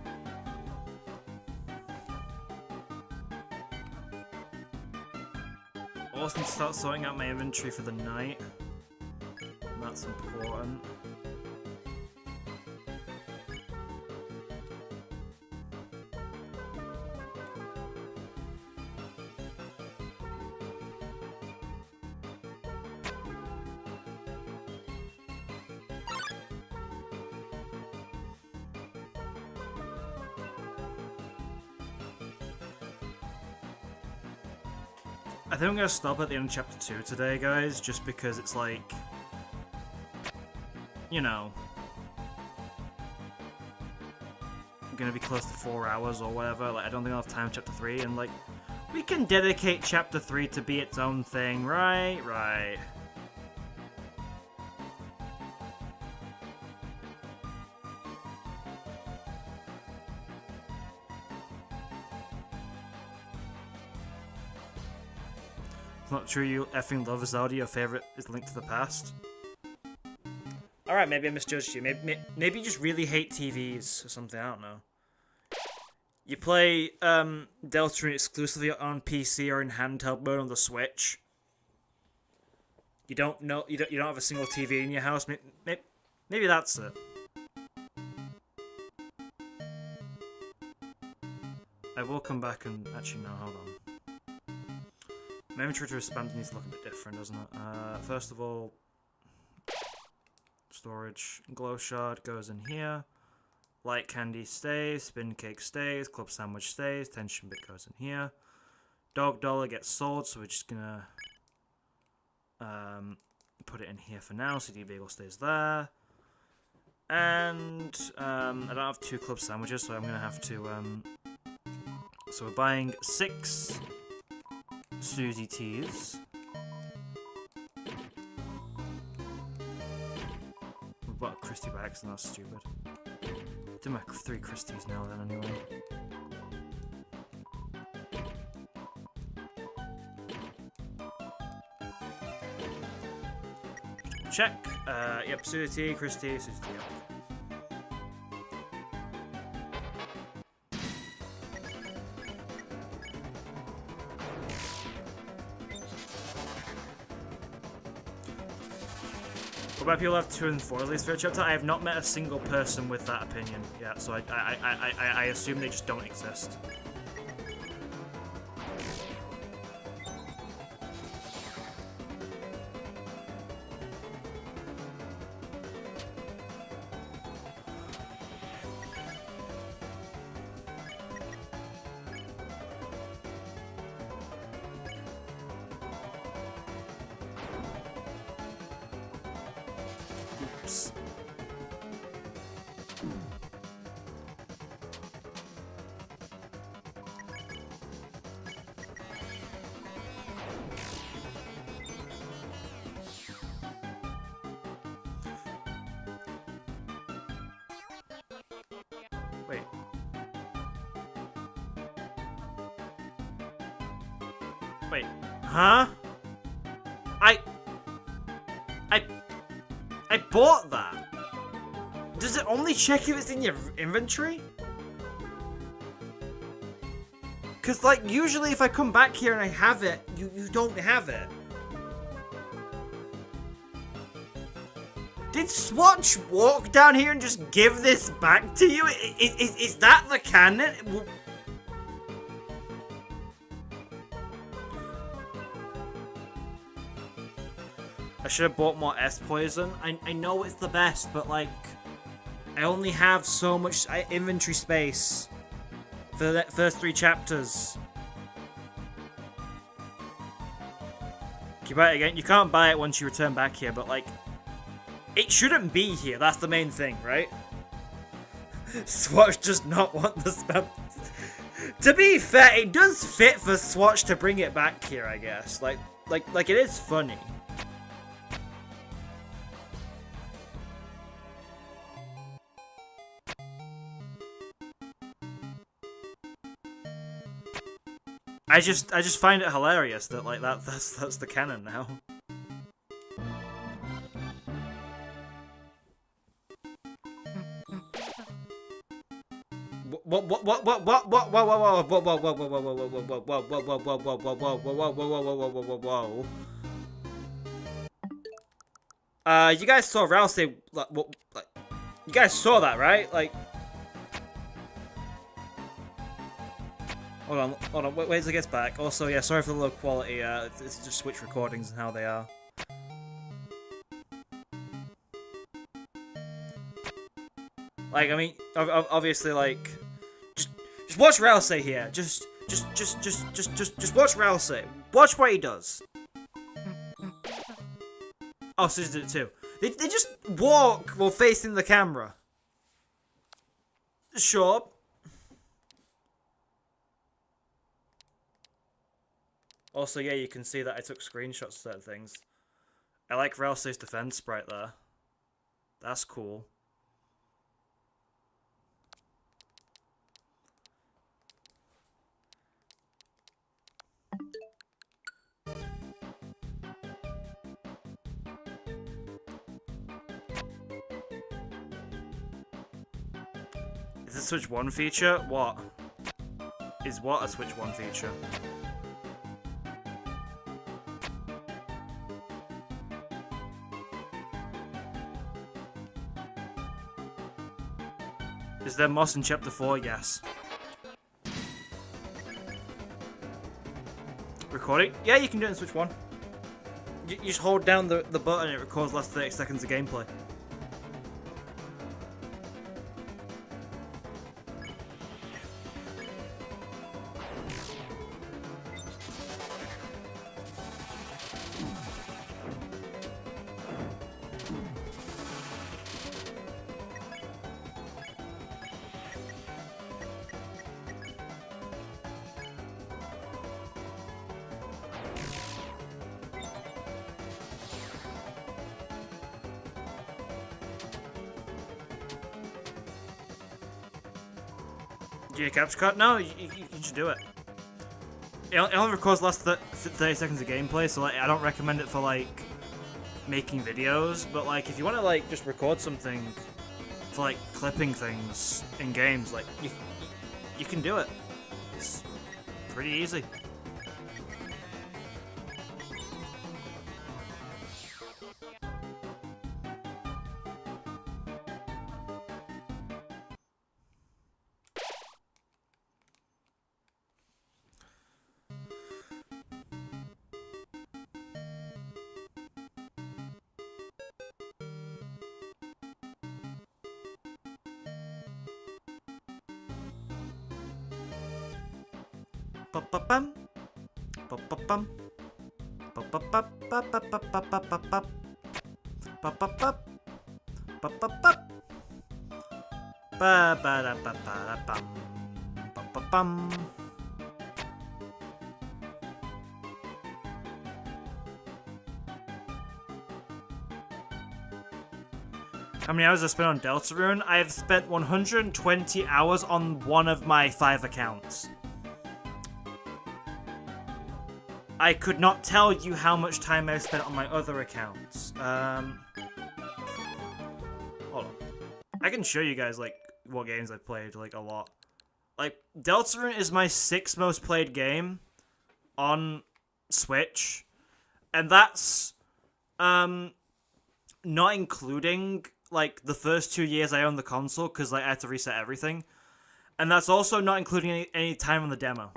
Also need to start sorting out my inventory for the night. That's important. I think I'm going to stop at the end of chapter 2 today, guys, just because it's like, you know, I'm going to be close to 4 hours or whatever. Like, I don't think I'll have time for chapter 3, and like, we can dedicate chapter 3 to be its own thing, right? Right. Not true, you effing love Zelda, your favorite is Link to the Past. Alright, maybe I misjudged you. Maybe you just really hate TVs or something, I don't know. You play Deltarune exclusively on PC or in handheld mode on the Switch. You don't have a single TV in your house. Maybe that's it. I will come back and actually no, hold on. My inventory to respond needs to look a bit different, doesn't it? First of all, storage. Glow shard goes in here. Light candy stays. Spin cake stays. Club sandwich stays. Tension bit goes in here. Dog dollar gets sold, so we're just gonna put it in here for now. CD bagel stays there. And I don't have 2 club sandwiches, so I'm gonna have to. So we're buying 6. Susie teas. We bought a Christie by accident, that's stupid. Do my 3 Christies now then anyway. Check. Yep, Susie tea, Christie, Susie tea. Yep. What about people who have 2 and 4 at least for a chapter? I have not met a single person with that opinion yet, so I assume they just don't exist. Oops. Wait. Wait. Huh? I bought that. Does it only check if it's in your inventory? Cause like usually if I come back here and I have it, you don't have it. Did Swatch walk down here and just give this back to you? Is that the canon? I should have bought more S poison. I know it's the best, but like, I only have so much inventory space for the first 3 chapters. Can you buy it again? You can't buy it once you return back here, but like, it shouldn't be here. That's the main thing, right? Swatch does not want the spell. To be fair, it does fit for Swatch to bring it back here, I guess. Like it is funny. I just find it hilarious that like that's the canon now. You guys saw Rousey, like, you guys saw that, right? Like, hold on, wait till it gets back. Also, yeah, sorry for the low quality, it's just Switch recordings and how they are. Like, I mean, obviously, like, just watch Rousey here. Just watch Rousey. Watch what he does. Oh, Sis did it too. They just walk while facing the camera. Sure. Also, yeah, you can see that I took screenshots of certain things. I like Rousey's defense sprite there. That's cool. Is this Switch 1 feature? What? Is what a Switch 1 feature? Is there moss in chapter 4? Yes. Recording? Yeah, you can do it in Switch 1. You just hold down the button and it records last 30 seconds of gameplay. Do you capture cut? No, you should do it. It only records last 30 seconds of gameplay, so like I don't recommend it for like making videos. But like if you want to like just record something for like clipping things in games, like you can do it. It's pretty easy. Ba-ba-bum. Ba-ba-bum. Ba-ba-bum. Ba-ba-bum. Ba-ba-bum. Ba-ba-da-ba-ba-da-bum. Ba-ba-bum. How many hours have I spent on Deltarune? I have spent 120 hours on one of my 5 accounts. I could not tell you how much time I've spent on my other accounts. Hold on. I can show you guys, like, what games I've played, like, a lot. Like, Deltarune is my 6th most played game on Switch. And that's, not including, like, the first 2 years I owned the console, because, like, I had to reset everything. And that's also not including any time on the demo.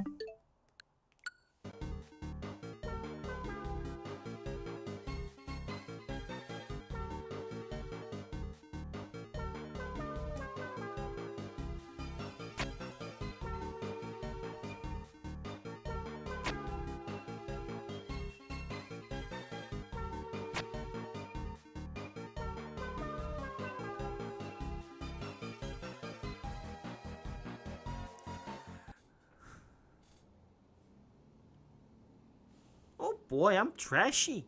Oh boy, I'm trashy.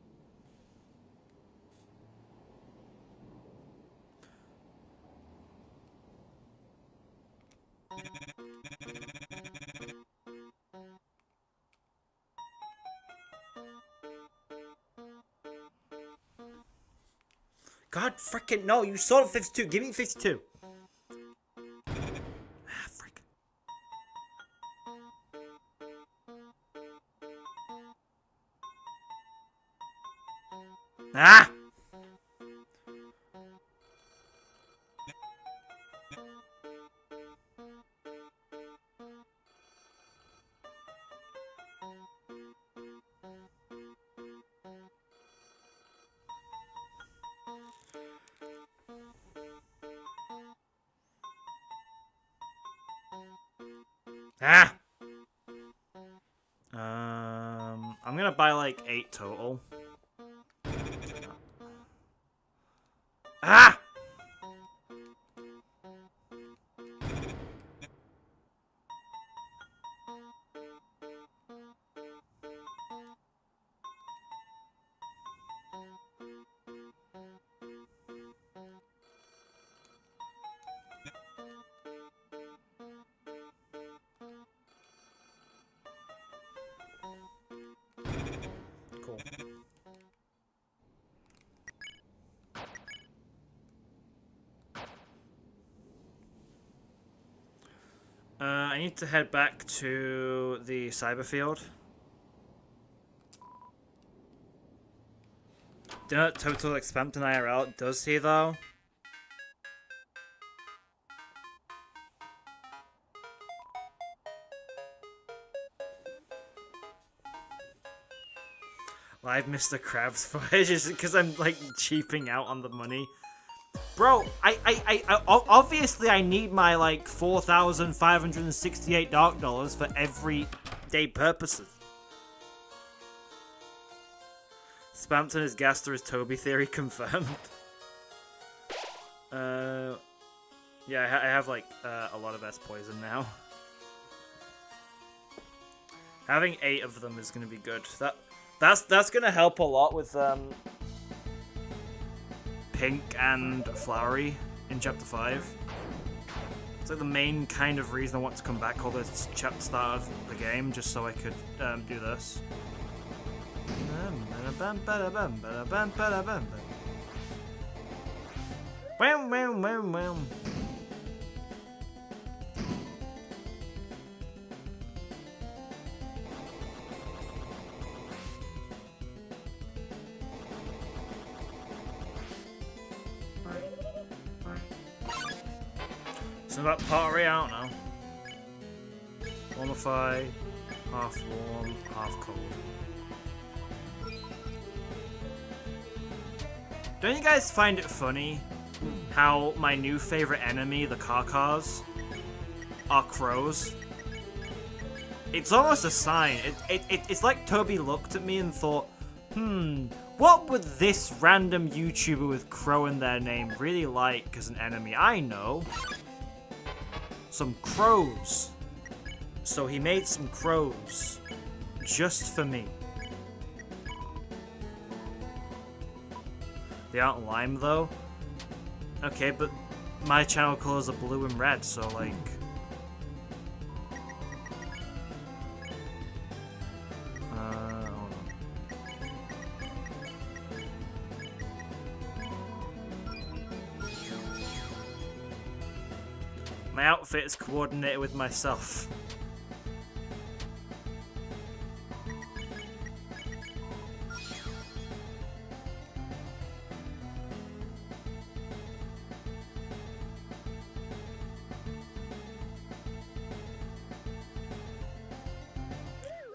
God frickin' no, you sold 52. Give me 52. Ah, frick. Ah! Ah! I'm gonna buy like 8 total. Ah! Cool. I need to head back to the cyber field. Do not total expand in IRL, does he though? Live Mr. Krabs footage just because I'm like cheaping out on the money. Bro, I obviously I need my like 4,568 dark dollars for everyday purposes. Spampton is Gaster is Toby theory confirmed. Yeah, I have like a lot of S poison now. Having 8 of them is gonna be good. That's gonna help a lot with Pink and Flowery in Chapter 5. It's like the main kind of reason I want to come back all this chapter start of the game, just so I could do this. So that pottery, I don't know. Warmify, half warm, half cold. Don't you guys find it funny how my new favorite enemy, the Karkars, are crows? It's almost a sign. It's like Toby looked at me and thought, what would this random YouTuber with Crow in their name really like as an enemy? I know. Some crows. So he made some crows. Just for me. They aren't lime though. Okay, but my channel colors are blue and red, so like... hold on. My outfit is coordinated with myself.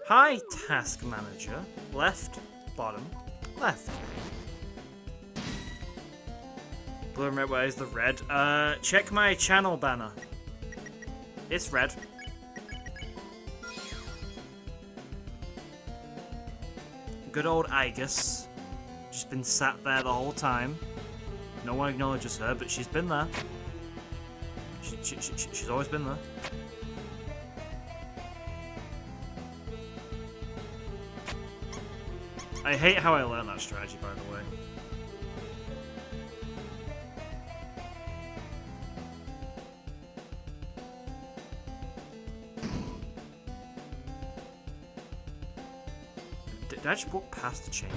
Hi, task manager. Left, bottom, left. Blue and red, where's the red? Check my channel banner. It's red. Good old Igus. Just been sat there the whole time. No one acknowledges her, but she's been there. She's always been there. I hate how I learned that strategy, by the way. Did I just walk past the chainmail?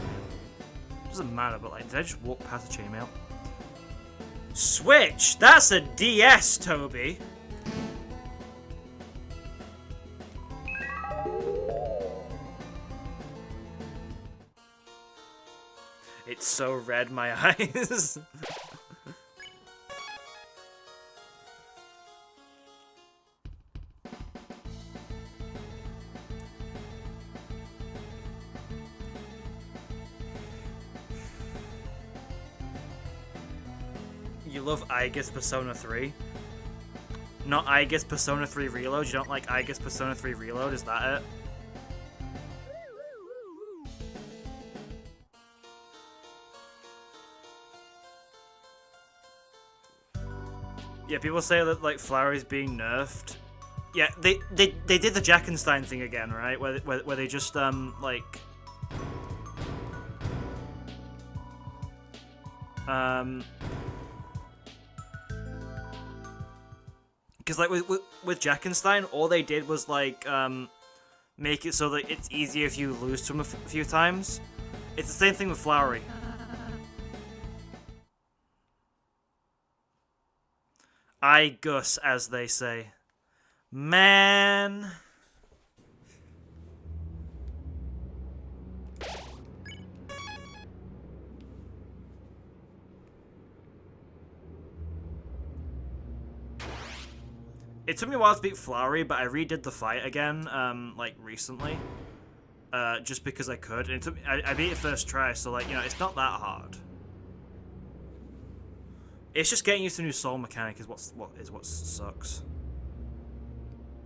Doesn't matter, but like, did I just walk past the chainmail? Switch! That's a DS, Toby! It's so red, my eyes. You love Igus Persona 3? Not Igus Persona 3 Reload? You don't like Igus Persona 3 Reload? Is that it? Yeah, people say that like Flowery's being nerfed. Yeah, they did the Jackenstein thing again, right? Where they just like because like with Jackenstein, all they did was like make it so that it's easier if you lose to him a few times. It's the same thing with Flowery. I Gus, as they say. Man. It took me a while to beat Flowery, but I redid the fight again, like, recently. Just because I could. And it took me, I beat it first try, so, like, you know, it's not that hard. It's just getting used to the new soul mechanic is what sucks.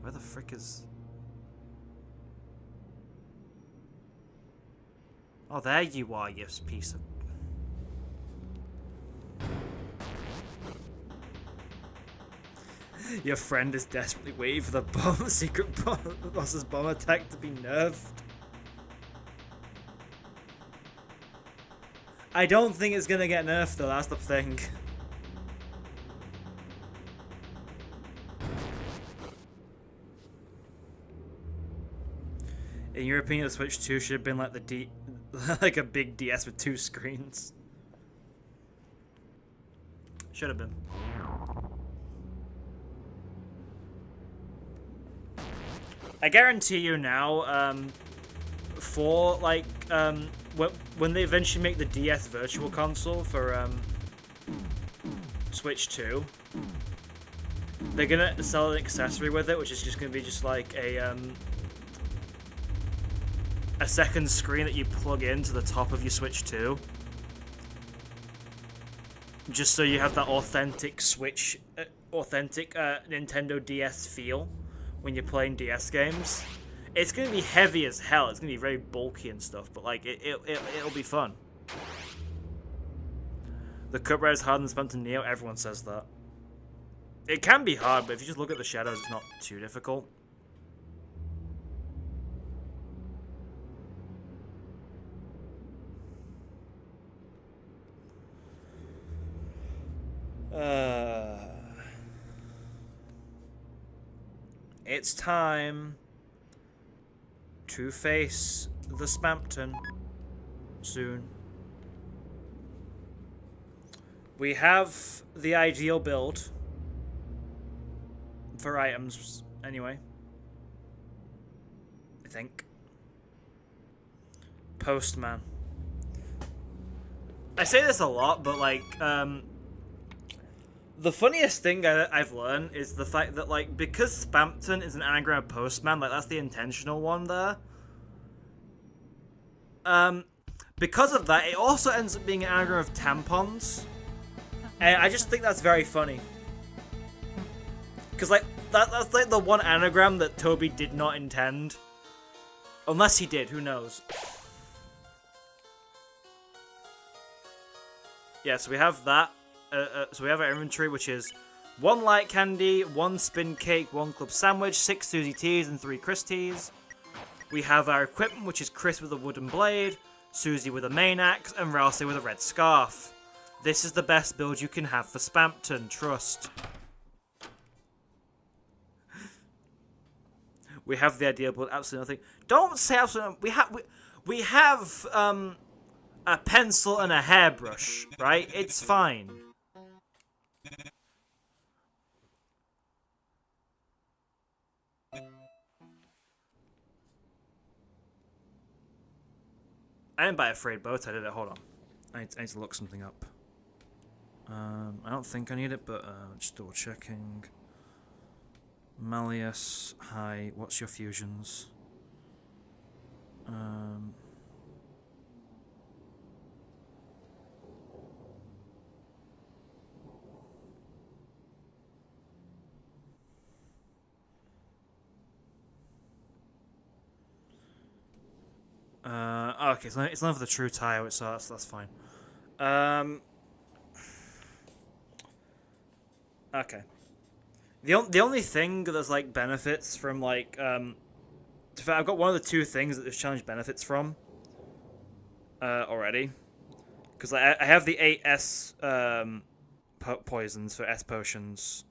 Where the frick is... Oh, there you are, you piece of... Your friend is desperately waiting for the secret boss's bomb attack to be nerfed. I don't think it's gonna get nerfed though, that's the thing. In your opinion, the Switch 2 should have been like the like a big DS with 2 screens. Should have been. I guarantee you now, for like when they eventually make the DS Virtual Console for Switch 2, they're gonna sell an accessory with it, which is just gonna be just like a second screen that you plug into the top of your Switch 2. Just so you have that authentic Switch, authentic Nintendo DS feel when you're playing DS games. It's gonna be heavy as hell. It's gonna be very bulky and stuff, but like it'll be fun. The Cup Ride is harder than Spamton Neo. Everyone says that. It can be hard, but if you just look at the shadows, it's not too difficult. It's time to face the Spamton soon. We have the ideal build for items, anyway. I think. Postman. I say this a lot, but like, the funniest thing I've learned is the fact that, like, because Spamton is an anagram of postman, like, that's the intentional one there. Because of that, it also ends up being an anagram of tampons. And I just think that's very funny. Because, like, that's, like, the one anagram that Toby did not intend. Unless he did, who knows. Yeah, so we have that. So we have our inventory, which is 1 light candy, 1 spin cake, 1 club sandwich, 6 Susie teas, and 3 Chris teas. We have our equipment, which is Chris with a wooden blade, Susie with a main axe, and Rousey with a red scarf. This is the best build you can have for Spamton, trust. We have the ideal build, absolutely nothing. Don't say absolutely nothing. We have a pencil and a hairbrush, right? It's fine. I didn't buy a frayed bow tie, did it? Hold on. I need to look something up. I don't think I need it, but just double checking. Malleus, hi, what's your fusions? Okay, so it's not for the true tie, so that's fine. Okay. The only thing that's like benefits from like I've got one of the 2 things that this challenge benefits from already, because I have the 8 S poisons for S potions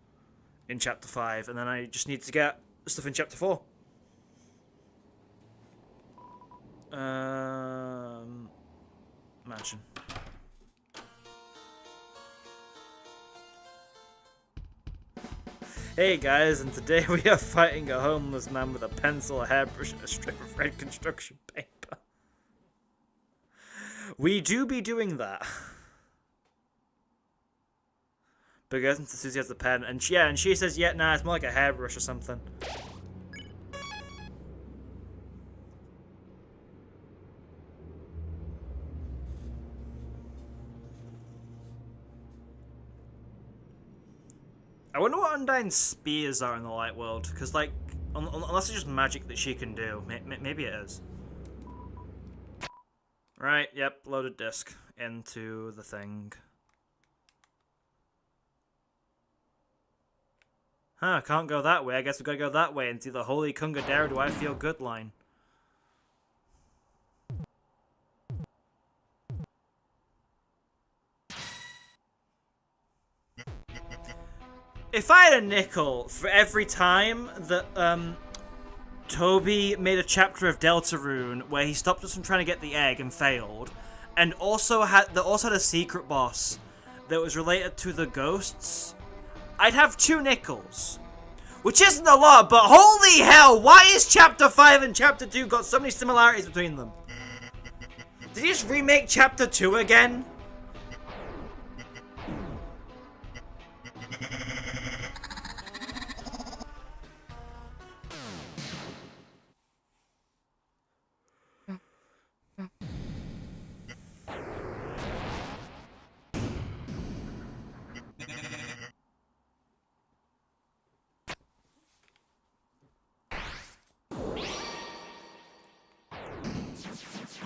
in chapter 5, and then I just need to get stuff in chapter 4. Mansion. Hey guys, and today we are fighting a homeless man with a pencil, a hairbrush, and a strip of red construction paper. We do be doing that. But goes into Susie has the pen, and she says, yeah, nah, it's more like a hairbrush or something. I wonder what Undyne's spears are in the light world, because, like, unless it's just magic that she can do. Maybe it is. Right, yep, loaded disc into the thing. Huh, can't go that way. I guess we gotta go that way and see the Holy Kungadera Do I Feel Good line. If I had a nickel for every time that Toby made a chapter of Deltarune where he stopped us from trying to get the egg and failed, and also had a secret boss that was related to the ghosts, I'd have 2 nickels. Which isn't a lot, but holy hell, why is chapter 5 and chapter 2 got so many similarities between them? Did he just remake chapter 2 again?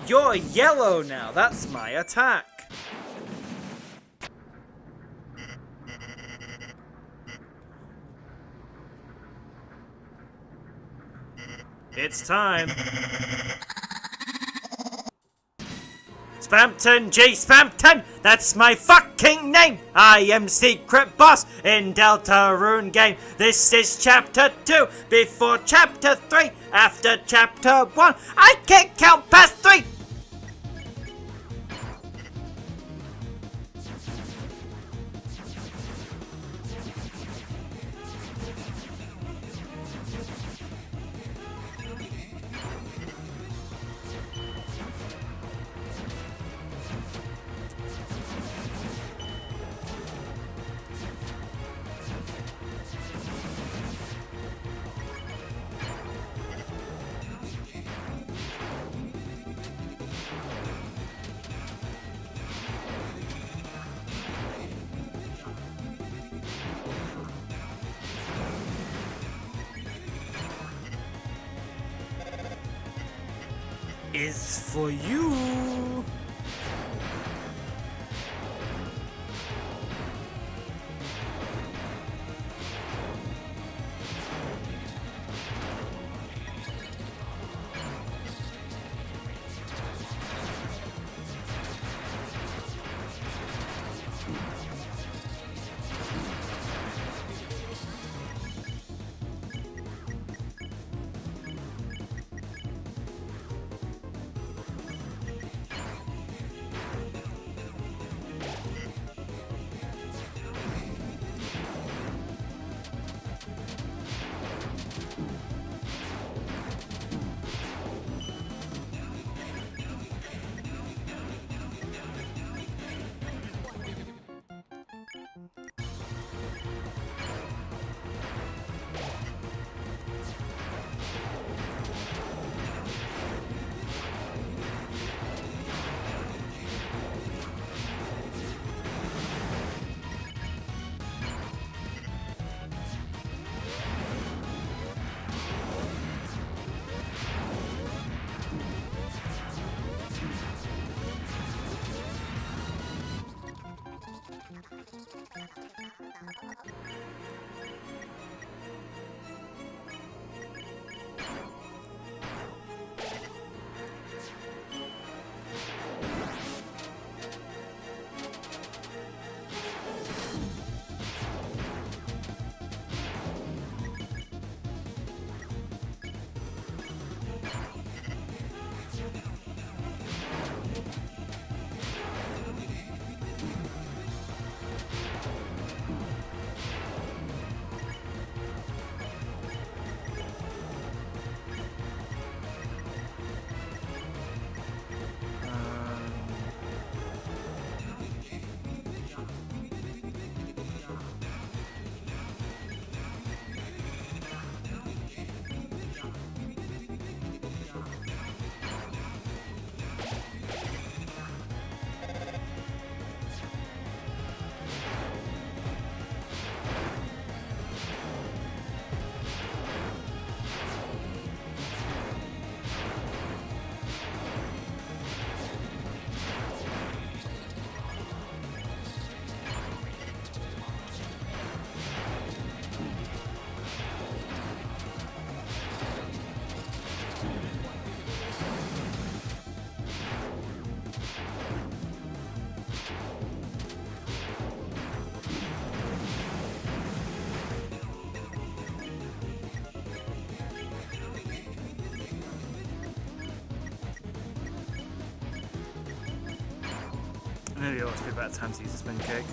You're yellow now. That's my attack. It's time. Spampton G. Spampton! That's my fucking name! I am secret boss in Deltarune game. This is chapter 2, before chapter 3, after chapter 1. I can't count past 3! Is for you. Maybe it ought to be about time to use a spin kick.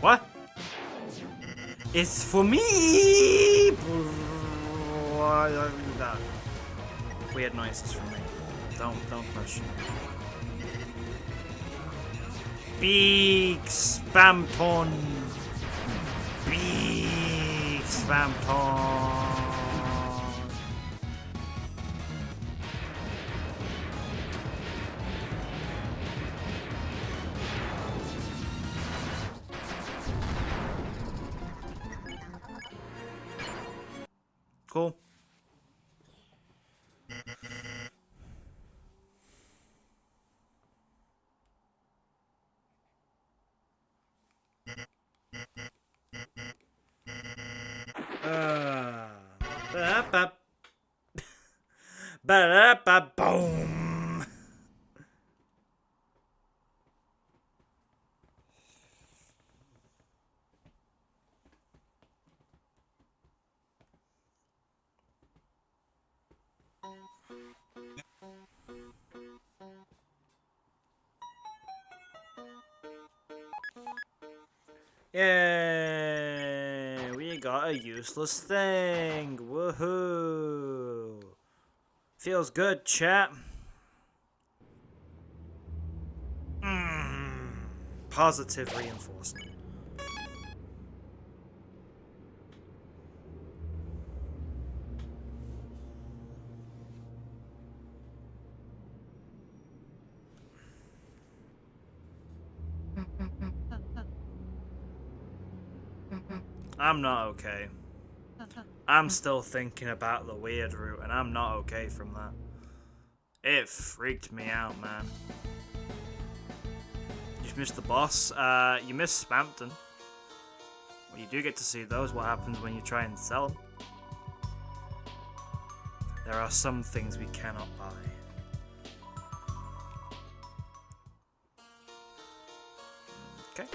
What? It's for me! Weird noises from me. Don't question. Big Spampton! Big Spampton! Cool. Ba-da-ba-boom. Yay! We got a useless thing. Woohoo! Feels good, chat. Positive reinforcement. I'm not okay. I'm still thinking about the weird route, and I'm not okay from that. It freaked me out, man. You missed the boss. You missed Spampton. Well, you do get to see those. What happens when you try and sell them? There are some things we cannot buy. Okay.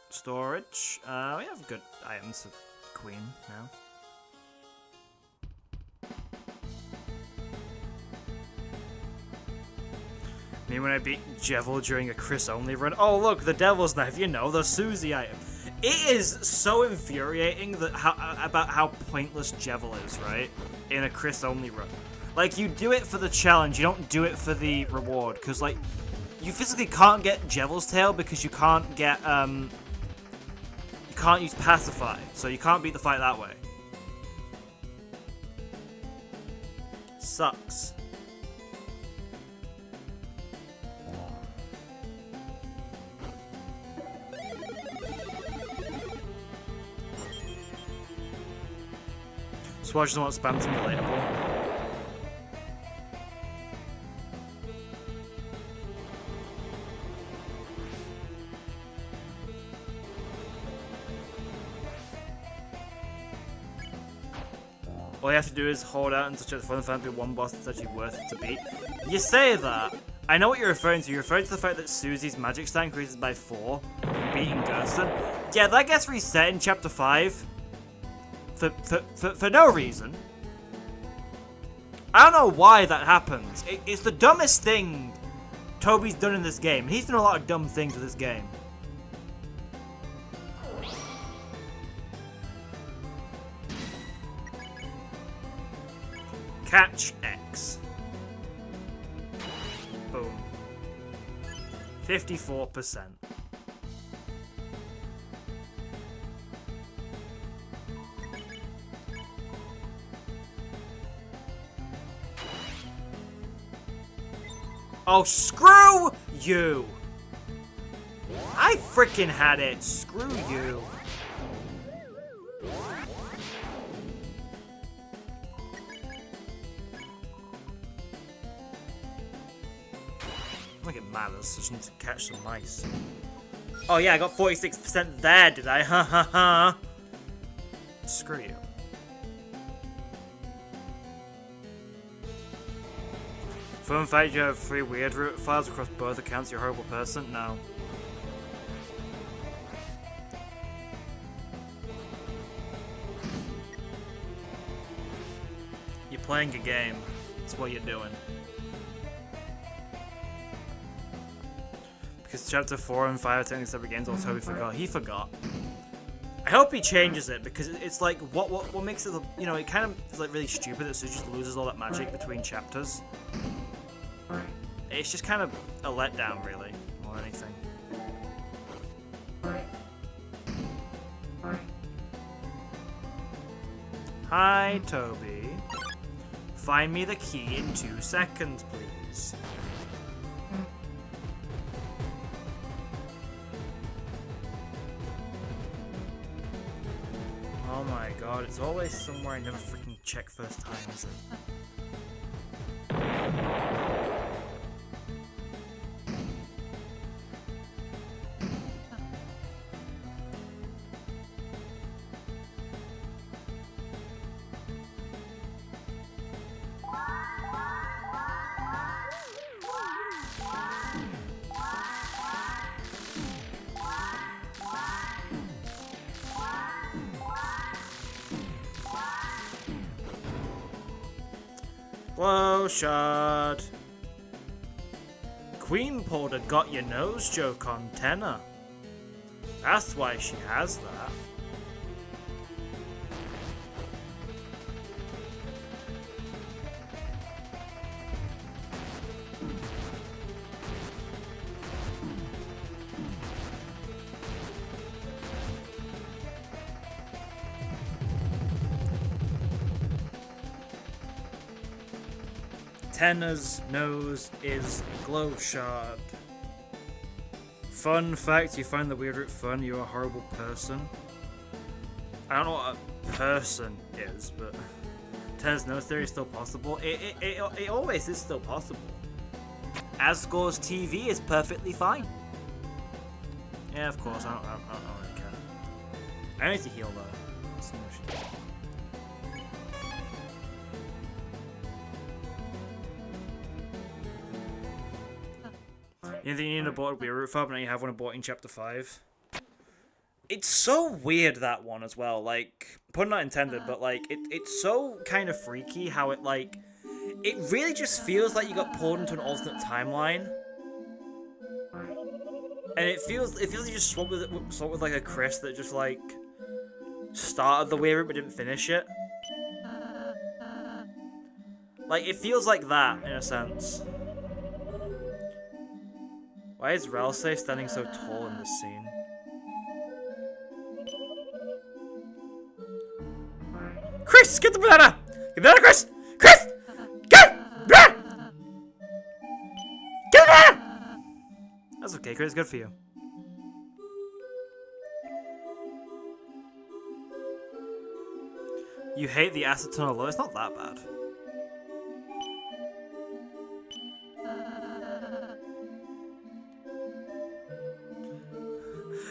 Storage. We have good items for Queen now. Me when I beat Jevil during a Chris-only run. Oh look, the Devil's Knife, you know, the Susie item. It is so infuriating that about how pointless Jevil is, right? In a Chris-only run. Like, you do it for the challenge, you don't do it for the reward, because, like, you physically can't get Jevil's Tail because you can't get, you can't use Pacify, so you can't beat the fight that way. Sucks. Swatch doesn't want to spam some relatable. All you have to do is hold out until check the front and be one boss that's actually worth it to beat. You say that. I know what you're referring to. You're referring to the fact that Susie's magic stat increases by 4, beating Gerson. Yeah, that gets reset in Chapter 5. For no reason. I don't know why that happens. It's the dumbest thing Toby's done in this game. He's done a lot of dumb things with this game. Catch X. Boom. 54%. Oh, screw you! I freaking had it. Screw you. I think it matters. I just need to catch some mice. Oh yeah, I got 46% there, did I? Ha ha ha. Screw you. Phone fight, you have 3 weird root files across both accounts. You're a horrible person? No. You're playing a game. That's what you're doing. Because chapter 4 and 5 are technically separate games, although Toby forgot. He forgot. I hope he changes it, because it's like, what makes it, you know, it kind of is like really stupid that Sue just loses all that magic between chapters. It's just kind of a letdown, really, more than anything. Hi, Toby. Find me the key in 2 seconds, please. Oh my god, it's always somewhere I never freaking check first time, is it? Glow shard. Queen Powder got your nose joke on tenor. That's why she has that. Tenor's nose is a glow shard. Fun fact, you find the weird root fun, you're a horrible person. I don't know what a person is, but Tenor's nose theory is still possible. It always is still possible. Asgore's TV is perfectly fine. Yeah, of course, I don't really care. I need to heal though. That's no shit. You think you need a bot to be a root farm, and you have one bought in chapter 5. It's so weird, that one as well. Like, pun not intended, but like it's so kind of freaky how it like it really just feels like you got pulled into an alternate timeline. And it feels like you just swapped with like a Chris that just like started the weird route but didn't finish it. Like, it feels like that in a sense. Why is Ralsei standing so tall in this scene? Chris, get the banana! Get the banana, Chris! Chris! Get the banana! Get the banana! That's okay, Chris. Good for you. You hate the acetone low? It's not that bad.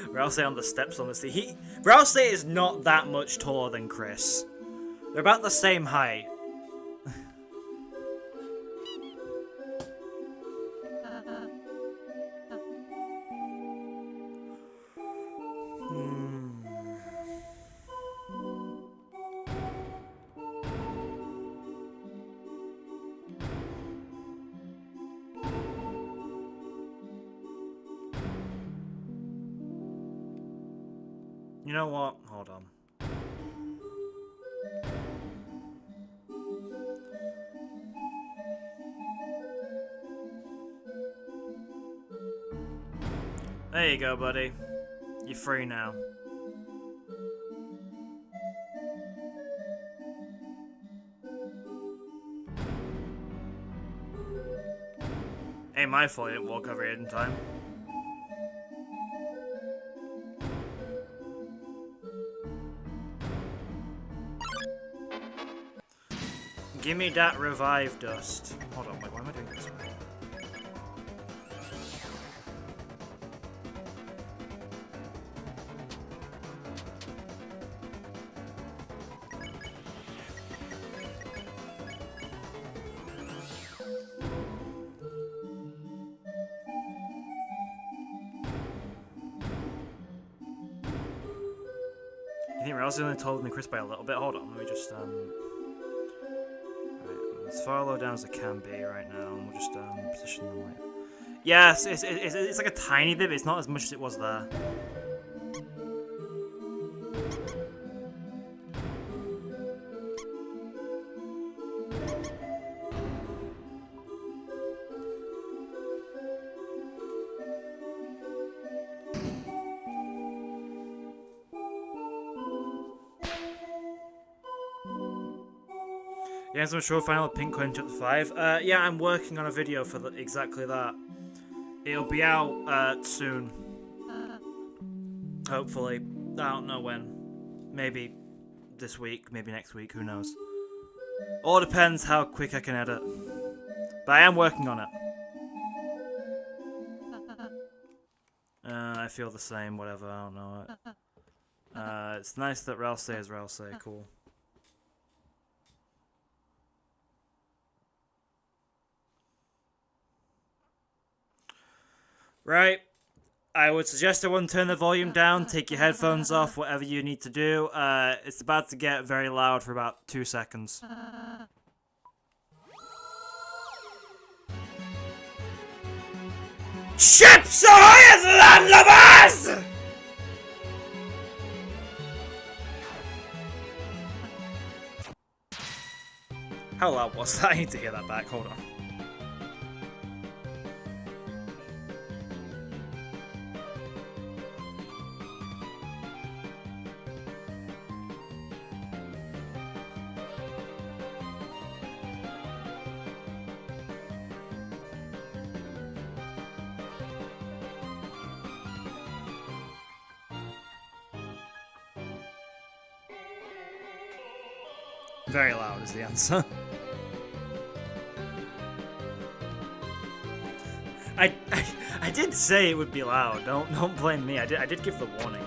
Ralsei on the steps, honestly. Ralsei is not that much taller than Chris. They're about the same height. You know what? Hold on. There you go, buddy. You're free now. Ain't my fault you didn't walk over here in time. Give me that revive dust. Hold on, wait, why am I doing this way? You think Rouse is only taller than Chris by a little bit? Hold on, let me just as far low down as it can be right now, and we'll just position them like. Yes, it's like a tiny bit, but it's not as much as it was there. Yeah, so show final pink coin chapter 5. Yeah, I'm working on a video for exactly that. It'll be out soon. Hopefully. I don't know when. Maybe this week, maybe next week, who knows. All depends how quick I can edit. But I am working on it. I feel the same, whatever, I don't know. It's nice that Ralsei is Ralsei, cool. Right, I would suggest everyone turn the volume down, take your headphones off, whatever you need to do. It's about to get very loud for about 2 seconds. Ships ahoy, landlubbers! How loud was that? I need to hear that back. Hold on. Very loud is the answer. I did say it would be loud. Don't blame me. I did give the warning.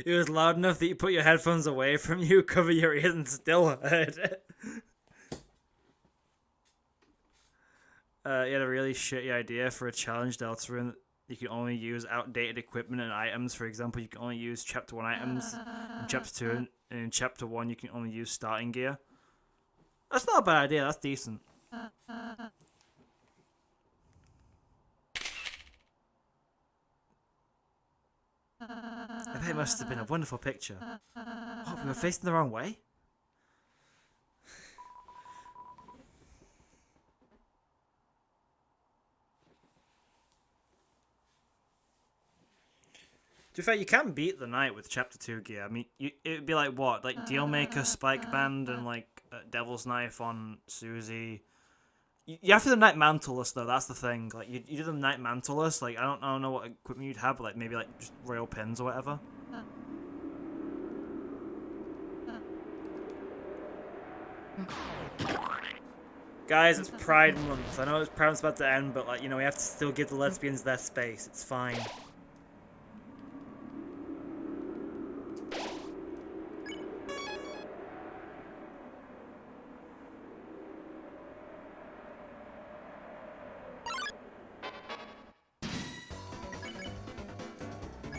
It was loud enough that you put your headphones away from you, cover your ears, and still heard it. You had a really shitty idea for a challenge, Deltarune, that you can only use outdated equipment and items. For example, you can only use Chapter 1 items in Chapter 2, and in Chapter 1 you can only use starting gear. That's not a bad idea, that's decent. I bet it must have been a wonderful picture. Oh, we were facing the wrong way? To be fair, you can beat the knight with Chapter 2 gear. I mean, it would be like what? Like Dealmaker, Spike Band, and like Devil's Knife on Susie. You have to do the Knight Mantleless though, that's the thing. Like, you do the Knight Mantleless, like, I don't know what equipment you'd have, but like, maybe like, just Royal Pins or whatever. Guys, it's Pride Month. I know it's Pride Month's about to end, but like, you know, we have to still give the lesbians their space. It's fine.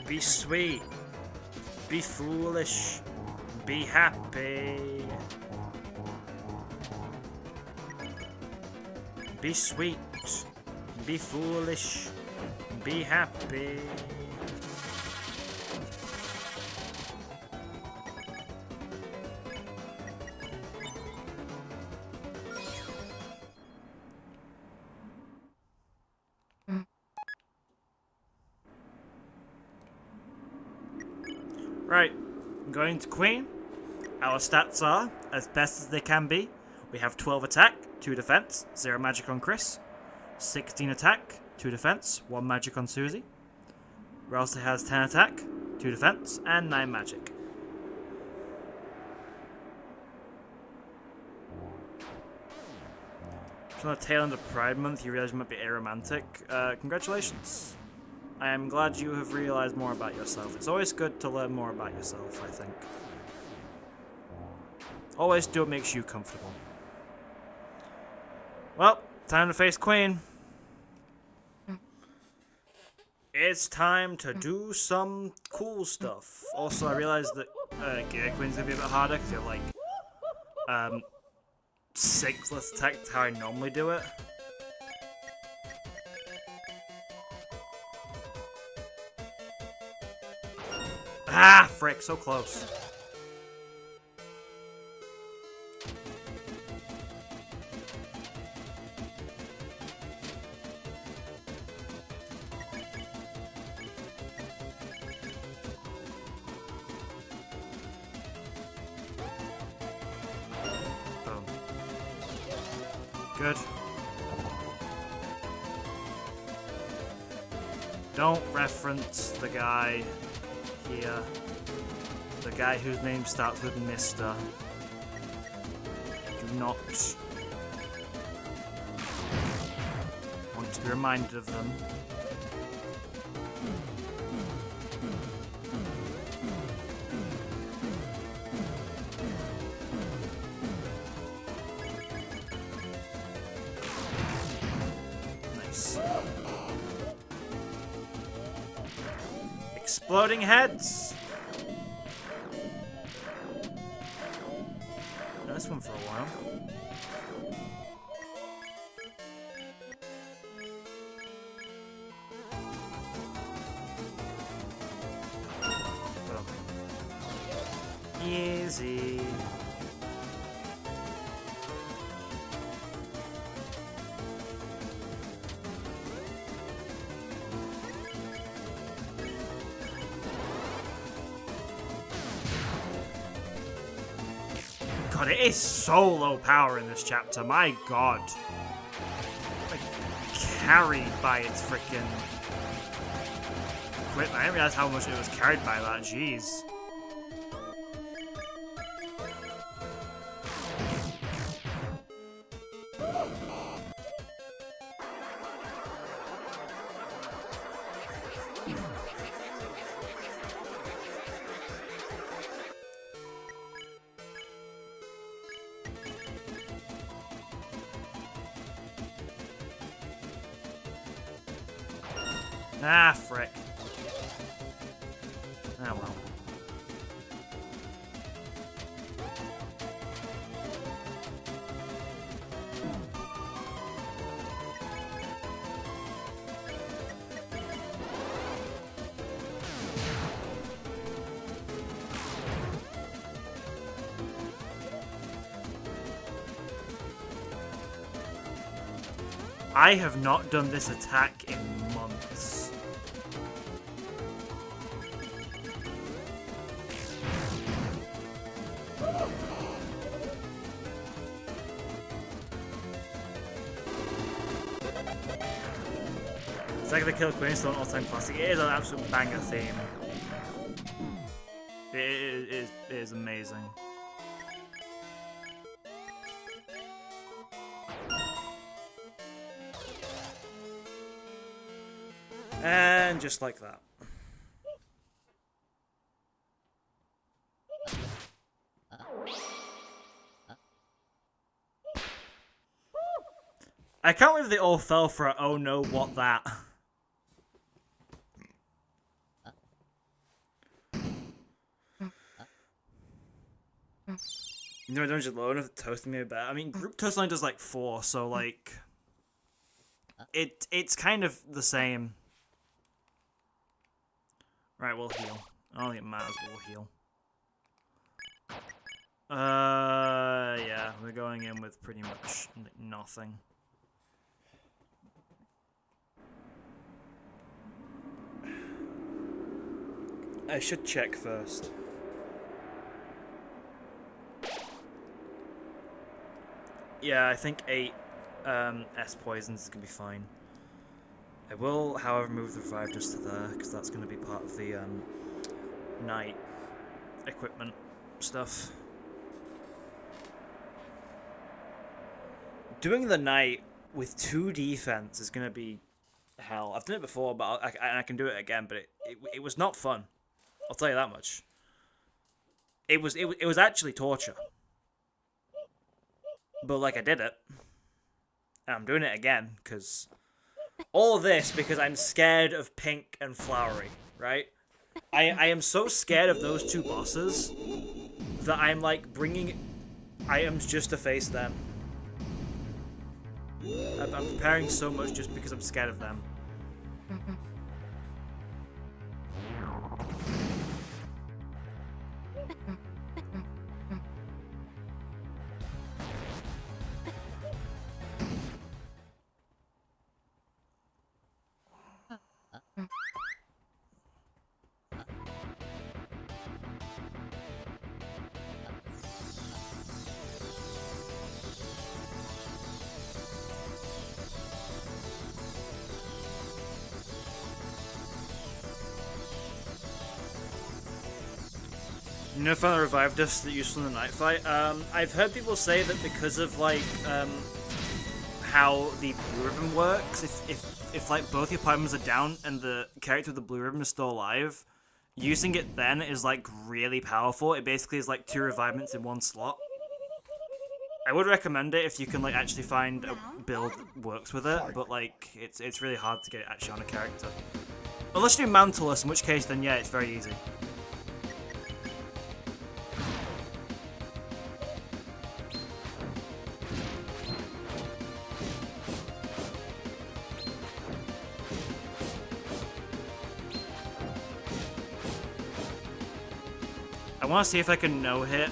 Be sweet. Be foolish. Be happy. Be sweet. Be foolish. Be happy. Right, going to Queen. Our stats are as best as they can be. We have 12 attack, 2 defense, 0 magic on Chris, 16 attack, 2 defense, 1 magic on Susie. Ralsei has 10 attack, 2 defense, and 9 magic. On the tail end of Pride Month, you realize you might be aromantic. Congratulations. I am glad you have realized more about yourself. It's always good to learn more about yourself, I think. Always do what makes you comfortable. Well, time to face Queen. It's time to do some cool stuff. Also, I realized that Gear Queen's gonna be a bit harder because you have like 6 less attack to how I normally do it. Ah, frick, so close. Boom. Good. Don't reference the guy here. The guy whose name starts with Mr. Do not. Be reminded of them. Nice. Exploding heads! This one for a while. Easy. God, it is so low power in this chapter. My God. Like, carried by its freaking equipment. I didn't realize how much it was carried by that. Jeez. Ah, frick. Ah, well. I have not done this attack in months. It's like the Kill Queen still an all-time classic. It is an absolute banger theme. It is amazing. And just like that. I can't believe they all fell for it. Oh no, what that? You know, don't just low enough to toast me a bit. I mean, group toast line does like 4, so like, it's kind of the same. Right, we'll heal. I don't think it matters, but we'll heal. Yeah, we're going in with pretty much nothing. I should check first. Yeah, I think 8 S poisons is gonna be fine. I will, however, move the revive just to there, because that's going to be part of the night equipment stuff. Doing the night with 2 defense is going to be hell. I've done it before, but I can do it again, but it was not fun. I'll tell you that much. It was actually torture. But, like, I did it. And I'm doing it again, because... All this because I'm scared of Pink and Flowery, right? I am so scared of those 2 bosses that I'm like bringing items just to face them. I'm preparing so much just because I'm scared of them. You know, if I revived us that useful in the night fight. I've heard people say that because of like how the blue ribbon works, if if like both your party members are down and the character with the blue ribbon is still alive, using it then is like really powerful. It basically is like 2 revivements in 1 slot. I would recommend it if you can like actually find a build that works with it, but like it's really hard to get it actually on a character. Unless you do mantle, in which case then yeah, it's very easy. I want to see if I can no-hit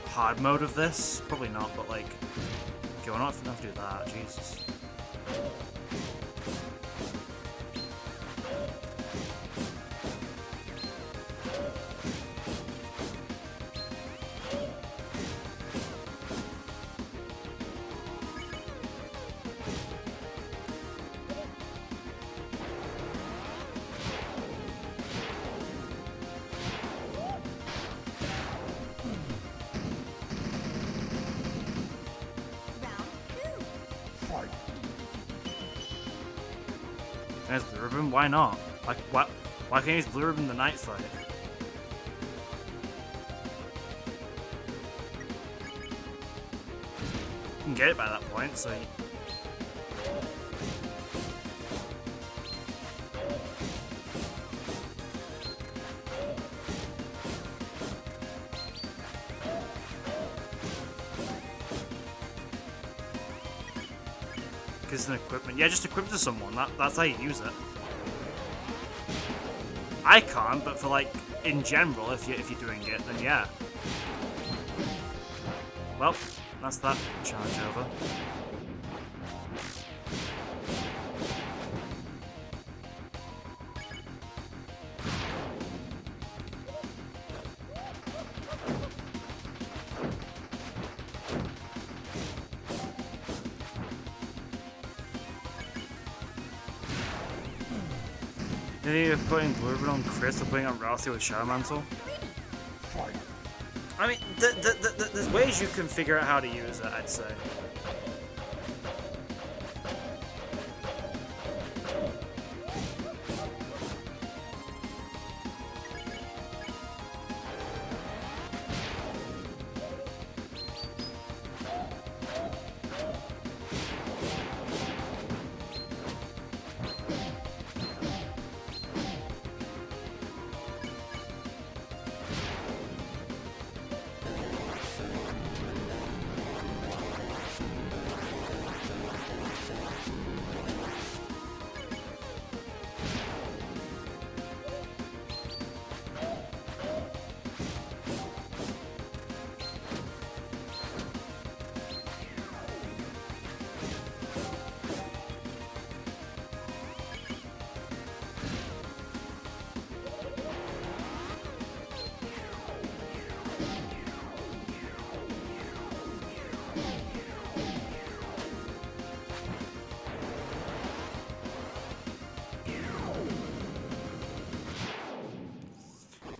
hard mode of this. Probably not, but like... Okay, we're not enough to do that, Jesus. There's blue ribbon. Why not? Like, what? Why can't you use blue ribbon in the night fight? You can get it by that point, so. Because it's an equipment. Yeah, just equip it to someone. That's how you use it. I can't, but for like in general, if you're doing it, then yeah. Well, that's that charge over. They're putting blue ribbon on Chris or putting on Rousey with Shadow Mantle. I mean, there's ways you can figure out how to use it, I'd say.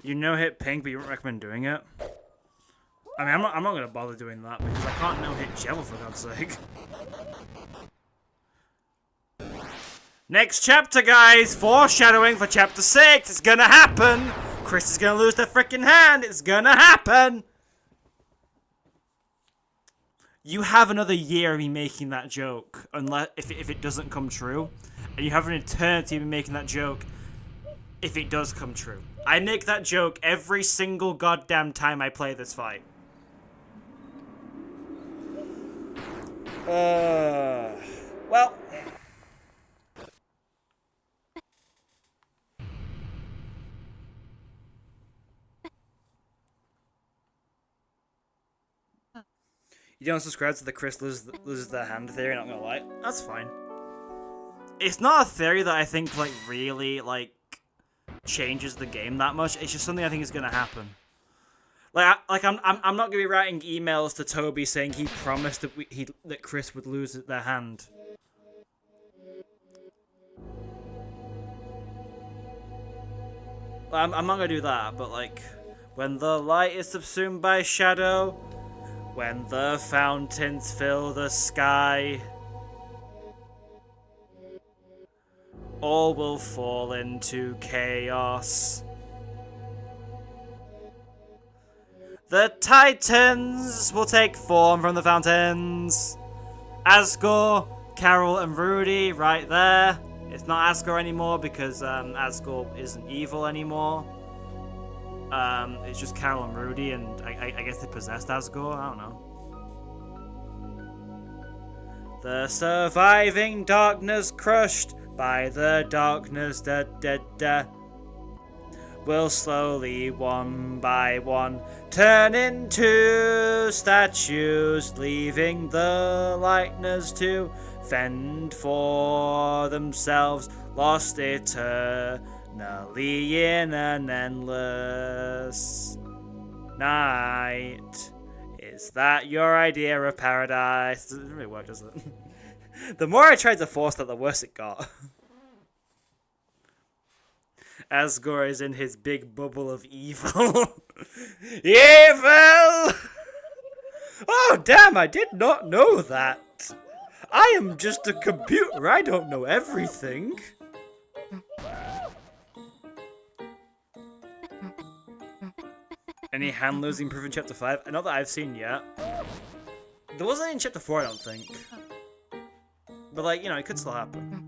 You no-hit pink, but you wouldn't recommend doing it? I mean, I'm not going to bother doing that, because I can't no-hit Jello, for God's sake. Next chapter, guys! Foreshadowing for chapter 6! It's gonna happen! Chris is gonna lose their freaking hand! It's gonna happen! You have another year of me making that joke, unless if it doesn't come true. And you have an eternity of me making that joke if it does come true. I make that joke every single goddamn time I play this fight. Well. You don't subscribe to the Chris loses their hand theory, not gonna lie. That's fine. It's not a theory that I think, like, really, like, changes the game that much. It's just something I think is gonna happen. I'm not gonna be writing emails to Toby saying he promised that Chris would lose their hand. I'm not gonna do that, but like, when the light is subsumed by shadow, when the fountains fill the sky, all will fall into chaos. The Titans will take form from the fountains. Asgore, Carol, and Rudy right there. It's not Asgore anymore because Asgore isn't evil anymore. It's just Carol and Rudy, and I guess they possessed Asgore. I don't know. The surviving darkness crushed by the darkness will slowly, one by one, turn into statues, leaving the lightness to fend for themselves, lost eternally in an endless night. Is that your idea of paradise? It doesn't really work, does it? The more I tried to force that, the worse it got. Asgore is in his big bubble of evil. Evil! Oh, damn, I did not know that. I am just a computer. I don't know everything. Any hand losing proof in Chapter 5? Not that I've seen yet. There wasn't any in Chapter 4, I don't think. But, like, you know, it could still happen.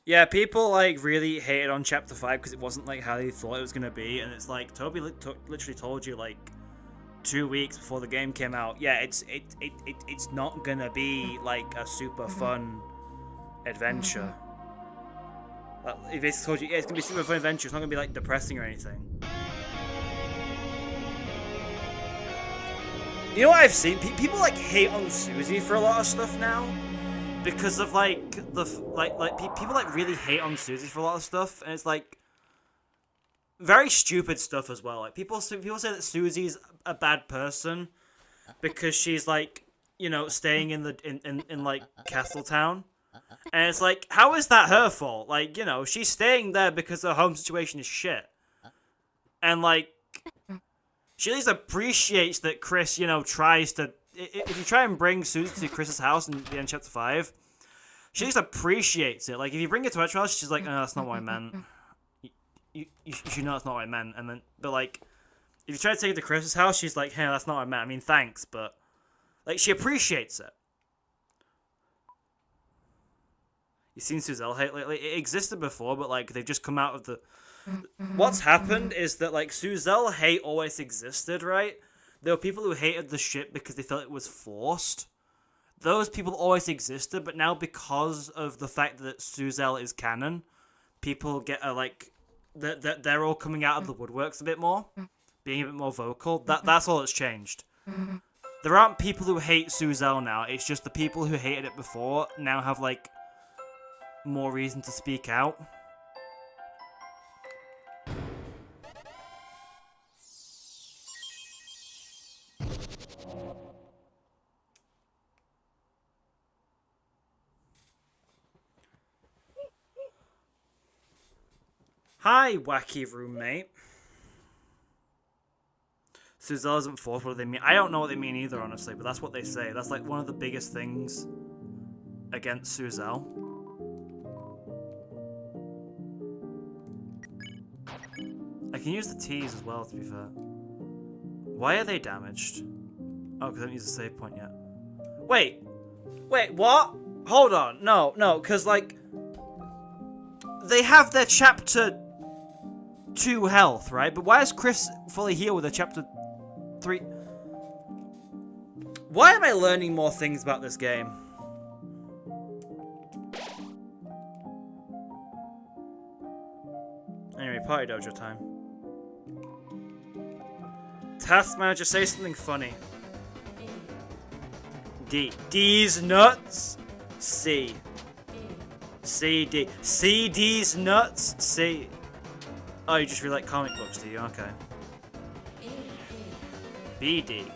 Yeah, people, like, really hated on Chapter 5 because it wasn't, like, how they thought it was going to be. And it's like, Toby literally told you, like, 2 weeks before the game came out, yeah, it's not going to be, like, a super fun adventure. He basically told you, yeah, it's going to be a super fun adventure. It's not going to be, like, depressing or anything. You know what I've seen? People, like, hate on Susie for a lot of stuff now. Because of, like, people, like, really hate on Susie for a lot of stuff, and it's, like, very stupid stuff as well. Like, people say that Susie's a bad person because she's, like, you know, staying in like, Castletown. And it's like, how is that her fault? Like, you know, she's staying there because her home situation is shit. And, like, she at least appreciates that Chris, you know, tries to... If you try and bring Susie to Chris's house in the end of Chapter 5, she just appreciates it. Like, if you bring it to her house, she's like, "No, that's not what I meant. You should know that's not what I meant." And then, but like, if you try to take it to Chris's house, she's like, "Hey, that's not what I meant. I mean, thanks, but..." Like, she appreciates it. You've seen Suzelle hate lately? It existed before, but, like, they've just come out of the... What's happened is that, like, Suzelle hate always existed, right? There were people who hated the ship because they felt it was forced. Those people always existed, but now because of the fact that Suzelle is canon, people get like they're all coming out of the woodworks a bit more, being a bit more vocal. That's all that's changed. There aren't people who hate Suzelle now. It's just the people who hated it before now have like more reason to speak out. Hi, wacky roommate. Suzelle isn't forced. What do they mean? I don't know what they mean either, honestly, but that's what they say. That's like one of the biggest things against Suzelle. I can use the T's as well, to be fair. Why are they damaged? Oh, because I haven't used a save point yet. Wait, what? Hold on. No, because, like, they have their chapter 2 health, right? But why is Chris fully healed with a chapter 3? Why am I learning more things about this game? Anyway, party dojo time. Task manager, say something funny. D. D's nuts. C. C, D. C, D's nuts. C. Oh, you just read like comic books, do you? Okay. B, D.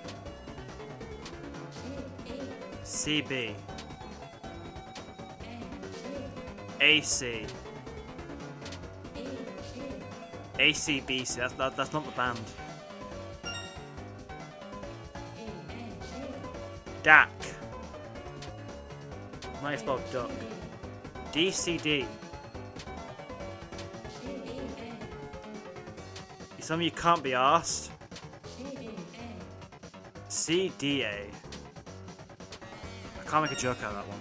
C, B. A, C. A, C, B, C. That's not the band. Dak. Might spell duck. DCD. Some of you can't be arsed. CDA. I can't make a joke out of that one.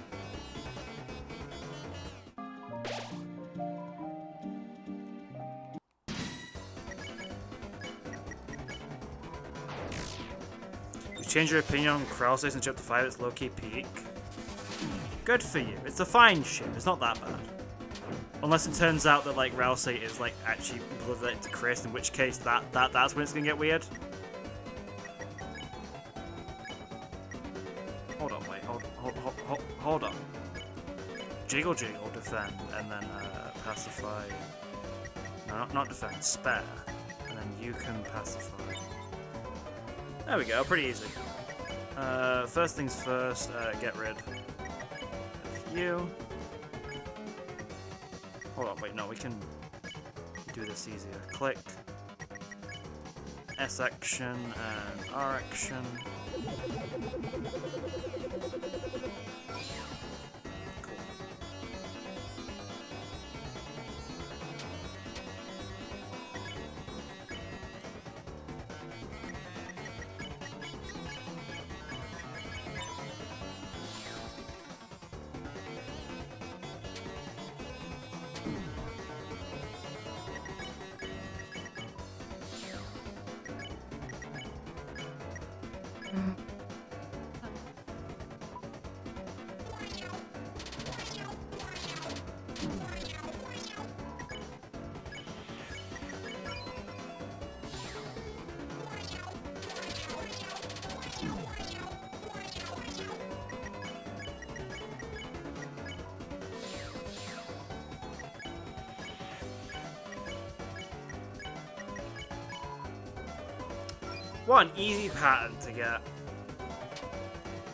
You change your opinion on Krause's in Chapter 5, it's low-key peak. Good for you. It's a fine ship. It's not that bad. Unless it turns out that like Rouse is like actually blood related to Chris, in which case that's when it's gonna get weird. Hold on, wait, hold on. Jiggle, defend, and then pacify. No, not defend, spare, and then you can pacify. There we go, pretty easy. First things first, get rid of you. Hold on, wait, no, we can do this easier. Click. S action and R action. What an easy pattern to get.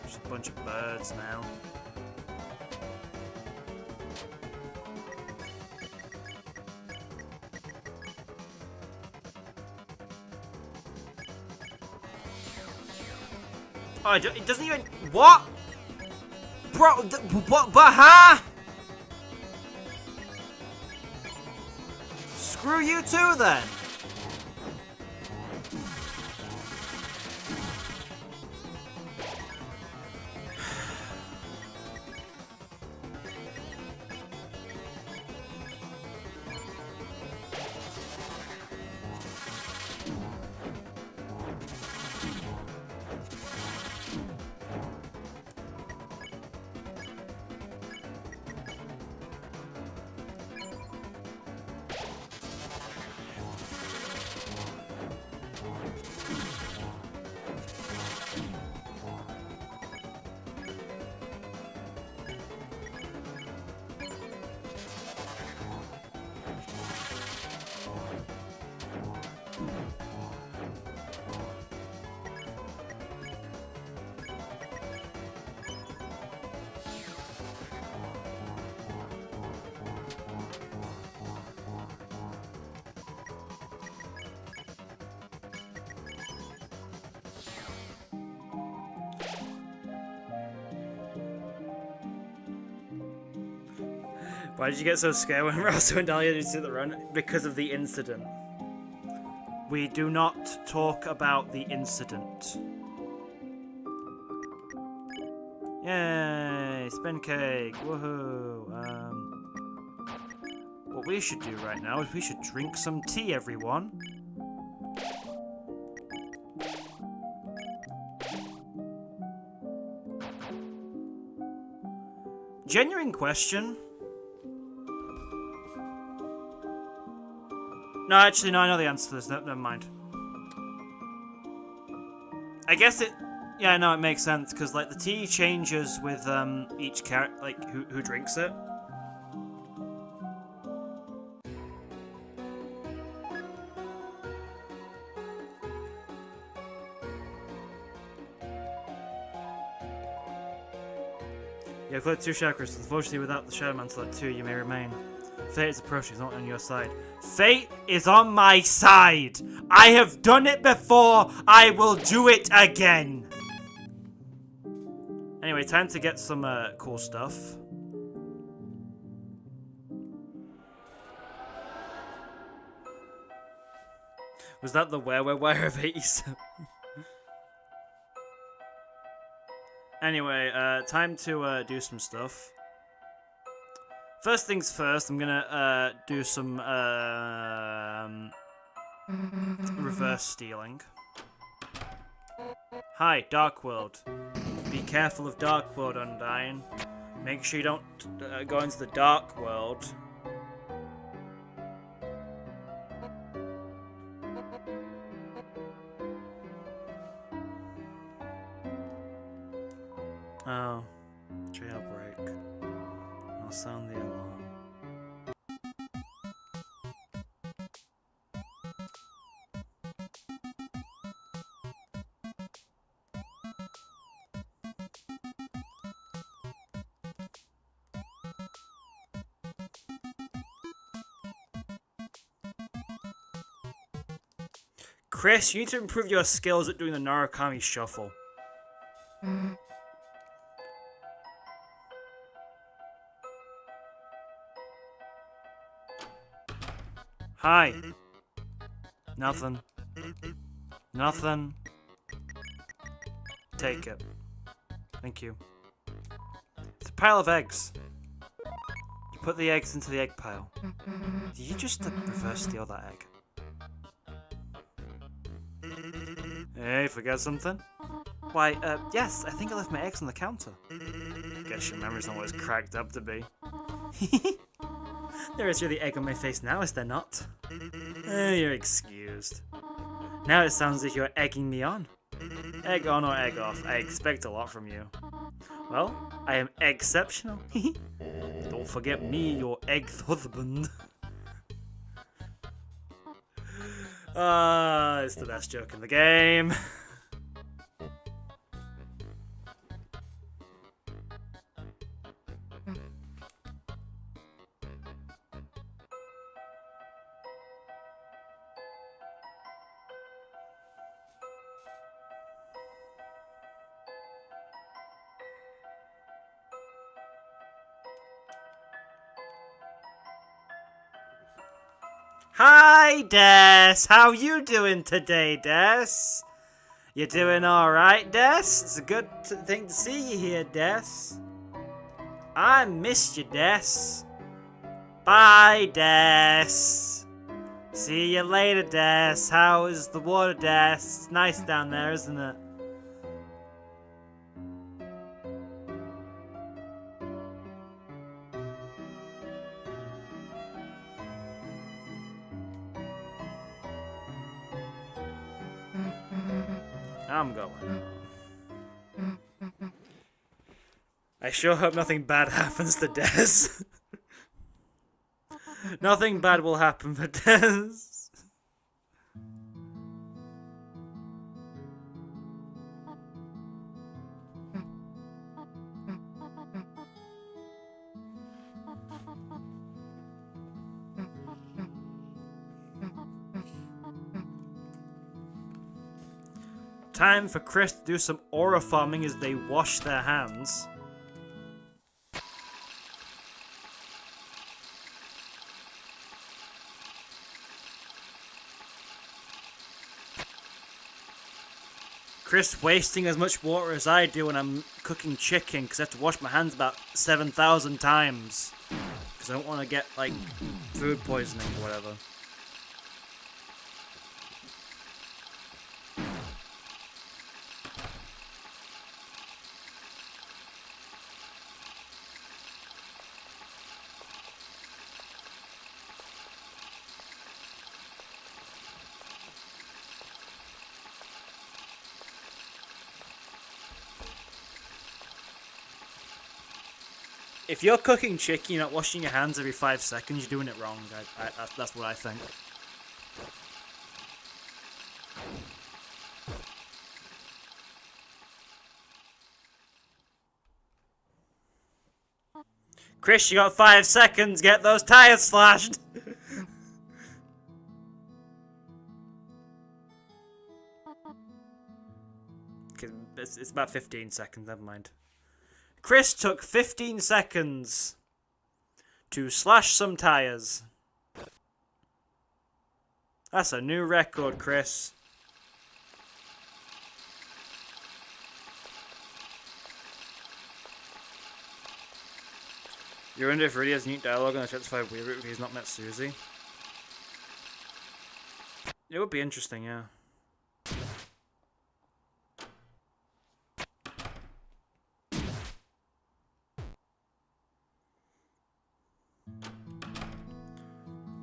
Just a bunch of birds now. Oh, it doesn't even... What? Bro, what? But, huh? Screw you too, then. Why did you get so scared when Rasa and Dahlia did the run? Because of the incident. We do not talk about the incident. Yay! Spin cake! Woohoo! What we should do right now is we should drink some tea, everyone. Genuine question. No, actually, no, I know the answer to this. No, never mind. I guess it... Yeah, no, it makes sense, because, like, the tea changes with, each character, like, who drinks it. You have collected 2 shadow crystals. Unfortunately, without the shadow mantle at 2, you may remain. Fate is approaching, it's not on your side. Fate is on my side! I have done it before, I will do it again! time to get some cool stuff. Was that the where of 87? Anyway, time to do some stuff. First things first, I'm gonna do some reverse stealing. Hi, Dark World. Be careful of Dark World, Undyne. Make sure you don't go into the Dark World. Oh, jailbreak. I'll sound the alarm. Chris, you need to improve your skills at doing the Narukami Shuffle. Hi. Nothing. Nothing. Take it. Thank you. It's a pile of eggs. You put the eggs into the egg pile. Did you just reverse steal that egg? Hey, forget something? Why, yes, I think I left my eggs on the counter. Guess your memory's not what it's cracked up to be. There is really egg on my face now, is there not? You're excused. Now it sounds like you're egging me on. Egg on or egg off, I expect a lot from you. Well, I am exceptional. Don't forget me, your egg husband. It's the best joke in the game. Hi, Des! How you doing today, Des? You doing alright, Des? It's a good thing to see you here, Des. I missed you, Des. Bye, Des. See you later, Des. How is the water, Des? It's nice down there, isn't it? I'm going home. I sure hope nothing bad happens to Des. Nothing bad will happen for Des. Time for Chris to do some aura farming as they wash their hands. Chris wasting as much water as I do when I'm cooking chicken because I have to wash my hands about 7,000 times. Because I don't want to get, like, food poisoning or whatever. If you're cooking chicken, you're not washing your hands every 5 seconds, you're doing it wrong. That's what I think. Chris, you got 5 seconds. Get those tires slashed. It's about 15 seconds. Never mind. Chris took 15 seconds to slash some tires. That's a new record, Chris. You wonder if Rudy has new dialogue on the Chapter 5 Wii route if he's not met Susie? It would be interesting, yeah.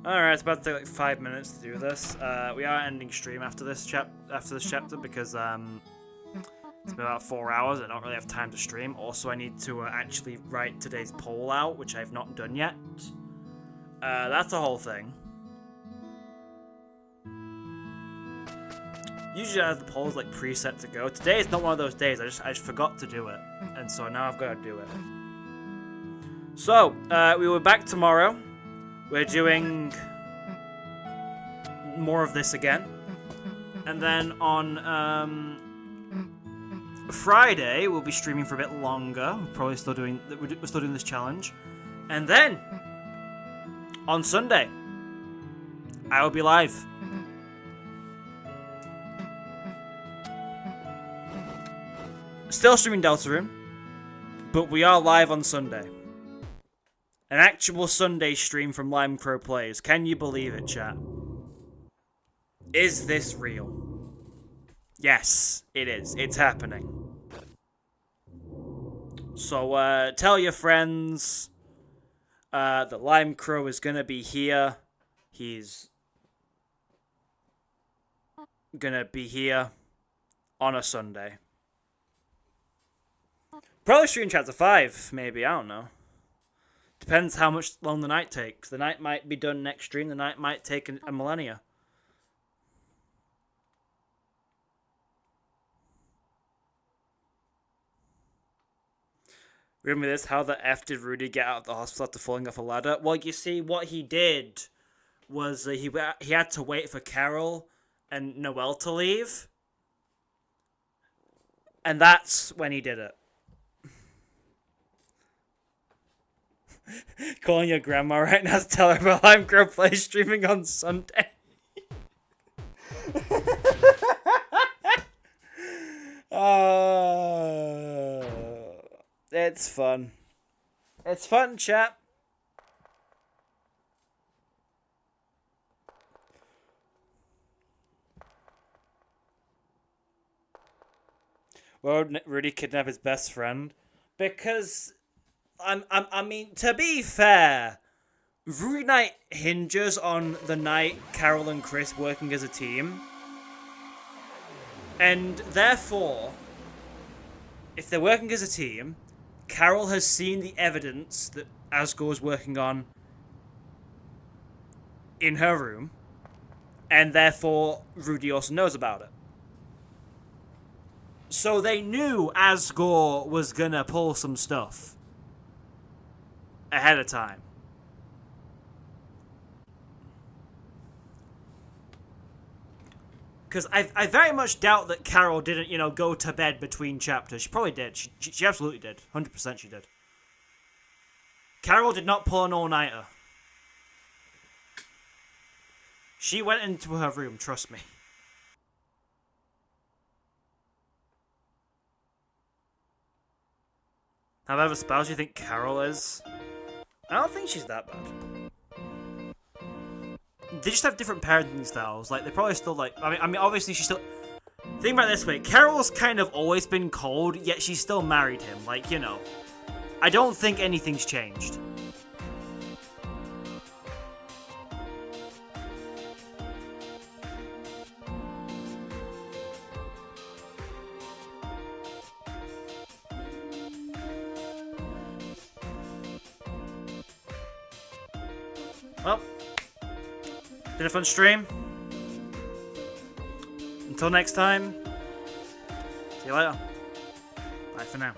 Alright, it's about to take like 5 minutes to do this. We are ending stream after this chapter because it's been about 4 hours. I don't really have time to stream. Also, I need to actually write today's poll out, which I've not done yet. That's the whole thing. Usually I have the polls like preset to go. Today is not one of those days. I just forgot to do it, and so now I've got to do it. So we were back tomorrow. We're doing more of this again, and then on Friday we'll be streaming for a bit longer. We're probably still doing this challenge, and then on Sunday I will be live. Still streaming Deltarune, but we are live on Sunday. An actual Sunday stream from Lime Crow Plays. Can you believe it, chat? Is this real? Yes, it is. It's happening. So, tell your friends that Lime Crow is gonna be here. He's gonna be here on a Sunday. Probably stream Chapter 5, maybe, I don't know. Depends how much long the night takes. The night might be done next stream, the night might take a millennia. Remember this, how the F did Rudy get out of the hospital after falling off a ladder? Well, you see, what he did was he had to wait for Carol and Noelle to leave. And that's when he did it. Calling your grandma right now to tell her about Lime Crow Play streaming on Sunday. It's fun. It's fun, chat. Why would Rudy kidnap his best friend? Because I mean, to be fair, Rudy Night hinges on the night Carol and Chris working as a team. And therefore, if they're working as a team, Carol has seen the evidence that Asgore is working on in her room. And therefore, Rudy also knows about it. So they knew Asgore was gonna pull some stuff ahead of time. Because I very much doubt that Carol didn't, go to bed between chapters. She probably did. She absolutely did. 100% she did. Carol did not pull an all-nighter. She went into her room, trust me. However spouse you think Carol is? I don't think she's that bad. They just have different parenting styles. Like, they're probably still like... I mean, obviously she's still... Think about it this way. Carol's kind of always been cold, yet she's still married him. Like, I don't think anything's changed. Well, been a fun stream. Until next time, see you later. Bye for now.